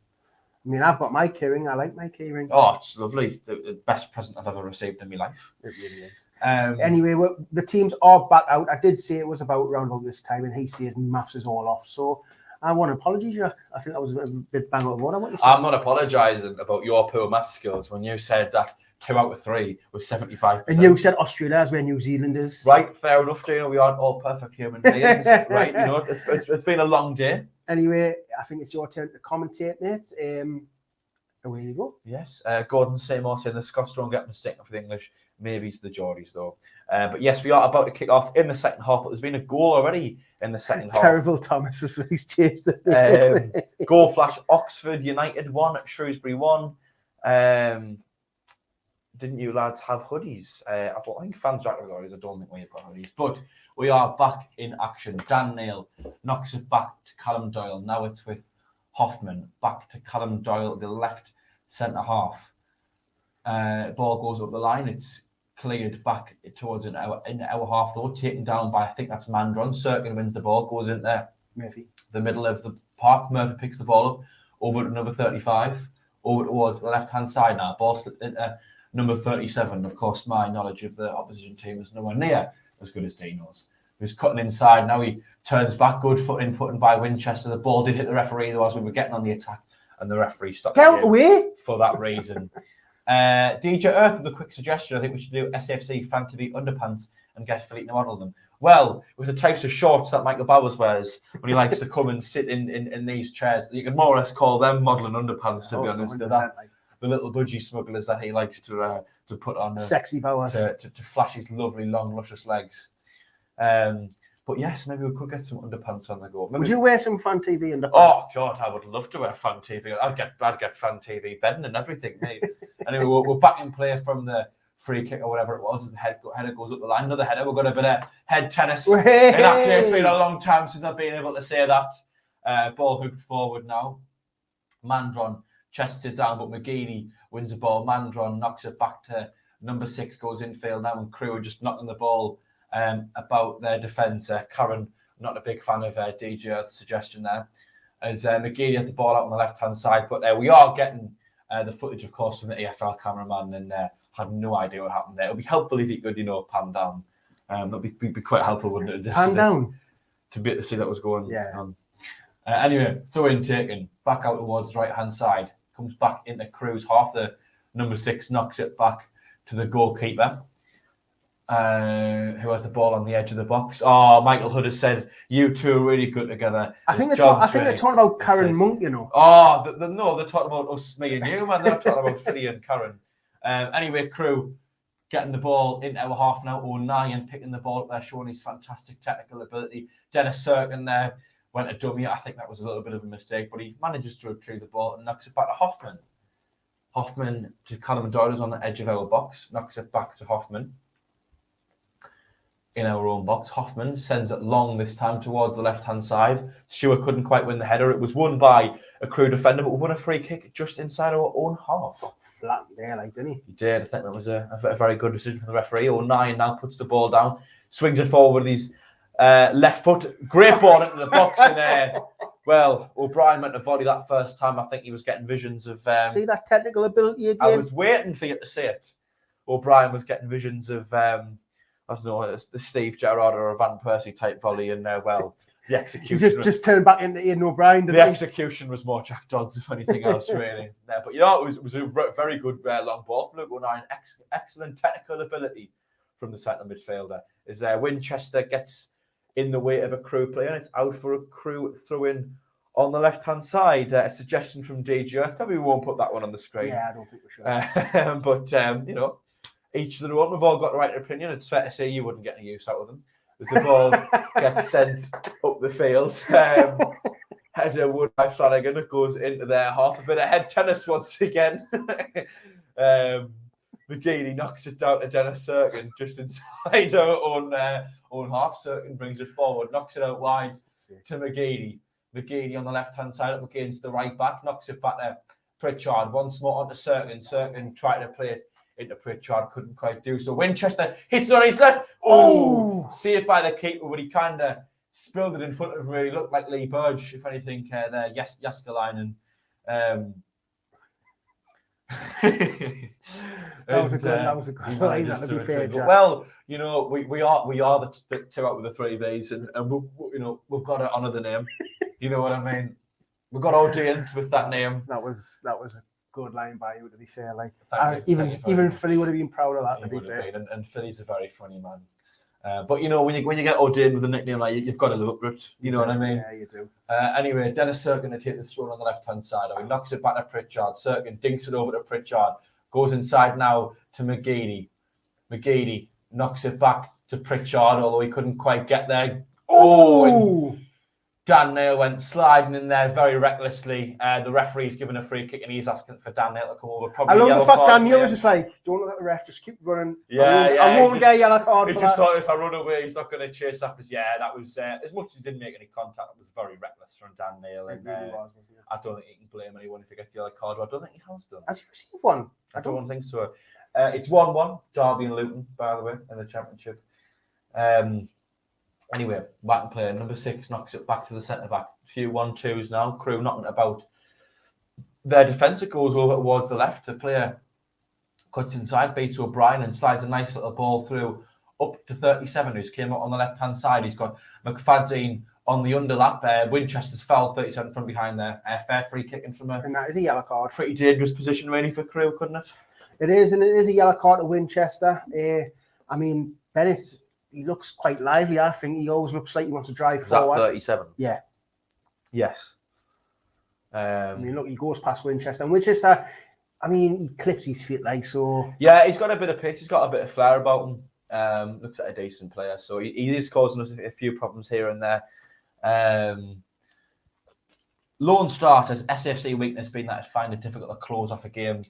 I mean, I've got my KEYRING. I like my KEYRING. Oh, it's lovely. The best present I've ever received in my life. It really is. Anyway, the teams are back out. I did say it was around about this time, and he says maths is all off. So I want an apology, Jack. I think that was a bit bang out of order. What you said. I'm not apologising about your poor math skills when you said that 2 out of 3 was 75%. And you said Australia is where New Zealand is. Right, fair enough, Dino. We aren't all perfect human beings, right? You know, it's been a long day. Anyway, I think it's your turn to commentate, mate. Away you go. Yes, Gordon Seymour saying the Scots don't get mistaken for the English. Maybe it's the Geordies, though. But yes, we are about to kick off in the second half, but there's been a goal already in the second half. Terrible Thomas is what he's changed it. Goal flash, Oxford United 1, Shrewsbury 1. Didn't you lads have hoodies? I don't think fans are active hoodies. I don't think we've got hoodies. But we are back in action. Dan Neil knocks it back to Callum Doyle. Now it's with Hoffman. Back to Callum Doyle, the left centre half. Ball goes up the line. It's cleared back towards in our half, though. Taken down by, I think that's Mandron. Cirkin wins the ball. Goes into Murphy. The middle of the park. Murphy picks the ball up. Over to number 35. Over towards the left-hand side now. Ball slipped into number 37. Of course, my knowledge of the opposition team is nowhere near as good as Dino's. Who's cutting inside. Now he turns back. Good foot inputting by Winchester. The ball did hit the referee, though, as we were getting on the attack. And the referee stopped Get away for that reason. DJ Earth with a quick suggestion. I think we should do SAFC Fan TV underpants and get Philippe to model them. Well, with the types of shorts that Michael Bowers wears when he likes to come and sit in these chairs, you can more or less call them modelling underpants, to be honest. The little budgie smugglers that he likes to put on. Sexy Bowers. To flash his lovely, long, luscious legs. But yes, maybe we could get some underpants on the go. Maybe... Would you wear some Fan TV underpants? Oh, God, I would love to wear Fan TV. I'd get Fan TV bedding and everything, mate. Anyway, we're back in play from the free kick or whatever it was. As the header goes up the line. Another header. We've got a bit of head tennis. In action. It's been a long time since I've been able to say that. Ball hooked forward now. Mandron chests it down, but McGeady wins the ball. Mandron knocks it back to number 6, goes infield now, and Crewe are just knocking the ball about their defence. Karen, not a big fan of DJ's suggestion there, as McGeady has the ball out on the left-hand side. But we are getting the footage, of course, from the EFL cameraman, and had no idea what happened there. It would be helpful if you could, pan down. That would be quite helpful, wouldn't it? Pan down? To be able to see that was going on. Yeah. Anyway, throw in taken, back out towards the right-hand side. Comes back into Crewe's half. The number 6 knocks it back to the goalkeeper, who has the ball on the edge of the box. Oh, Michael Hood has said, you two are really good together. I think they're talking about Karen Monk, Oh, no, they're talking about us, me and you, man. They're not talking about Philly and Karen. Anyway, Crewe getting the ball into our half now. O'Neill picking the ball up there, showing his fantastic technical ability. Dennis Cirkin there went a dummy. I think that was a little bit of a mistake, but he manages to retrieve the ball and knocks it back to Hoffman. Hoffman to Callum Doyle on the edge of our box, knocks it back to Hoffman in our own box. Hoffman sends it long this time towards the left-hand side. Stewart couldn't quite win the header. It was won by a Crewe defender, but we won a free kick just inside our own half. Flat there, didn't he? He did. I think that was a very good decision from the referee. O'Neill now puts the ball down, swings it forward with his left foot. Great ball into the box. And, well, O'Brien went to volley that first time. I think he was getting visions of... see that technical ability again? I was waiting for you to say it. O'Brien was getting visions of... I don't know, the Steve Gerrard or a Van Persie type volley, and well, the execution... He just turned back into Ian O'Brien, the execution was more Jack Dodds, if anything else, really. But, it was a very good long ball from Luke O'Neill. Excellent technical ability from the centre midfielder. As Winchester gets in the way of a Crewe player, and it's out for a Crewe throw-in on the left-hand side. A suggestion from DJ. Probably we won't put that one on the screen. Yeah, I don't think we should. But, each of the one, we've all got the right opinion. It's fair to say you wouldn't get any use out of them. As the ball gets sent up the field. Header wood by Flanagan. It goes into their half. A bit of head tennis once again. McGeady knocks it down to Dennis Cirkin just inside our own half. Cirkin brings it forward, knocks it out wide to McGeady. McGeady on the left-hand side up against the right back, knocks it back there. Pritchard once more onto Cirkin. Cirkin tried to play it into Pritchard, couldn't quite do so. Winchester hits it on his left. Oh! Saved by the keeper, but he kind of spilled it in front of him. Really looked like Lee Burge, if anything, there. Yes, Jaskalainen. That was a good line, that would be fair, Jack. Well, we are the 2 out of the 3 V's, and we've got to honour the name. You know what I mean? We got ordained with that name. That was a good line by you, to be fair. Like Thank you very even much. Philly would have been proud of that. He To be would have fair. been, and Philly's a very funny man. But you know, when you get ordained with a nickname like you've got to live up to it. You know what I mean? Yeah, you do. Anyway, Dennis Serkin to take the throw on the left-hand side. He knocks it back to Pritchard. Serkin dinks it over to Pritchard. Goes inside now to McGeady. McGeady knocks it back to Pritchard, although he couldn't quite get there. Oh! Dan Nail went sliding in there very recklessly. The referee's given a free kick and he's asking for Dan Nail to come over. Probably I love the fact card Dan Nail for was him. just like, don't look at the ref, just keep running. Yeah, I won't get a yellow card He for just that. thought if I run away, he's not going to chase after us. Yeah, that was, as much as he didn't make any contact, it was very reckless from Dan Nail. It And really was, wasn't it? I don't think he can blame anyone if he gets the yellow card. I don't think he has done. Has he received one? I don't think so. It's 1-1, Derby and Luton, by the way, in the Championship. Anyway, back and play. Number 6 knocks it back to the centre-back. A few 1-2s now. Crewe knocking about. Their defender goes over towards the left. The player cuts inside, beats O'Brien and slides a nice little ball through up to 37, who's came out on the left-hand side. He's got McFadzean on the underlap. Winchester's fouled 37 from behind there. Fair free kicking from a And that is a yellow card. pretty dangerous position really for Crewe, couldn't it? It is, and it is a yellow card to Winchester. I mean, Bennett, he looks quite lively. I think he always looks like he wants to drive Is that forward. 37? Yeah. Yes. I mean, look, he goes past Winchester. And Winchester, I mean, he clips his feet like so. Yeah, he's got a bit of pace. He's got a bit of flair about him. Looks like a decent player. So he is causing us a few problems here and there. Lone starters, SAFC weakness being that I find it difficult to close off a game.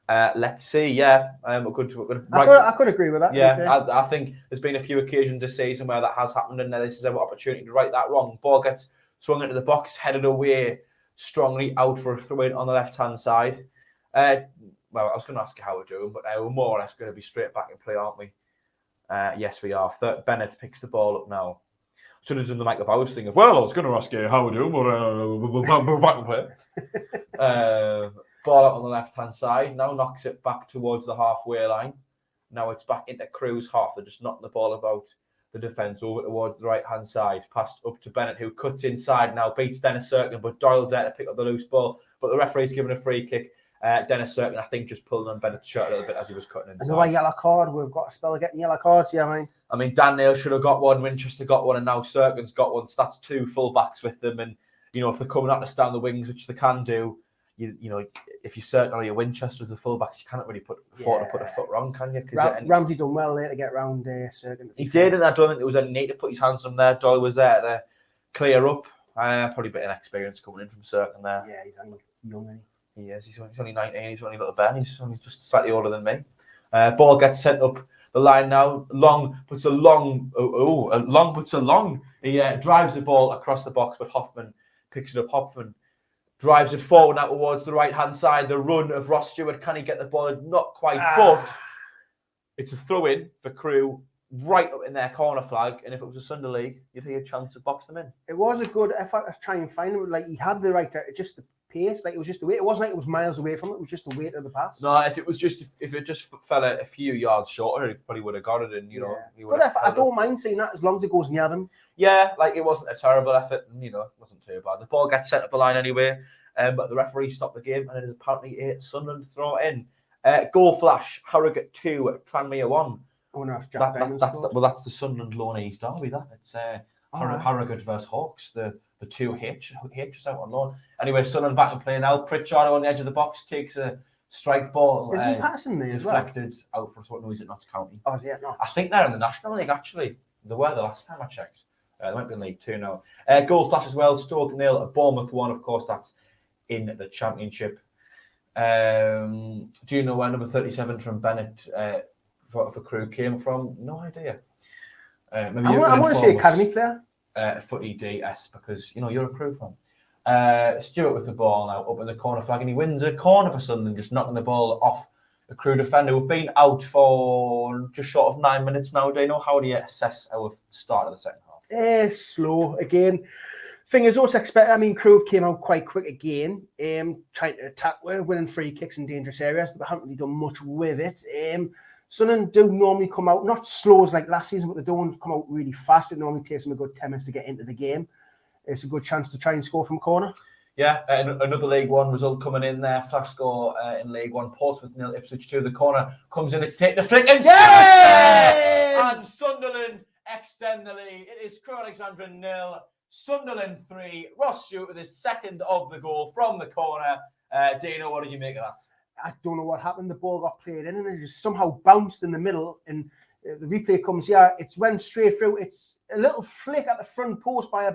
Let's see. Yeah, we're good. I could agree with that. Yeah, I think there's been a few occasions this season where that has happened, and this is our opportunity to right that wrong. Ball gets swung into the box, headed away strongly out for a throw-in on the left-hand side. Well, I was going to ask you how we're doing, but we're more or less going to be straight back in play, aren't we? Yes, we are. Bennett picks the ball up now. Should have done the Michael Bowers thing of, well, I was going to ask you how we're doing, but we're back in play. Ball out on the left-hand side. Now knocks it back towards the halfway line. Now it's back into Crewe's half. They're just knocking the ball about the defence over towards the right-hand side. Passed up to Bennett, who cuts inside now, beats Dennis Serkin, but Doyle's there to pick up the loose ball. But the referee's given a free kick. Dennis Serkin, I think, just pulling on Bennett's shirt a little bit as he was cutting inside. Another yellow card. We've got a spell of getting yellow cards. Yeah, mate. I mean, Dan Nail should have got one, Winchester got one, and now Serkin's got one. So that's 2 full-backs with them. And, you know, if they're coming out to stand the wings, which they can do, you know, if you Serkin or your Winchester as the full-backs, you can't really afford to put a foot wrong, can you? Ramsey done well there to get round Serkin. He did, and I don't think there was any need to put his hands on there. Doyle was there to clear up. Probably a bit of experience coming in from Serkin there. Yeah, he's only young, isn't he? He is. He's only 19. He's only a little Ben. He's only just slightly older than me. Ball gets sent up the line now. Long puts a long. Long puts a long. He drives the ball across the box, but Hoffman picks it up. Hoffman drives it forward now towards the right-hand side. The run of Ross Stewart. Can he get the ball? Not quite, but it's a throw-in for Crewe right up in their corner flag. And if it was a Sunday league, you'd have a chance to box them in. It was a good effort to try and find him. Like, he had the right, just the pace. Like, it was just the weight. It wasn't like it was miles away from it. It was just the weight of the pass. No, if it just fell a few yards shorter, he probably would have got it. And you know, good effort. I don't mind seeing that as long as it goes near them. Yeah, like it wasn't a terrible effort, and you know, it wasn't too bad. The ball gets set up the line anyway, but the referee stopped the game, and it is apparently a Sunderland throw in. Goal flash, Harrogate 2, Tranmere 1. I wonder if Jack that's the Sunderland Loanese derby. That it's Harrogate versus Hawks. The two H's out on loan. Anyway, Sunderland back in play now. Pritchard on the edge of the box takes a strike ball. Is he passing there as well? Deflected out for what noise at Notts County. Oh, is he at Notts? I think they're in the National League actually. They were the last time I checked. They might be in League 2 now. Goal flash as well. Stoke 0, Bournemouth 1. Of course, that's in the Championship. Do you know where number 37 from Bennett for Crewe came from? No idea. Maybe I want to say academy player. Footy DS, because you know you're a Crewe fan. Stewart with the ball now up in the corner flag, and he wins a corner for Sunderland, just knocking the ball off the Crewe defender. We've been out for just short of 9 minutes now. Dino, how do you assess our start of the second half? Slow again. Thing is, also expect. I mean, Crewe came out quite quick again, trying to attack, winning free kicks in dangerous areas, but they haven't really done much with it. Sunderland do normally come out, not slow as like last season, but they don't come out really fast. It normally takes them a good 10 minutes to get into the game. it's a good chance to try and score from a corner. Yeah, another League One result coming in there. Flash score in League One. Portsmouth 0, Ipswich 2. The corner comes in. It's taken a flick and and Sunderland extend the lead. It is Crewe Alexandra 0, Sunderland 3. Ross Stewart with his second of the goal from the corner. Dino, what did you make of that? I don't know what happened. The ball got played in and it just somehow bounced in the middle. And the replay comes, it's went straight through. It's a little flick at the front post by, I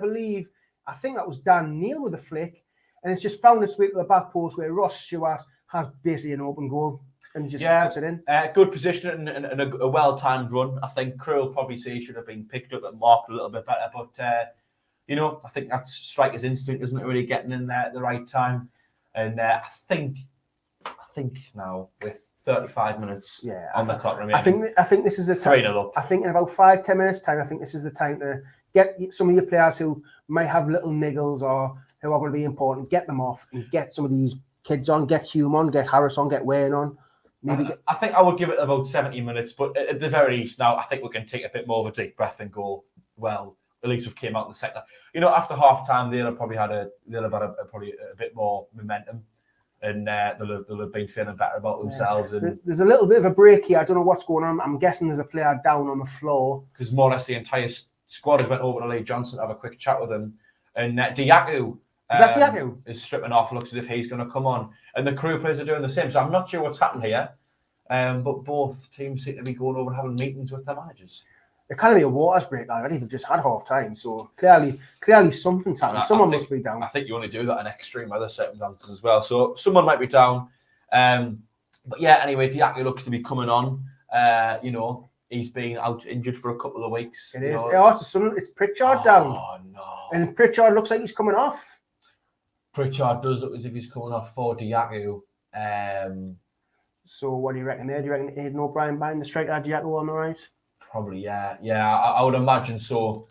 think that was Dan Neil with the flick. And it's just found its way to the back post where Ross Stewart has basically an open goal and just puts it in. Good position and a well-timed run. I think Crewe will probably say he should have been picked up and marked a little bit better. But, I think that's striker's instinct, isn't it, really getting in there at the right time. And I think now with 35 minutes on the clock remaining. I think this is the time. 3-0 up. I think in about 5-10 minutes time, I think this is the time to get some of your players who might have little niggles or who are going to be important, get them off and get some of these kids on, get Hume on, get Harris on, get Wayne on. I think I would give it about 70 minutes, but at the very least now, I think we can take a bit more of a deep breath and go, well, at least we've came out in the second. After half time, they'll have had a bit more momentum. And they'll have been feeling better about themselves. And there's a little bit of a break here. I don't know what's going on. I'm guessing there's a player down on the floor. Because more or less the entire squad has went over to Lee Johnson to have a quick chat with him. And Diaku is stripping off. Looks as if he's going to come on. And the Crewe players are doing the same. So I'm not sure what's happened here. But both teams seem to be going over and having meetings with their managers. Academy of Waters break already. They've just had half time, so clearly something's happened. Someone must be down. I think you only do that in extreme weather circumstances as well. So someone might be down. But yeah, anyway, Diaku looks to be coming on. He's been out injured for a couple of weeks. It is. It's Pritchard down. Oh no! And Pritchard looks like he's coming off. Pritchard does look as if he's coming off for Diaku. So what do you reckon there? Do you reckon Aidan O'Brien buying the striker Diaku on the right? Probably, yeah. I would imagine so.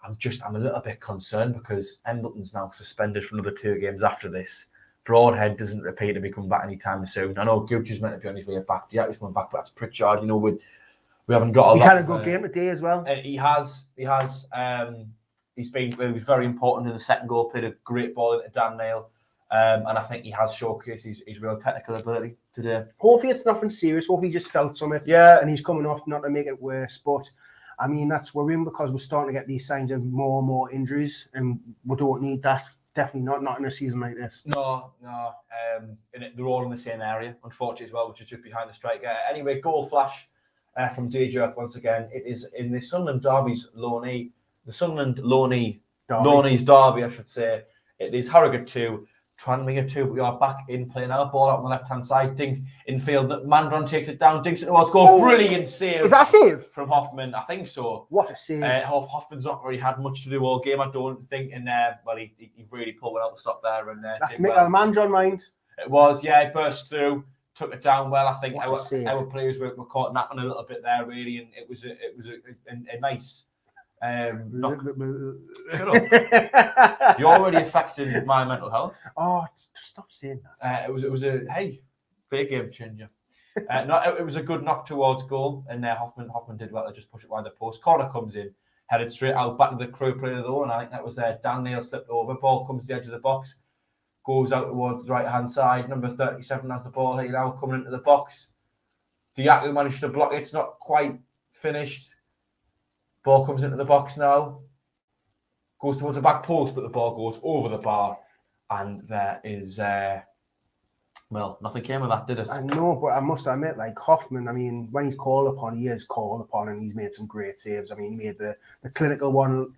I'm a little bit concerned because Embleton's now suspended for another 2 games after this. Broadhead doesn't appear to be coming back anytime soon. I know Gucci's meant to be on his way back. Diaku's coming back, but that's Pritchard. We haven't got a lot. He's had a good game today as well. And he has. He was very important in the second goal. Played a great ball into Dan Neil. And I think he has showcased his real technical ability today. Hopefully it's nothing serious. Hopefully he just felt something. Yeah. And he's coming off not to make it worse. But, I mean, that's worrying because we're starting to get these signs of more and more injuries. And we don't need that. Definitely not in a season like this. No. And they're all in the same area, unfortunately, as well, which is just behind the striker. Anyway, goal flash from DJ Earth once again. It is in the Sunderland Derby's Loney's Derby, I should say. It is Harrogate 2. Trying to make it 2, but we are back in play now. Ball out on the left-hand side. Dink in field. Mandron takes it down. Dinks it towards goal. Oh, brilliant save. Is that a save? From Hoffman. I think so. What a save. Hoffman's not really had much to do all game, I don't think. And, he really pulled it out the stop there. And that's to make a Mandron mind. It was, yeah. He burst through. Took it down well. I think our players were caught napping a little bit there, really. And it was a nice... Shut up. You're already affecting my mental health. Oh, stop saying that. It was a big game changer. It was a good knock towards goal, and Hoffman did well to just push it wide the post. Corner comes in, headed straight out back to the Crewe player though, and I think that was Dan Neil slipped over. Ball comes to the edge of the box, goes out towards the right hand side. Number 37 has the ball here now, coming into the box. Diaku managed to block it. It's not quite finished. Ball comes into the box now, goes towards the back post, but the ball goes over the bar, and there is, nothing came of that, did it? I know, but I must admit, like Hoffman, I mean, when he's called upon, he is called upon, and he's made some great saves. I mean, he made the clinical one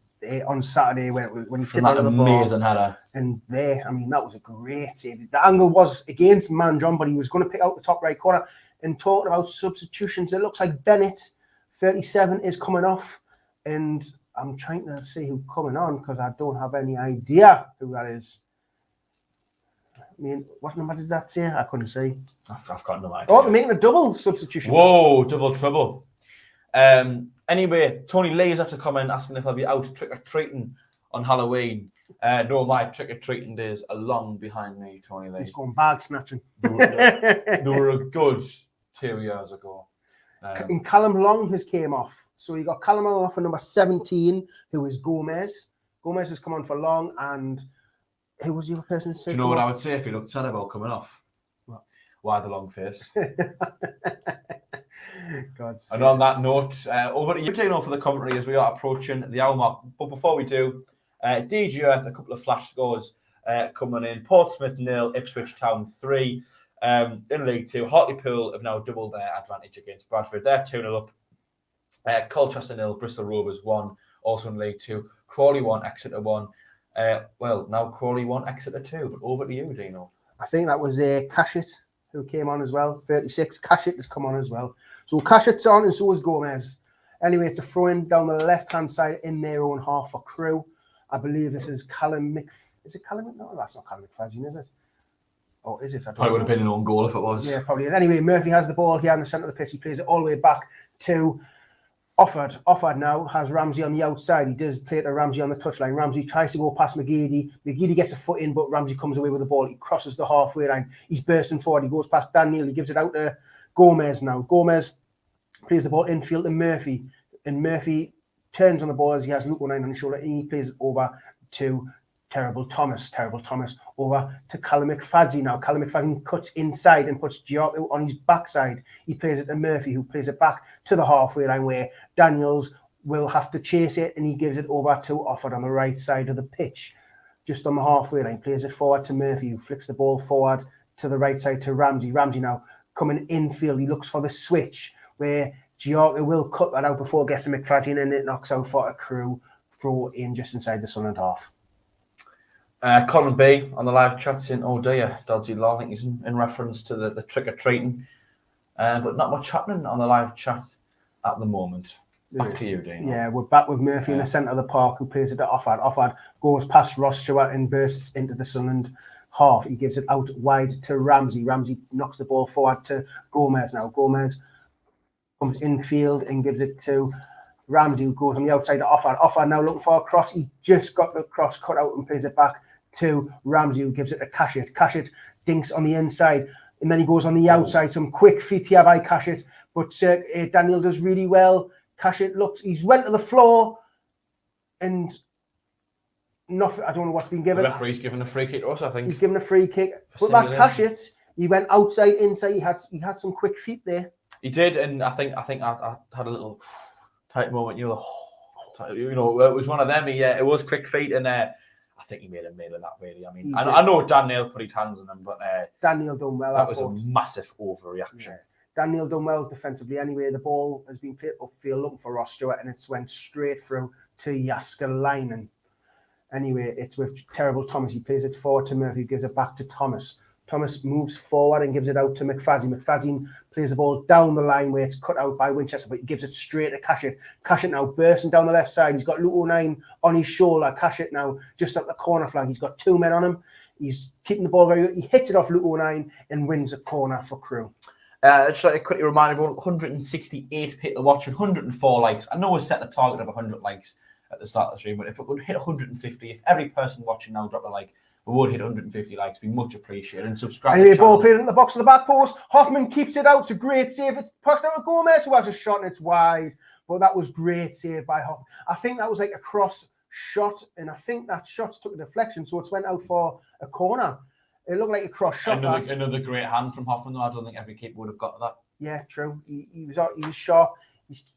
on Saturday when he tipped out of the ball. Amazing header. And that was a great save. The angle was against Mandron, but he was going to pick out the top right corner. And talking about substitutions, it looks like Bennett, 37, is coming off. And I'm trying to see who's coming on because I don't have any idea who that is. I mean, what number did that say? I couldn't see. I've got no idea. Oh, they're making a double substitution. Whoa, double trouble. Anyway, Tony Lee is after comment asking if I'll be out trick-or-treating on Halloween. No, my trick-or-treating days are long behind me, Tony Lee. He's going bag snatching. They were a good 2 years ago. And Callum Long has came off. So you got Callum Long off for number 17, who is Gomez Gomez has come on for long, and who was the other person? Do you know what I would say if he looked terrible coming off? What? Why the long face? God. And on that note, over to you, Dino, for the commentary as we are approaching the hour mark. But before we do, DG Earth, a couple of flash scores coming in. Portsmouth 0, Ipswich Town 3. In League 2, Hartlepool have now doubled their advantage against Bradford. They're 2-0 up. Colchester 0, Bristol Rovers 1, also in League 2. Crawley 1, Exeter 1. Well, now Crawley 1, Exeter 2. But over to you, Dino. I think that was Cashett who came on as well. 36. Cashett has come on as well. So Cashett's on, and so is Gomez. Anyway, it's a throw-in down the left-hand side in their own half for Crewe. I believe this is Callum Is it Callum? No, that's not Callum McFadden, is it? Or is it? I don't Probably would have know. been an own goal if it was. Yeah, probably. Anyway, Murphy has the ball here in the centre of the pitch. He plays it all the way back to Offord. Offord now has Ramsey on the outside. He does play it to Ramsey on the touchline. Ramsey tries to go past McGeady. McGeady gets a foot in, but Ramsey comes away with the ball. He crosses the halfway line. He's bursting forward. He goes past Daniel. He gives it out to Gomez now. Gomez plays the ball infield to Murphy. And Murphy turns on the ball as he has Luke 9 on his shoulder. And he plays it over to Terrible Thomas over to Callum McFadden now. Callum McFadden cuts inside and puts Giotto on his backside. He plays it to Murphy, who plays it back to the halfway line where Daniels will have to chase it, and he gives it over to Offord on the right side of the pitch. Just on the halfway line, plays it forward to Murphy, who flicks the ball forward to the right side to Ramsey. Ramsey now coming infield. He looks for the switch where Giotto will cut that out before it gets to McFadden, and it knocks out for a Crewe throw in just inside the Sunderland half. Colin B on the live chat saying, "Oh dear, dodgy law." I think he's in reference to the trick or treating, but not much happening on the live chat at the moment. Back to you, Dean. Yeah, we're back with Murphy in the centre of the park, who plays it to Offord. Offord goes past Ross Stewart and bursts into the Sunderland half. He gives it out wide to Ramsey. Ramsey knocks the ball forward to Gomez now. Gomez comes infield and gives it to Ramsey, who goes on the outside to Offord. Offord now looking for a cross. He just got the cross cut out and plays it back to Ramsey, who gives it to Cashett. Cashett dinks on the inside, and then he goes on the outside. Some quick feet here by Cashett, but Daniel does really well. Cashett he's went to the floor, and nothing. I don't know what's been given. The referee's given a free kick to us, I think. He's given a free kick. But that Cashett, he went outside, inside. He had some quick feet there. He did, and I think I had a little tight moment. You know, it was one of them. It was quick feet, and I think he made a meal of that, really. I mean, I know Daniel put his hands on him, but Daniel done well. That was a massive overreaction. Yeah. Daniel done well defensively. Anyway, the ball has been played upfield looking for Ross Stewart, and it's went straight through to Jaskalainen. Anyway, it's with Terrible Thomas. He plays it forward to Murphy, gives it back to Thomas. Thomas moves forward and gives it out to McFadden. McFadden plays the ball down the line where it's cut out by Winchester, but he gives it straight to Cashett. Cashett now bursting down the left side. He's got Luke 9 on his shoulder. Cashett now just at the corner flag. He's got two men on him. He's keeping the ball very good. He hits it off Luke 9 and wins a corner for Crewe. Just like to quickly remind everyone, 168 people watching, 104 likes. I know we set the target of 100 likes at the start of the stream, but if we could hit 150, if every person watching now dropped a like, we would hit 150 likes. Be much appreciated. And subscribe. Anyway, ball played into the box of the back post. Hoffman keeps it out. It's a great save. It's pushed out to Gomez, who has a shot, and it's wide. But that was great save by Hoffman. I think that was like a cross shot, and I think that shot took a deflection, so it's went out for a corner. It looked like a cross shot. Another great hand from Hoffman, though. I don't think every keeper would have got that. Yeah, true. He was sharp.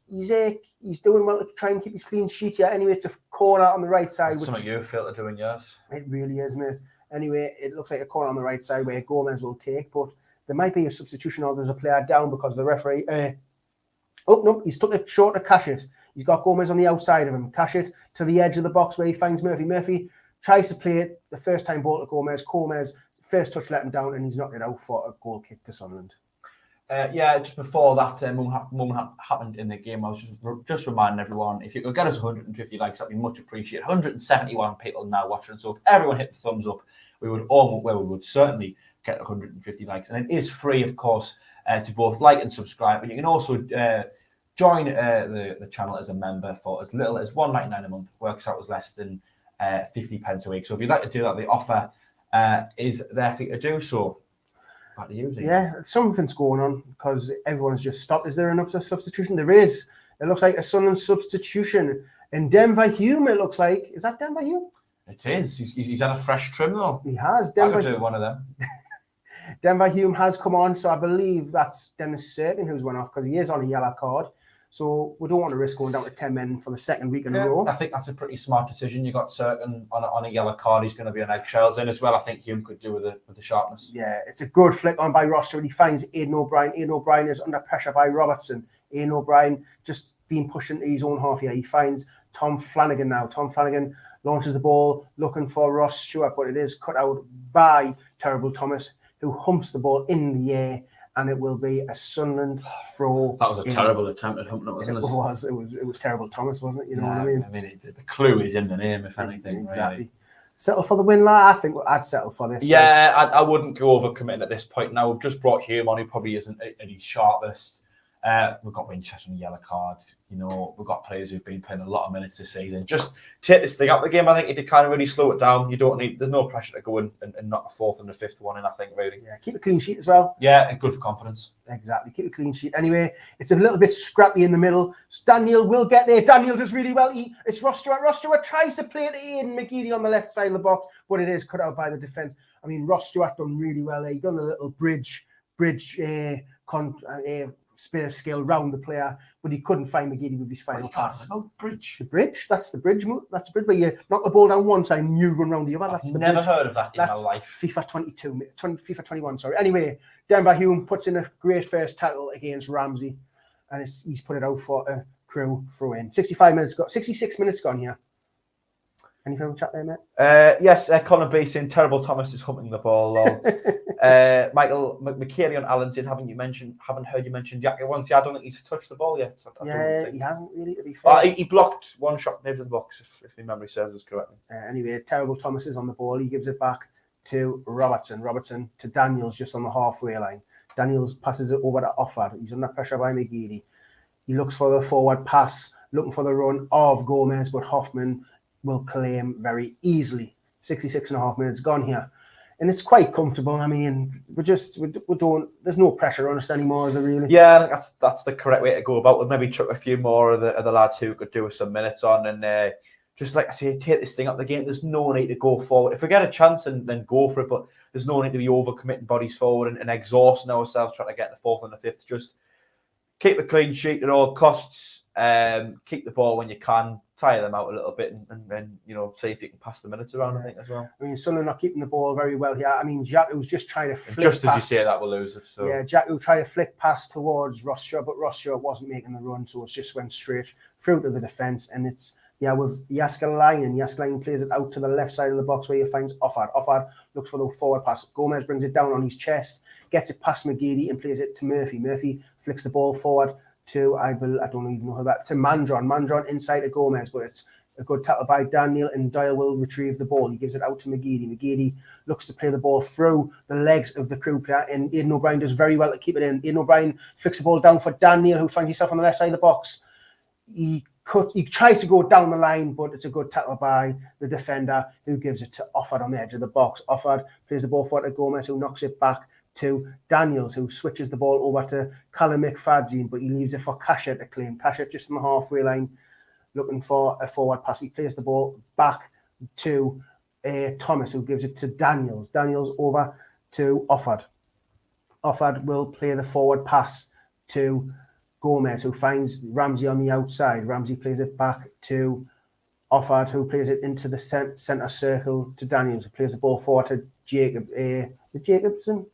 He's doing well to try and keep his clean sheet here. Anyway, it's a corner on the right side. That's something you feel to do in yours. It really is, mate. Anyway, it looks like a corner on the right side where Gomez will take, but there might be a substitution or there's a player down because the referee... oh, no, he's took it short to Cashett. He's got Gomez on the outside of him. Cashett to the edge of the box where he finds Murphy. Murphy tries to play it the first time ball to Gomez. Gomez, first touch let him down, and he's knocked it out for a goal kick to Sunderland. Just before that moment happened in the game, I was just reminding everyone, if you could get us 150 likes, that'd be much appreciated. 171 people now watching, so if everyone hit the thumbs up, we would certainly get 150 likes. And it is free, of course, to both like and subscribe. And you can also join the channel as a member for as little as $1.99 a month. Works out as less than 50 pence a week. So if you'd like to do that, the offer is there for you to do so. Yeah, something's going on because everyone's just stopped. Is there enough substitution? There is. It looks like a Sunderland substitution. And Denver Hume, it looks like. Is that Denver Hume? It is. He's had a fresh trim though. He has. I Denver, could do one of them. Denver Hume has come on, so I believe that's Dennis Serkin who's went off because he is on a yellow card. So we don't want to risk going down to 10 men for the second week in a row. I think that's a pretty smart decision. You got Serkin on a yellow card. He's going to be on eggshells in as well. I think Hume could do with the sharpness. Yeah, it's a good flick on by Ross Stewart. He finds Aidan O'Brien. Aidan O'Brien is under pressure by Robertson. Aidan O'Brien just being pushed into his own half here. He finds Tom Flanagan now. Tom Flanagan launches the ball looking for Ross Stewart, but it is cut out by Terrible Thomas, who humps the ball in the air, and it will be a Sunderland throw. That was a terrible attempt at humping it, wasn't it? It was Terrible Thomas, wasn't it? You know what I mean? I mean, the clue is in the name, if anything. Exactly. Really. Settle for the win, lad. I think I'd settle for this. Yeah, I wouldn't go over committing at this point. Now, we've just brought Hume on, who probably isn't at his sharpest. We've got Winchester on a yellow card. You know, we've got players who've been playing a lot of minutes this season. Just take this thing out of the game. I think if you kind of really slow it down, you don't need. There's no pressure to go in and knock a fourth and a fifth one in. I think really. Yeah, keep a clean sheet as well. Yeah, and good for confidence. Exactly, keep a clean sheet. Anyway, it's a little bit scrappy in the middle. Daniel will get there. Daniel does really well. It's Ross Stewart. Ross Stewart tries to play it to Aidan McGeady on the left side of the box, but it is cut out by the defence. I mean, Ross Stewart done really well there. He done a little bridge spin of skill round the player, but he couldn't find McGeady with his final pass. Bridge. The bridge, that's the bridge move. That's the bridge where you knock the ball down one side and you run round the other. That's the never bridge. heard of that in my life. FIFA 21, sorry. Anyway, Denver Hume puts in a great first tackle against Ramsey, and he's put it out for a Crewe throw in. 66 minutes gone here. Anything on the chat there, mate? Yes, Colin B saying Terrible Thomas is humping the ball. Michael McKinney on Allen's in. Haven't heard you mention Jack once. Yeah, I don't think he's touched the ball yet. So yeah, he hasn't really, to be fair. He blocked one shot near the box, if my memory serves us correctly. Anyway, Terrible Thomas is on the ball. He gives it back to Robertson. Robertson to Daniels just on the halfway line. Daniels passes it over to Offord. He's under pressure by McGeady. He looks for the forward pass, looking for the run of Gomez, but Hoffman will claim very easily. 66 and a half minutes gone here. And it's quite comfortable. I mean, we don't, there's no pressure on us anymore, is there really? Yeah, I think that's the correct way to go about it. Maybe chuck a few more of the lads who could do with some minutes on, and just like I say, take this thing up the game. There's no need to go forward. If we get a chance, and then go for it, but there's no need to be overcommitting bodies forward and exhausting ourselves trying to get the fourth and the fifth. Just keep a clean sheet at all costs. Keep the ball when you can, tire them out a little bit, and then see if you can pass the minutes around. I think as well. I mean, Sunderland not keeping the ball very well here. I mean, Jack was just trying to flick just pass. As you say that, we'll lose it. So yeah, Jack will try to flick pass towards Ross Stewart, but Ross Stewart wasn't making the run, so it just went straight through to the defence. And it's with Jaskalainen plays it out to the left side of the box where he finds Offord. Offord looks for the forward pass. Gomez brings it down on his chest, gets it past McGeady and plays it to Murphy. Murphy flicks the ball forward to I don't even know how that to Mandron. Mandron inside to Gomez, but it's a good tackle by Daniel, and Doyle will retrieve the ball. He gives it out to McGeady. McGeady looks to play the ball through the legs of the Crewe player, and Aidan O'Brien does very well to keep it in. Aidan O'Brien flicks the ball down for Daniel, who finds himself on the left side of the box. He tries to go down the line, but it's a good tackle by the defender, who gives it to Offord on the edge of the box. Offord plays the ball forward to Gomez, who knocks it back to Daniels, who switches the ball over to Callum McFadzean, but he leaves it for Kasher to claim. Kasher just on the halfway line, looking for a forward pass. He plays the ball back to Thomas, who gives it to Daniels. Daniels over to Offord. Offord will play the forward pass to Gomez, who finds Ramsey on the outside. Ramsey plays it back to Offord, who plays it into the centre circle to Daniels, who plays the ball forward to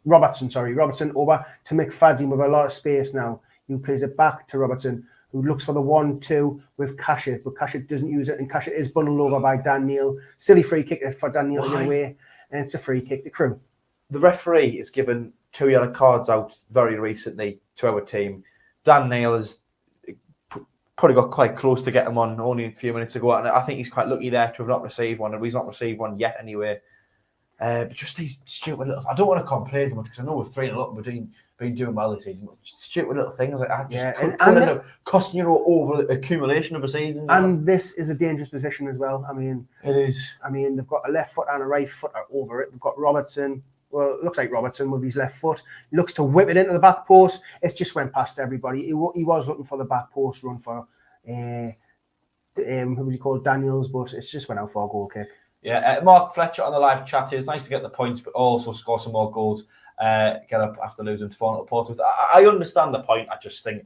Robertson over to McFadzean with a lot of space now. Who plays it back to Robertson, who looks for the 1-2 with Kasher, but Kasher doesn't use it, and Kasher is bundled over by Daniel. Silly free kick for Daniel in a way, and it's a free kick to Crewe. The referee has given 2 yellow cards out very recently to our team. Dan Neil has probably got quite close to getting one only a few minutes ago, and I think he's quite lucky there to have not received one, and he's not received one yet anyway. But just these stupid little... I don't want to complain too much because I know we're 3-0 up, we've been doing well this season, but just stupid little things like that could end up costing over the accumulation of a season. And this is a dangerous position as well. I mean... It is. I mean, they've got a left foot and a right foot over it. They've got Robertson... Well, it looks like Robertson with his left foot. He looks to whip it into the back post. It just went past everybody. He was looking for the back post run for who was he called, Daniels, but it's just went out for a goal kick. Yeah, Mark Fletcher on the live chat. It's nice to get the points, but also score some more goals. Get up after losing to 4-0 to Portsmouth. I understand the point. I just think,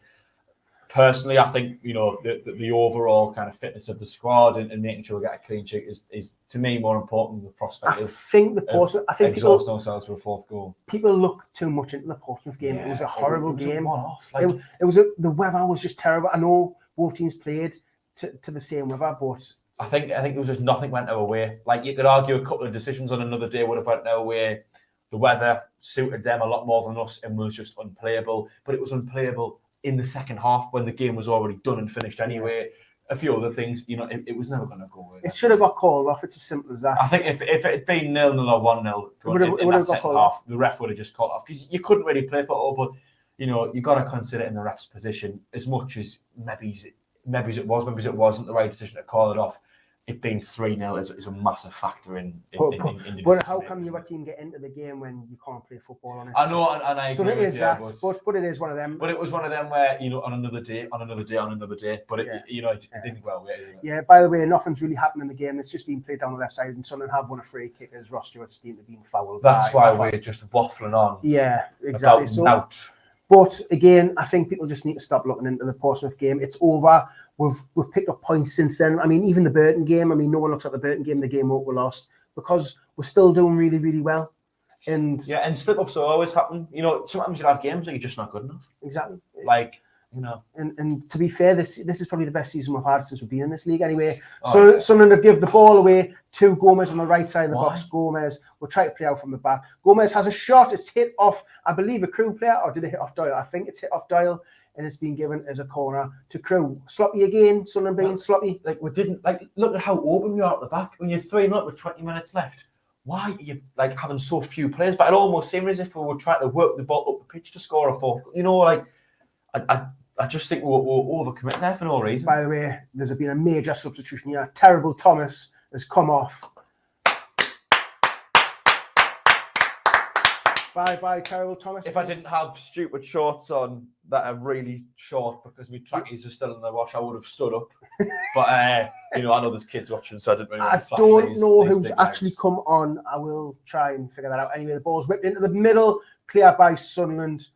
personally, I think, you know, the overall kind of fitness of the squad and making sure we get a clean sheet is to me more important than the prospect I think exhausting ourselves for a fourth goal. People look too much into the Portsmouth game. Yeah, it was a horrible game. The weather was just terrible. I know both teams played to the same weather, but I think it was just nothing went our way. Like, you could argue a couple of decisions on another day would have went our way. The weather suited them a lot more than us and was just unplayable. But it was unplayable in the second half when the game was already done and finished anyway. A few other things, you know, it was never going to go away. It should have got called off. It's as simple as that. I think if it had been 0-0 or 1-0 in that second half, the ref would have just called it off, because you couldn't really play football. But, you know, you've got to consider it in the ref's position, as much as maybe it wasn't the right decision to call it off. It being 3-0 is a massive factor in but how come your team get into the game when you can't play football on it? I know, and I agree. So it is that, but it is one of them. But it was one of them where, you know, on another day, but it didn't go away. Yeah, by the way, nothing's really happened in the game. It's just been played down the left side, and Sunderland have won a free kick as Ross Stewart's team have been fouled. That's why we're just waffling on. Yeah, exactly. But again, I think people just need to stop looking into the Portsmouth game. It's over. We've picked up points since then. I mean, even the Burton game. I mean, no one looks at the Burton game. The game we lost because we're still doing really, really well. And slip-ups will always happen. You know, sometimes you have games where you're just not good enough. Exactly. Like, you know. And to be fair, this is probably the best season we've had since we've been in this league anyway. So Sunderland have given the ball away to Gomez on the right side of the box. Gomez will try to play out from the back. Gomez has a shot. It's hit off, I believe, a Crewe player, or did it hit off Doyle? I think it's hit off Doyle, and it's been given as a corner to Crewe. Sloppy again. Sunderland being sloppy. Like, look at how open we are at the back when you're 3-0 with 20 minutes left. Why are you like having so few players? But it almost seemed as if we were trying to work the ball up the pitch to score a fourth. You know, like I just think we're overcommitting there for no reason. By the way, there's been a major substitution here. Terrible Thomas has come off. Bye, Terrible Thomas. If I didn't have stupid shorts on that are really short because my trackies are still in the wash, I would have stood up. But, you know, I know there's kids watching, so I didn't really want to flash don't know who's actually come on. I will try and figure that out. Anyway, the ball's whipped into the middle, cleared by Sunderland,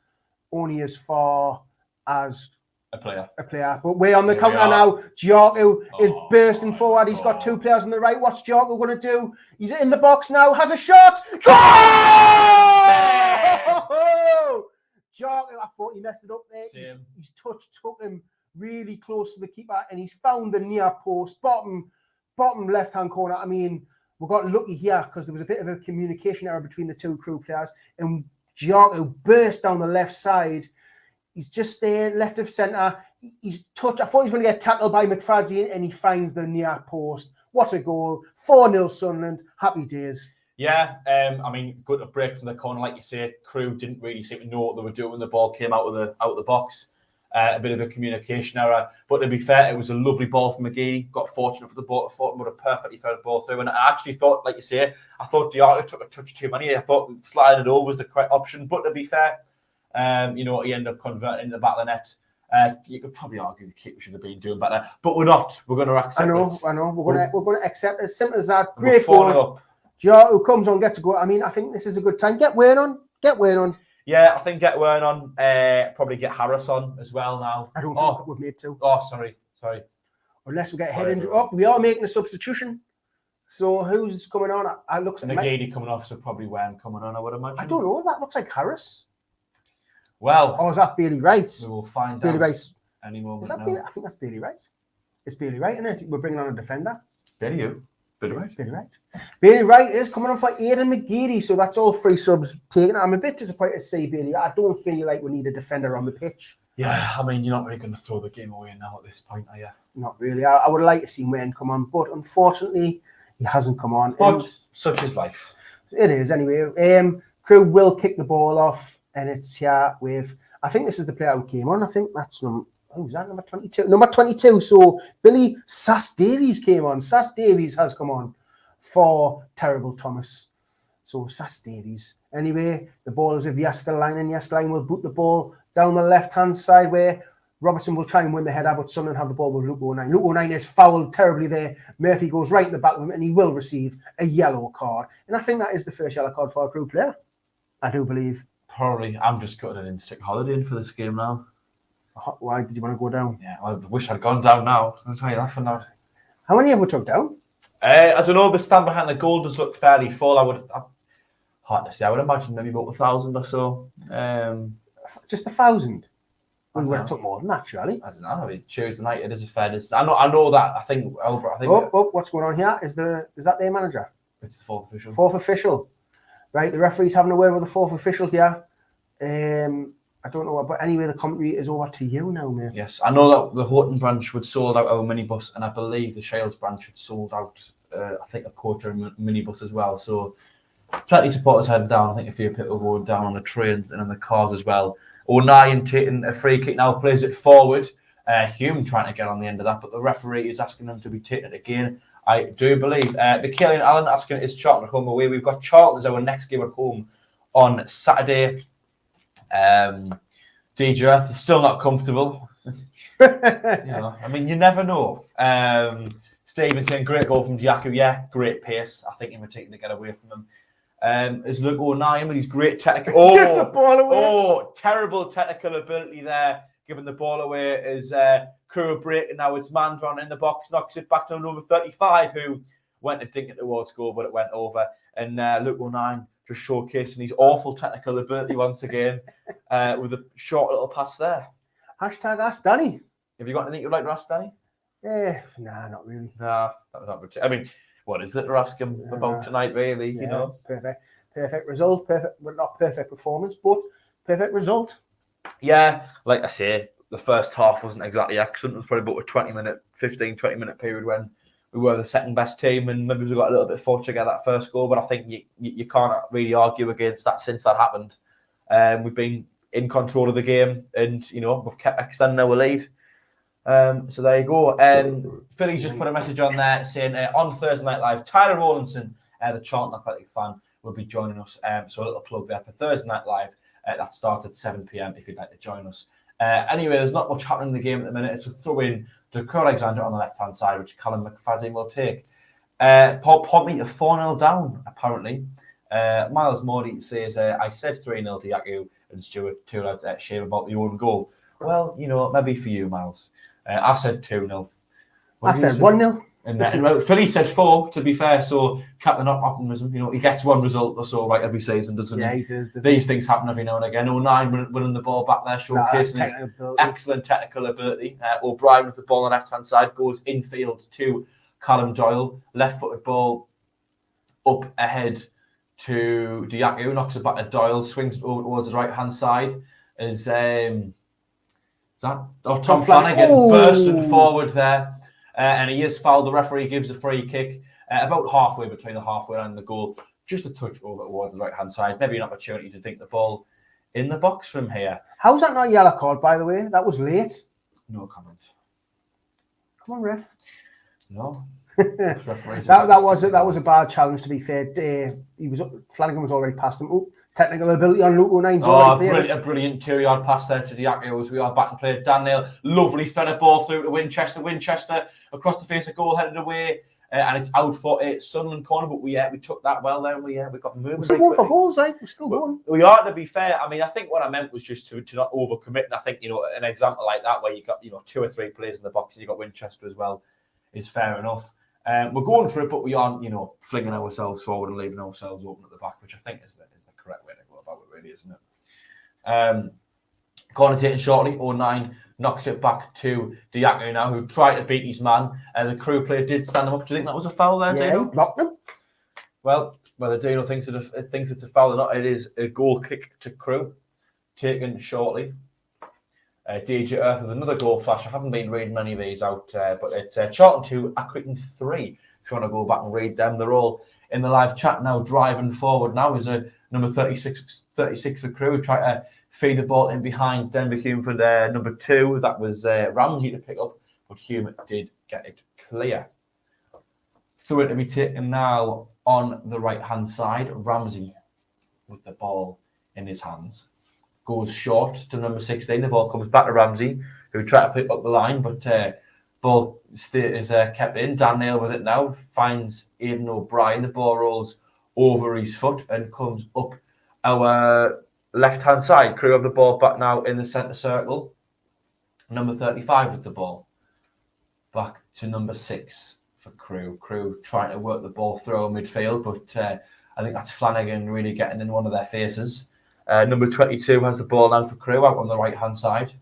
only as far as a player. But we're on the counter now. Giorgio is bursting forward. He's got two players on the right. What's Giorgio going to do? He's in the box now. Has a shot. Giorgio, I thought he messed it up there. His touch took him really close to the keeper, and he's found the near post, bottom left-hand corner. I mean, we got lucky here because there was a bit of a communication error between the two Crewe players, and Giorgio burst down the left side. He's just there, left of centre. He's touched. I thought he was going to get tackled by McFadzean, and he finds the near post. What a goal. 4-0 Sunderland. Happy days. Yeah, I mean, good to break from the corner. Like you say, Crewe didn't really seem to know what they were doing when the ball came out of the box. A bit of a communication error. But to be fair, it was a lovely ball from McGee. Got fortunate for the ball. I thought would have perfectly thrown the ball through. And I actually thought, like you say, I thought Diarra took a touch too many. I thought sliding it over was the correct option. But to be fair, you know, he ended up converting into the back of the net. You could probably argue the keeper should have been doing better, but we're not. We're going to accept it. I know. We're going to accept it. As simple as that. Great goal. Joe, who comes on, gets a goal. I mean, I think this is a good time. Get Wayne on. Yeah, I think get Wayne on. Probably get Harris on as well now. I don't think we've made two. Oh, sorry. Unless we get head injury. Oh, we are making a substitution. So who's coming on? I looks like Negady coming off, so probably Wayne coming on, I would imagine. I don't know. That looks like Harris. Well, or is that Bailey Wright? We will find Bailey out Wright. any moment. Is that Bailey? I think that's Bailey Wright. It's Bailey Wright, isn't it? We're bringing on a defender. Bailey Wright is coming on for Aidan McGeady, so that's all three subs taken. I'm a bit disappointed to see Bailey. I don't feel like we need a defender on the pitch. Yeah, I mean, you're not really going to throw the game away now at this point, are you? Not really. I would like to see Wayne come on, but unfortunately, he hasn't come on. But such is life. It is, anyway. Crewe will kick the ball off, and it's here with, I think this is the player who came on. I think that's who's that, number 22? Number 22. So Billy Sass Davies came on. Sass Davies has come on for Terrible Thomas. So Sass Davies. Anyway, the ball is with Jääskeläinen. Jääskeläinen will boot the ball down the left-hand side where Robertson will try and win the header, but Sunderland have the ball with Luke O'Nien. Luke O'Nien is fouled terribly there. Murphy goes right in the back of him, and he will receive a yellow card. And I think that is the first yellow card for a Crewe player. I do believe. Probably. I'm just cutting an instant holiday in for this game now. Why did you want to go down? Yeah, I wish I'd gone down now. I'll tell you that for now. How many have we took down? I don't know. The stand behind the goal does look fairly full. Hard to say. I would imagine maybe about 1,000 or so. Just 1,000. We I would have don't took more than that, surely. I don't know. I mean, Tuesday night it is a fair distance. I know that. I think What's going on here? Is that their manager? it's the fourth official. Fourth official. Right, the referee's having a word with the fourth official here. I don't know what, but anyway, the commentary is over to you now, mate. Yes, I know that the Horton branch would sold out our minibus, and I believe the Shales branch had sold out, I think, a quarter minibus as well. So plenty of supporters heading down. I think a few people going down on the trains and on the cars as well. O'Nien taking a free kick now, plays it forward. Hume trying to get on the end of that, but the referee is asking them to be taken it again. I do believe. Michaelian Allen asking, is Charlton at home away? We've got Charlton as our next game at home on Saturday. DJ Earth is still not comfortable. I mean, you never know. Stevenson, great goal from Diaku. Yeah, great pace. I think he was taking to get away from him. Is Luke O'Nien with his great technical. Give the ball away. Oh, terrible technical ability there. Giving the ball away is Crewe break, and now it's Mandron in the box, knocks it back to number 35, who went to dink it towards goal, but it went over. And Luke O'Nien just showcasing his awful technical ability once again with a short little pass there. Hashtag Ask Danny. Have you got anything you'd like to ask Danny? Nah, not really. Nah, that was not. I mean, what is it to ask him about tonight, really? Yeah, you know, perfect result, well, not perfect performance, but perfect result. Yeah, like I say, the first half wasn't exactly excellent. It was probably about a 15-20 minute period when we were the second best team, and maybe we got a little bit fortunate to get that first goal. But I think you can't really argue against that since that happened. We've been in control of the game, and we've kept extending our lead. So there you go. Philly's just put a message on there saying on Thursday Night Live, Tyler Rawlinson, the Charlton Athletic fan, will be joining us. So a little plug there for Thursday Night Live. That starts at 7 p.m. if you'd like to join us. Anyway, there's not much happening in the game at the minute. It's a throw in to Crewe Alexander on the left-hand side, which Callum McFadden will take. Paul Pompey are 4-0 down, apparently. Miles Morley says, I said 3-0 to Yaku and Stuart, two lads at shame about the own goal. Well, maybe for you, Miles. I said 2-0. I said 1-0. And Philly said 4, to be fair, so Captain Optimism, he gets one result or so right every season, doesn't he? Yeah, he does. These things happen every now and again. O'Nien winning the ball back there, showcasing his excellent technical ability. O'Brien with the ball on the left-hand side goes infield to Callum Doyle. Left-footed ball up ahead to Diaku, knocks it back to Doyle, swings over towards the right-hand side. Tom Flanagan bursting forward there. And he is fouled. The referee gives a free kick about halfway between the halfway line and the goal. Just a touch over towards the right-hand side. Maybe an opportunity to dink the ball in the box from here. How's that not a yellow card, by the way? That was late. No comment. Come on, ref. No. that was a bad challenge, to be fair. Flanagan was already past him. Oh, technical ability on Luke O'Nien's already a brilliant 2-yard pass there to Diaku as we are back and play. Dan Neil, lovely threaded ball through to Winchester. Winchester across the face of goal, headed away, and it's out for a Sunderland corner. But we took that well there. We got moving. We're still going for goals, right? We're still going. We are, to be fair. I mean, I think what I meant was just to not overcommit. And I think an example like that where you got 2 or 3 players in the box and you got Winchester as well is fair enough. We're going for it, but we aren't, flinging ourselves forward and leaving ourselves open at the back, which I think is the correct way to go about it, really, isn't it? Corner taken shortly. O'Nien knocks it back to Diaku now, who tried to beat his man. The Crewe player did stand him up. Do you think that was a foul there, Yeah, Dino? he blocked him. Well, whether Dino thinks it's a foul or not, it is a goal kick to Crewe, taken shortly. DJ Earth with another goal flash. I haven't been reading many of these out, but it's Charlton 2, Accrington 3. If you want to go back and read them, they're all in the live chat now. Driving forward now is number 36 for Crewe. Try to feed the ball in behind Denver Hume for number 2. That was Ramsey to pick up, but Hume did get it clear. Through it to be taken now on the right-hand side. Ramsey with the ball in his hands. Goes short to number 16. The ball comes back to Ramsey, who tried to pick up the line, but ball is kept in. Dan Neil with it now, finds Aidan O'Brien. The ball rolls over his foot and comes up our left-hand side. Crewe have the ball back now in the centre circle. Number 35 with the ball. Back to number 6 for Crewe. Crewe trying to work the ball through midfield, but I think that's Flanagan really getting in one of their faces. Number 22 has the ball now for Crewe out on the right-hand side.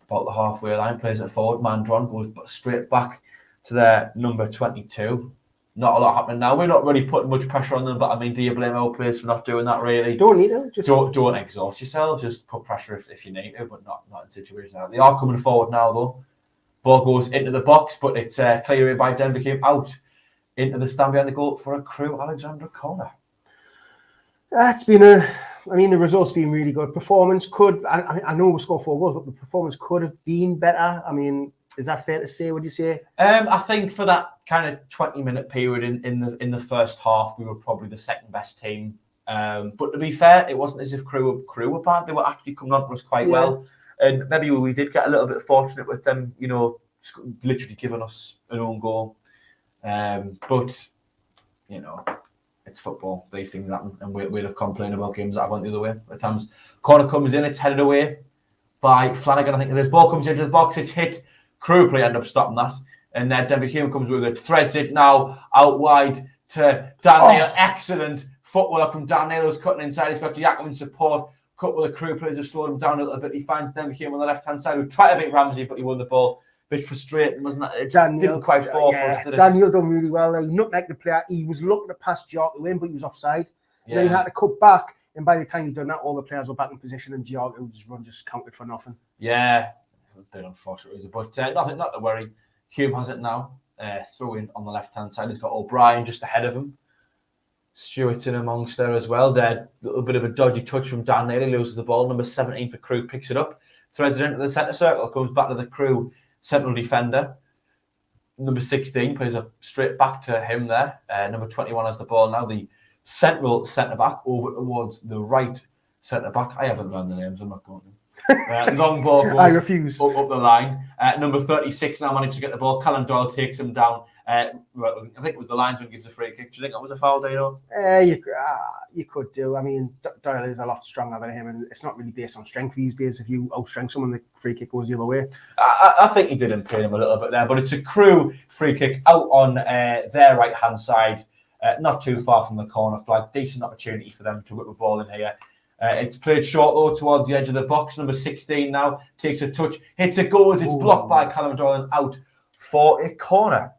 About the halfway line, plays it forward. Mandron goes straight back to their number 22. Not a lot happening now. We're not really putting much pressure on them, but I mean, do you blame our players for not doing that really? Don't need to. Just don't exhaust yourself. Just put pressure if you need to, but not in situations like that. They are coming forward now though. Ball goes into the box, but it's cleared by Denver, came out into the stand behind the goal for a Crewe Alexandra corner. That's been the result's been really good. Performance could, I know we scored 4 goals, but the performance could have been better. I mean, is that fair to say? Would you say? I think for that kind of 20-minute period in the first half, we were probably the second best team. But to be fair, it wasn't as if Crewe were bad. They were actually coming on to us quite well. And maybe we did get a little bit fortunate with them, literally giving us an own goal. But, it's football. These things happen. And we'd have complained about games that have gone the other way at times. Corner comes in, it's headed away by Flanagan. I think this ball comes into the box, it's hit. Crewe play end up stopping that. And then Denver Hume comes with it, threads it now out wide to Dan Neil. Excellent footwork from Dan Neil, who's cutting inside. He's got Diaco in support. A couple of the Crewe players have slowed him down a little bit. He finds Denver Hume on the left-hand side, who tried to beat Ramsey, but he won the ball. A bit frustrating, wasn't that? It didn't quite fall for us, did it? Daniel done really well. He looked like the player. He was looking to pass Diaco in, but he was offside. Then he had to cut back, and by the time he'd done that, all the players were back in position, and Diaco's run just counted for nothing. Yeah, a bit unfortunate, but nothing, not to worry. Hume has it now. Throwing on the left-hand side. He's got O'Brien just ahead of him. Stewart's in amongst there as well. There, a little bit of a dodgy touch from Dan Neil. He loses the ball. Number 17 for Crewe picks it up, threads it into the centre circle, comes back to the Crewe central defender. Number 16 plays a straight back to him there. Number 21 has the ball now. The central centre-back over towards the right centre-back. I haven't learned the names. I'm not going to. Long ball goes I refuse. up the line. Number 36 now managed to get the ball. Callum Doyle takes him down. I think it was the linesman gives a free kick. Do you think that was a foul, Dino? You could do. I mean, Doyle is a lot stronger than him, and it's not really based on strength these days. If you outstrength someone, the free kick goes the other way. I think he did impede him a little bit there, but it's a Crewe free kick out on their right-hand side, not too far from the corner flag. Decent opportunity for them to whip the ball in here. It's played short though towards the edge of the box. Number 16 now takes a touch, hits a goal. It's blocked by Callum Doyle and out for a corner.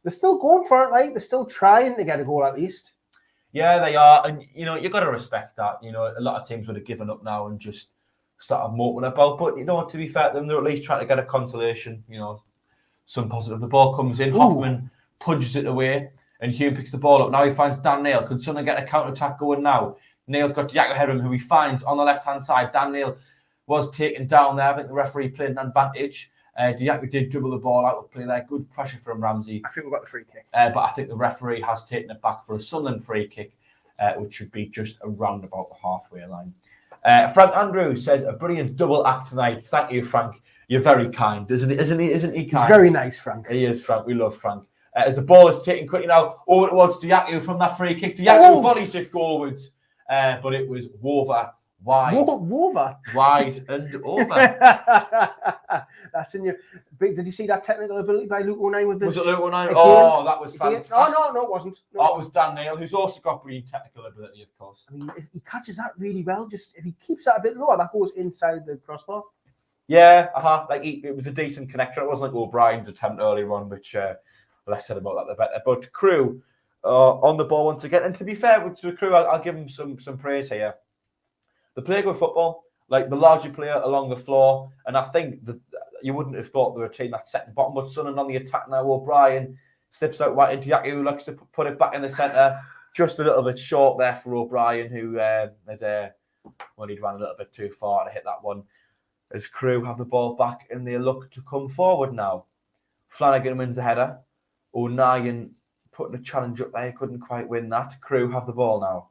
They're still going for it, right? They're still trying to get a goal at least. Yeah, they are, and you've got to respect that. A lot of teams would have given up now and just started moping about. But to be fair to them, they're at least trying to get a consolation. Some positive. The ball comes in. Hoffman punches it away, and Hume picks the ball up. Now he finds Dan Neil. Could Sunderland get a counter attack going now? Neil's got Diaco ahead of him, who he finds on the left-hand side. Dan Neil was taken down there. I think the referee played an advantage. Diaco did dribble the ball out of play there. Good pressure from Ramsey. I think we got the free kick. But I think the referee has taken it back for a Sunderland free kick, which should be just around about the halfway line. Frank Andrews says, a brilliant double act tonight. Thank you, Frank. You're very kind, isn't he? Isn't he kind? He's very nice, Frank. He is, Frank. We love Frank. As the ball is taken quickly now over towards Diaco from that free kick. Diaco volleys it goalwards. But it was Wover wide. Wover? Wide and over. That's in your... Did you see that technical ability by Luke O'Neill with this? Was it Luke O'Neill? Oh, that was fantastic. No, it wasn't. No. It was Dan Neil, who's also got brilliant technical ability, of course. I mean, if he catches that really well, just if he keeps that a bit lower, that goes inside the crossbar. Yeah, it was a decent connection. It wasn't like O'Brien's attempt earlier on, which less said about that, the better. But Crewe on the ball once again. And to be fair to Crewe, I'll give them some praise here. They play good football, like the larger player along the floor. And I think that you wouldn't have thought they were a team that's second bottom, but Sunderland on the attack now. O'Brien slips out wide into Diaco, who likes to put it back in the centre. Just a little bit short there for O'Brien, who he'd ran a little bit too far to hit that one. As Crewe have the ball back and they look to come forward now. Flanagan wins the header. O'Neill putting a challenge up there, couldn't quite win that. Crewe have the ball now.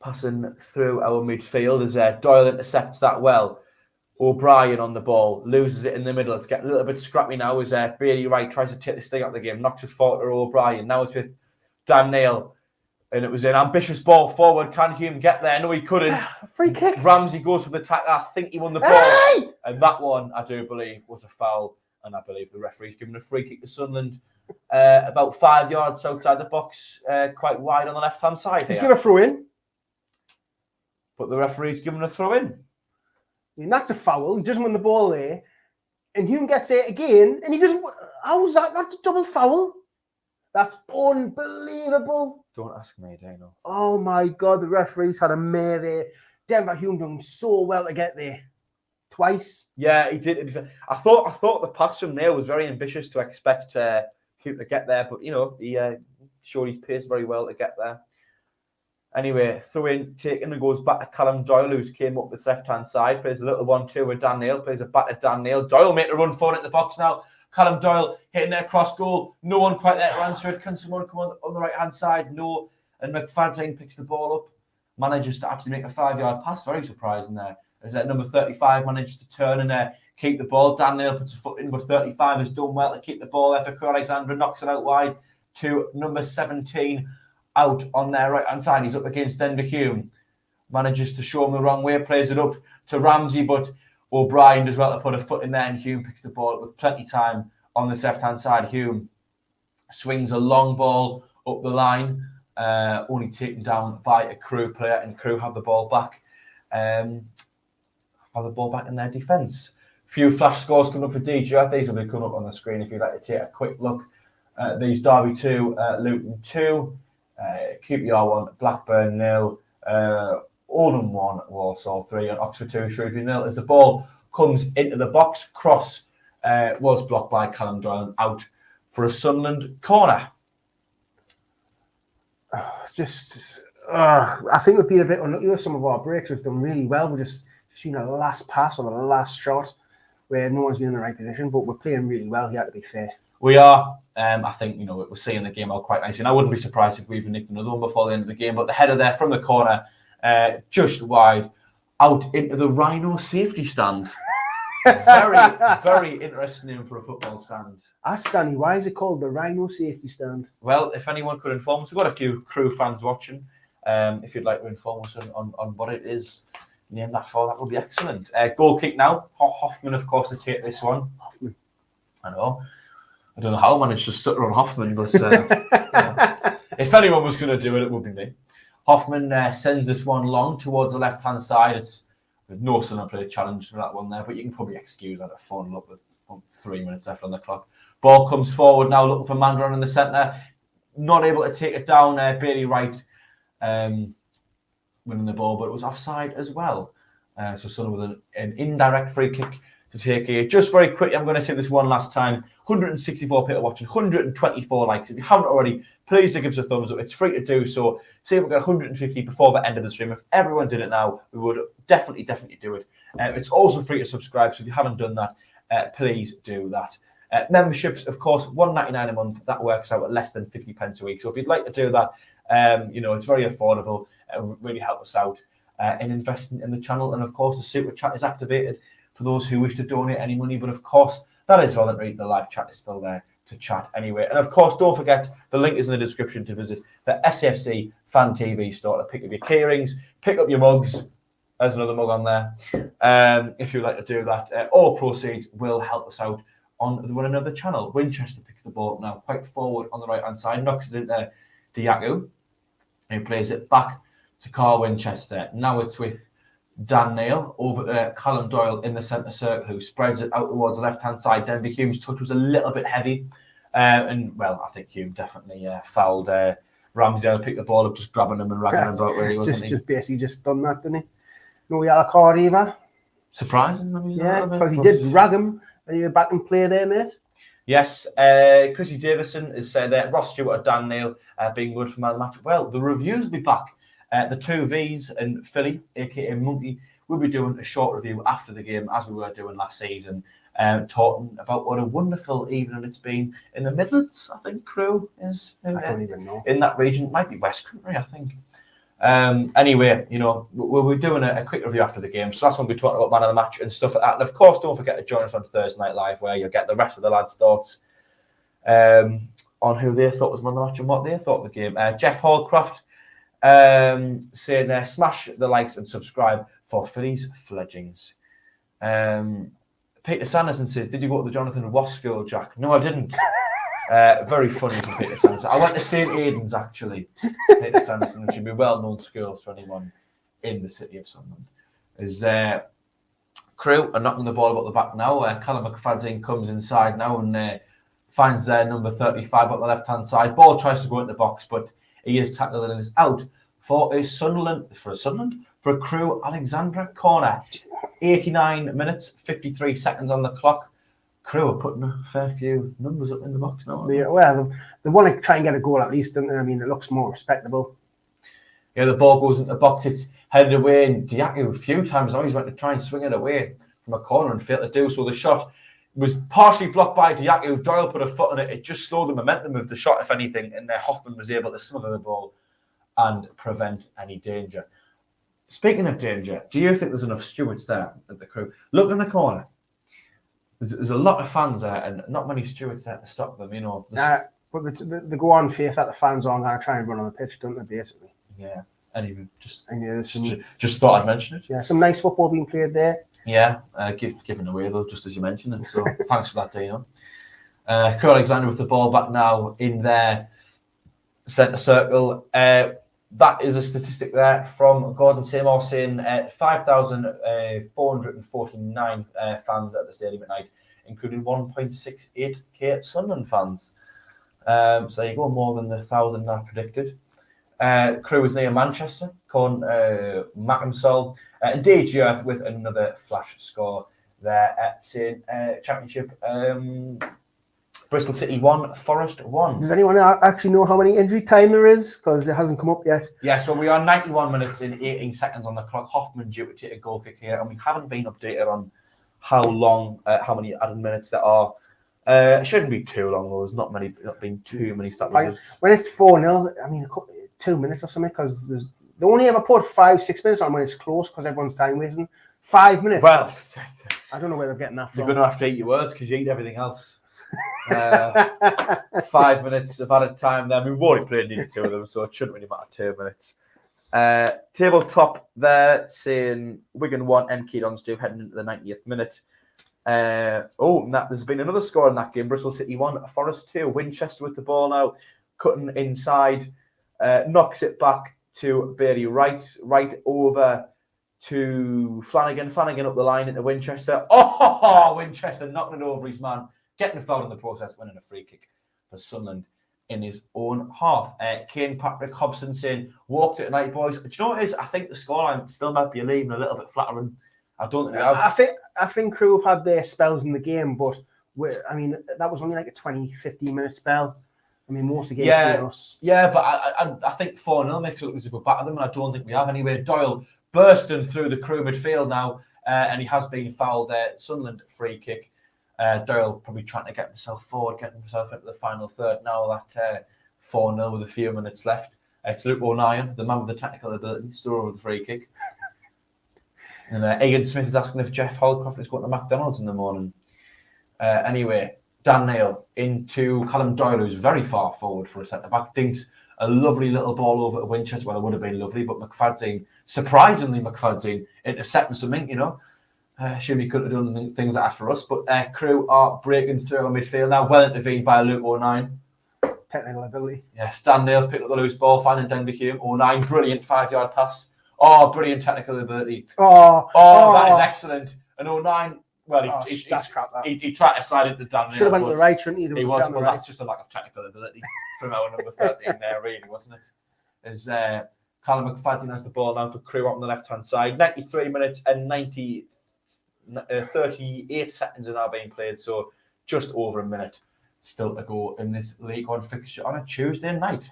passing through our midfield as Doyle intercepts that well. O'Brien on the ball, loses it in the middle. It's getting a little bit scrappy now as Bailey Wright tries to take the sting out of the game, knocks it forward to O'Brien. Now it's with Dan Neil, and it was an ambitious ball forward. Can Hume get there? No, he couldn't. Free kick. Ramsey goes for the tackle. I think he won the ball. Hey! And that one, I do believe, was a foul. And I believe the referee's given a free kick to Sunderland about 5 yards outside the box, quite wide on the left-hand side He's here. going to throw in. But the referee's given a throw in. I mean, that's a foul. He doesn't win the ball there. And Hume gets it again. And he doesn't... How's that not a double foul? That's unbelievable. Don't ask me, Dano. Oh, my God. The referee's had a mare there. Denver Hume done so well to get there. Twice. Yeah, he did. I thought the pass from there was very ambitious to expect Hume to get there. But, he showed his pace very well to get there. Anyway, throw in, taken, and goes back to Callum Doyle, who's came up this left-hand side, plays a little 1-2 with Dan Neil, plays a back to Dan Neil. Doyle made a run forward at the box now. Callum Doyle hitting their cross goal. No one quite there to answer it. Can someone come on the right-hand side? No. And McFadzean picks the ball up. Manages to actually make a 5-yard pass. Very surprising there. As that number 35 managed to turn and keep the ball. Dan Neil puts a foot in, but 35 has done well to keep the ball there for Crewe. Alexandra knocks it out wide to number 17. Out on their right-hand side. He's up against Denver Hume. Manages to show him the wrong way. Plays it up to Ramsey, but O'Brien does well to put a foot in there, and Hume picks the ball up with plenty of time on this left-hand side. Hume swings a long ball up the line, only taken down by a Crewe player, and Crewe have the ball back. Have the ball back in their defence. Few flash scores coming up for DGF. These will be coming up on the screen if you'd like to take a quick look. These Derby 2, Luton 2. QPR 1, Blackburn 0, Oldham 1, Walsall 3, and Oxford 2, Shrewsbury 0. As the ball comes into the box, cross was blocked by Callum Doyle and out for a Sunderland corner. I think we've been a bit unlucky with some of our breaks. We've done really well. We've just seen a last pass or the last shot where no one's been in the right position, but we're playing really well here, to be fair. We are. I think, we're seeing the game out quite nicely. And I wouldn't be surprised if we even nicked another one before the end of the game. But the header there from the corner, just wide, out into the Rhino safety stand. Very, very interesting name for a football stand. Ask Danny, why is it called the Rhino safety stand? Well, if anyone could inform us, we've got a few Crewe fans watching. If you'd like to inform us on what it is, name that for, that would be excellent. Goal kick now. Hoffman, of course, to take this one. Hoffman. I know. I don't know how I managed to stutter on Hoffman, but if anyone was going to do it, it would be me. Hoffman sends this one long towards the left-hand side. It's no Sunderland player challenge for that one there, but you can probably excuse that at 4-0 up with 3 minutes left on the clock. Ball comes forward now, looking for Mandron in the centre. Not able to take it down. Bailey Wright winning the ball, but it was offside as well. So Sunderland with an indirect free kick to take here. Just very quickly, I'm going to say this one last time. 164 people watching, 124 likes. If you haven't already, please do give us a thumbs up. It's free to do so. See if we get 150 before the end of the stream. If everyone did it now, we would definitely do it. It's also free to subscribe, so if you haven't done that, please do that. Memberships, of course, $1.99 a month. That works out at less than 50 pence a week. So if you'd like to do that, it's very affordable. It will really help us out in investing in the channel. And of course, the super chat is activated for those who wish to donate any money. But of course, that is voluntary. The live chat is still there to chat anyway. And of course, don't forget, the link is in the description to visit the SAFC Fan TV store to pick up your keyrings, pick up your mugs. There's another mug on there. If you'd like to do that, all proceeds will help us out on the Run Another channel. Winchester picks the ball up now, quite forward on the right-hand side, knocks it into Diaku, who plays it back to Carl Winchester. Now it's with Dan Neil over to Callum Doyle in the centre circle, who spreads it out towards the left-hand side. Denver Hume's touch was a little bit heavy. I think Hume definitely fouled Ramsey. I picked the ball up, just grabbing him and ragging him about where he was. Just basically just done that, didn't he? No yellow card either. Surprising, maybe. Yeah, because he did rag him. Are you back and play there, mate? Yes. Chrissy Davison has said Ross Stewart or Dan Neil being good for man of the match. Well, the reviews will be back. The two V's and Philly, aka Monkey, will be doing a short review after the game, as we were doing last season, talking about what a wonderful evening it's been in the Midlands. I think Crewe is I don't even know. in that region. It might be West Country, I think. Anyway, we'll be doing a quick review after the game. So that's when we're talking about man of the match and stuff like that. And of course, don't forget to join us on Thursday Night Live, where you'll get the rest of the lads' thoughts on who they thought was man of the match and what they thought of the game. Jeff Hallcroft saying, smash the likes and subscribe for Phillies fledgings. Peter Sanderson says, did you go to the Jonathan Ross school, Jack? No, I didn't. Very funny from Peter Sanderson. I went to St. Aidan's, actually. Peter Sanderson, which should be a well-known school for anyone in the city of Sunderland. Is Crewe are knocking the ball about the back now. Callum McFadden comes inside now and finds their number 35 on the left-hand side. Ball tries to go into the box, but he is tackled and is out for a Crewe Alexandra corner. 89 minutes, 53 seconds on the clock. Crewe are putting a fair few numbers up in the box now. They want to try and get a goal at least, don't they? I mean, it looks more respectable. Yeah, the ball goes into the box. It's headed away, and Diaku a few times always went to try and swing it away from a corner and failed to do so. The shot was partially blocked by Diaku. Doyle put a foot on it. It just slowed the momentum of the shot, if anything, and Hoffman was able to smother the ball and prevent any danger. Speaking of danger, do you think there's enough stewards there at the Crewe? Look in the corner. There's a lot of fans there and not many stewards there to stop them, But they go on faith that the fans aren't going to try and run on the pitch, don't they, basically? Yeah. Anyway, just thought I'd mention it. Yeah, some nice football being played there. Yeah, given away, though, just as you mentioned it. So thanks for that, Dino. Crewe Alexander with the ball back now in their centre circle. That is a statistic there from Gordon Seymour saying 5,449 fans at the stadium at night, including 1.68k Sunderland fans. So you go more than the 1,000 I predicted. Crewe is near Manchester, Mackensall, and DHF with another flash score there at St. Championship. Bristol City 1, Forest 1. Does anyone actually know how many injury time there is? Because it hasn't come up yet. Yes, well, we are 91 minutes and 18 seconds on the clock. Hoffman due to take a goal kick here, and we haven't been updated on how many added minutes there are. It shouldn't be too long, though. There's not been too many stats. When it's 4-0, I mean, 2 minutes or something, because they only ever put 5-6 minutes on when it's close, because everyone's time wasting. 5 minutes. Well, I don't know where they're getting that from. You're going to have to eat your words because you eat everything else. 5 minutes of added time there. I mean, we've already played nearly 2 of them, so it shouldn't really matter 2 minutes. Tabletop there saying Wigan 1, MK Dons 2 heading into the 90th minute. There's been another score in that game. Bristol City 1, Forest 2. Winchester with the ball now, cutting inside, knocks it back to Bailey right over to Flanagan. Flanagan up the line into Winchester. Winchester knocking it over his man. Getting fouled in the process, winning a free kick for Sunderland in his own half. Kane Patrick Hobson saying, walked it tonight, boys. Do you know what it is? I think the scoreline still might be leaving a little bit flattering. I don't think I think Crewe have had their spells in the game, but that was only like a 20-15 minute spell. I mean, most of the games beat us. Yeah, but I think 4-0 makes it look as if we're back at them, and I don't think we have anyway. Doyle bursting through the Crewe midfield now, and he has been fouled there. Sunderland free kick. Doyle probably trying to get himself forward, getting himself into the final third now that 4-0 with a few minutes left. It's Luke O'Neill, the man with the technical ability, still over the free kick. And Ian Smith is asking if Jeff Hallcroft is going to McDonald's in the morning. Anyway, Dan Neil into Callum Doyle, who's very far forward for a centre-back. Dinks a lovely little ball over to Winchester. Well, it would have been lovely, but surprisingly McFadden intercepting something, Surely could have done things like that for us, but Crewe are breaking through our midfield now, well intervened by Luke O'Neill. Technical ability. Yes, Dan Neil picked up the loose ball, finding Denver Hume. O'Neill, brilliant 5-yard pass. Brilliant technical ability. That is excellent. And O'Neill, well, that's crap. He tried to slide into Dan Neil. Should have went to the right, shouldn't he? That's just a lack of technical ability from our number 13 there, really, wasn't it? As Callum McFadden has the ball now for Crewe on the left-hand side. 93 minutes and 38 seconds are now being played, so just over a minute still to go in this League One fixture on a Tuesday night.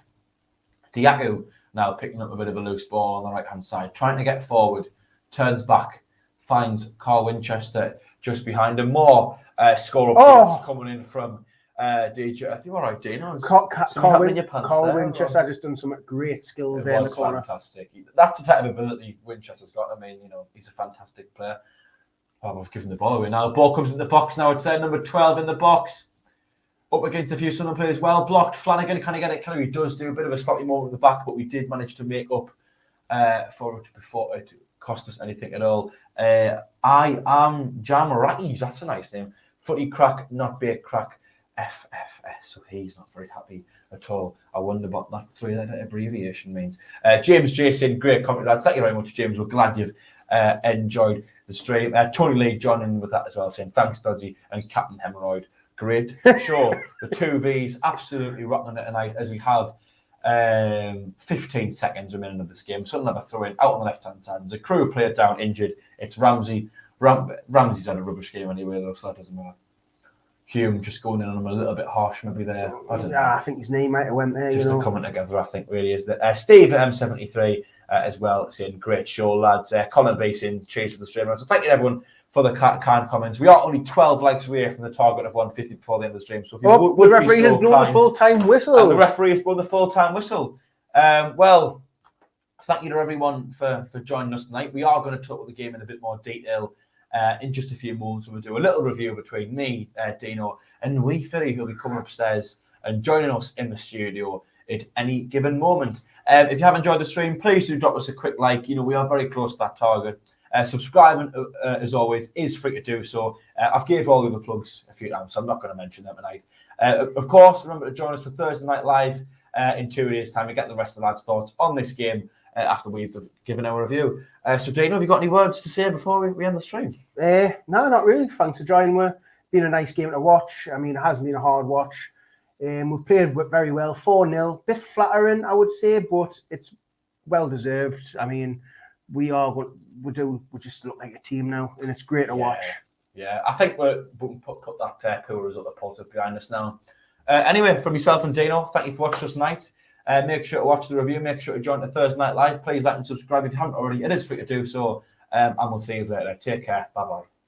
Diaku now picking up a bit of a loose ball on the right-hand side, trying to get forward, turns back, finds Carl Winchester just behind him. More score updates coming in from DJ, I think all right, Dino. Carl Winchester just done some great skills there in the corner. Fantastic. That's the type of ability Winchester's got. I mean, he's a fantastic player. Oh, we've given the ball away now. The ball comes in the box now. It's number 12 in the box. Up against a few Sunderland players. Well blocked. Flanagan, can he get it? He does do a bit of a sloppy moment at the back, but we did manage to make up for it before it cost us anything at all. I am Jamaratis. That's a nice name. Footy crack, not bait crack. FFS. So he's not very happy at all. I wonder what that three-letter abbreviation means. James Jason, great comment, lads. Thank you very much, James. We're glad you've enjoyed the stream. Tony Lee joining with that as well, saying thanks, Dodgy, and Captain Hemorrhoid. Great show. The two V's absolutely rocking it tonight as we have 15 seconds remaining of this game. Sunderland have a throw in out on the left-hand side. There's a Crewe player down injured. It's Ramsey. Ramsey's had a rubbish game anyway, though, so that doesn't matter. Hume just going in on him a little bit harsh, maybe there. I don't know. I think his name might have went there. Just a comment together, I think, really is that. Steve M73 as well, saying great show, lads. Colin B saying cheers for the stream. So thank you everyone for the kind comments. We are only 12 likes away from the target of 150 before the end of the stream. So if you the referee has blown the full-time whistle. And the referee has blown the full-time whistle. Well, thank you to everyone for joining us tonight. We are going to talk about the game in a bit more detail in just a few moments. We'll do a little review between me, Dino, and Wee Philly, who'll be coming upstairs and joining us in the studio at any given moment. If you have enjoyed the stream, please do drop us a quick like. We are very close to that target. Subscribing, as always, is free to do so. I've gave all the other plugs a few times, so I'm not going to mention them tonight. Of course, remember to join us for Thursday Night Live in 2 days' time. We get the rest of the lads' thoughts on this game after we've given our review. So, Dino, have you got any words to say before we end the stream? No, not really. Thanks for joining. It's been a nice game to watch. I mean, it hasn't been a hard watch. We've played very well. 4-0. Bit flattering, I would say, but it's well deserved. I mean, we just look like a team now, and it's great to watch. Yeah, I think we can put that poor result of positive behind us now. Anyway, from myself and Dino, thank you for watching us tonight. Make sure to watch the review. Make sure to join the Thursday Night Live. Please like and subscribe if you haven't already. It is free to do so. And we'll see you later. Take care. Bye-bye.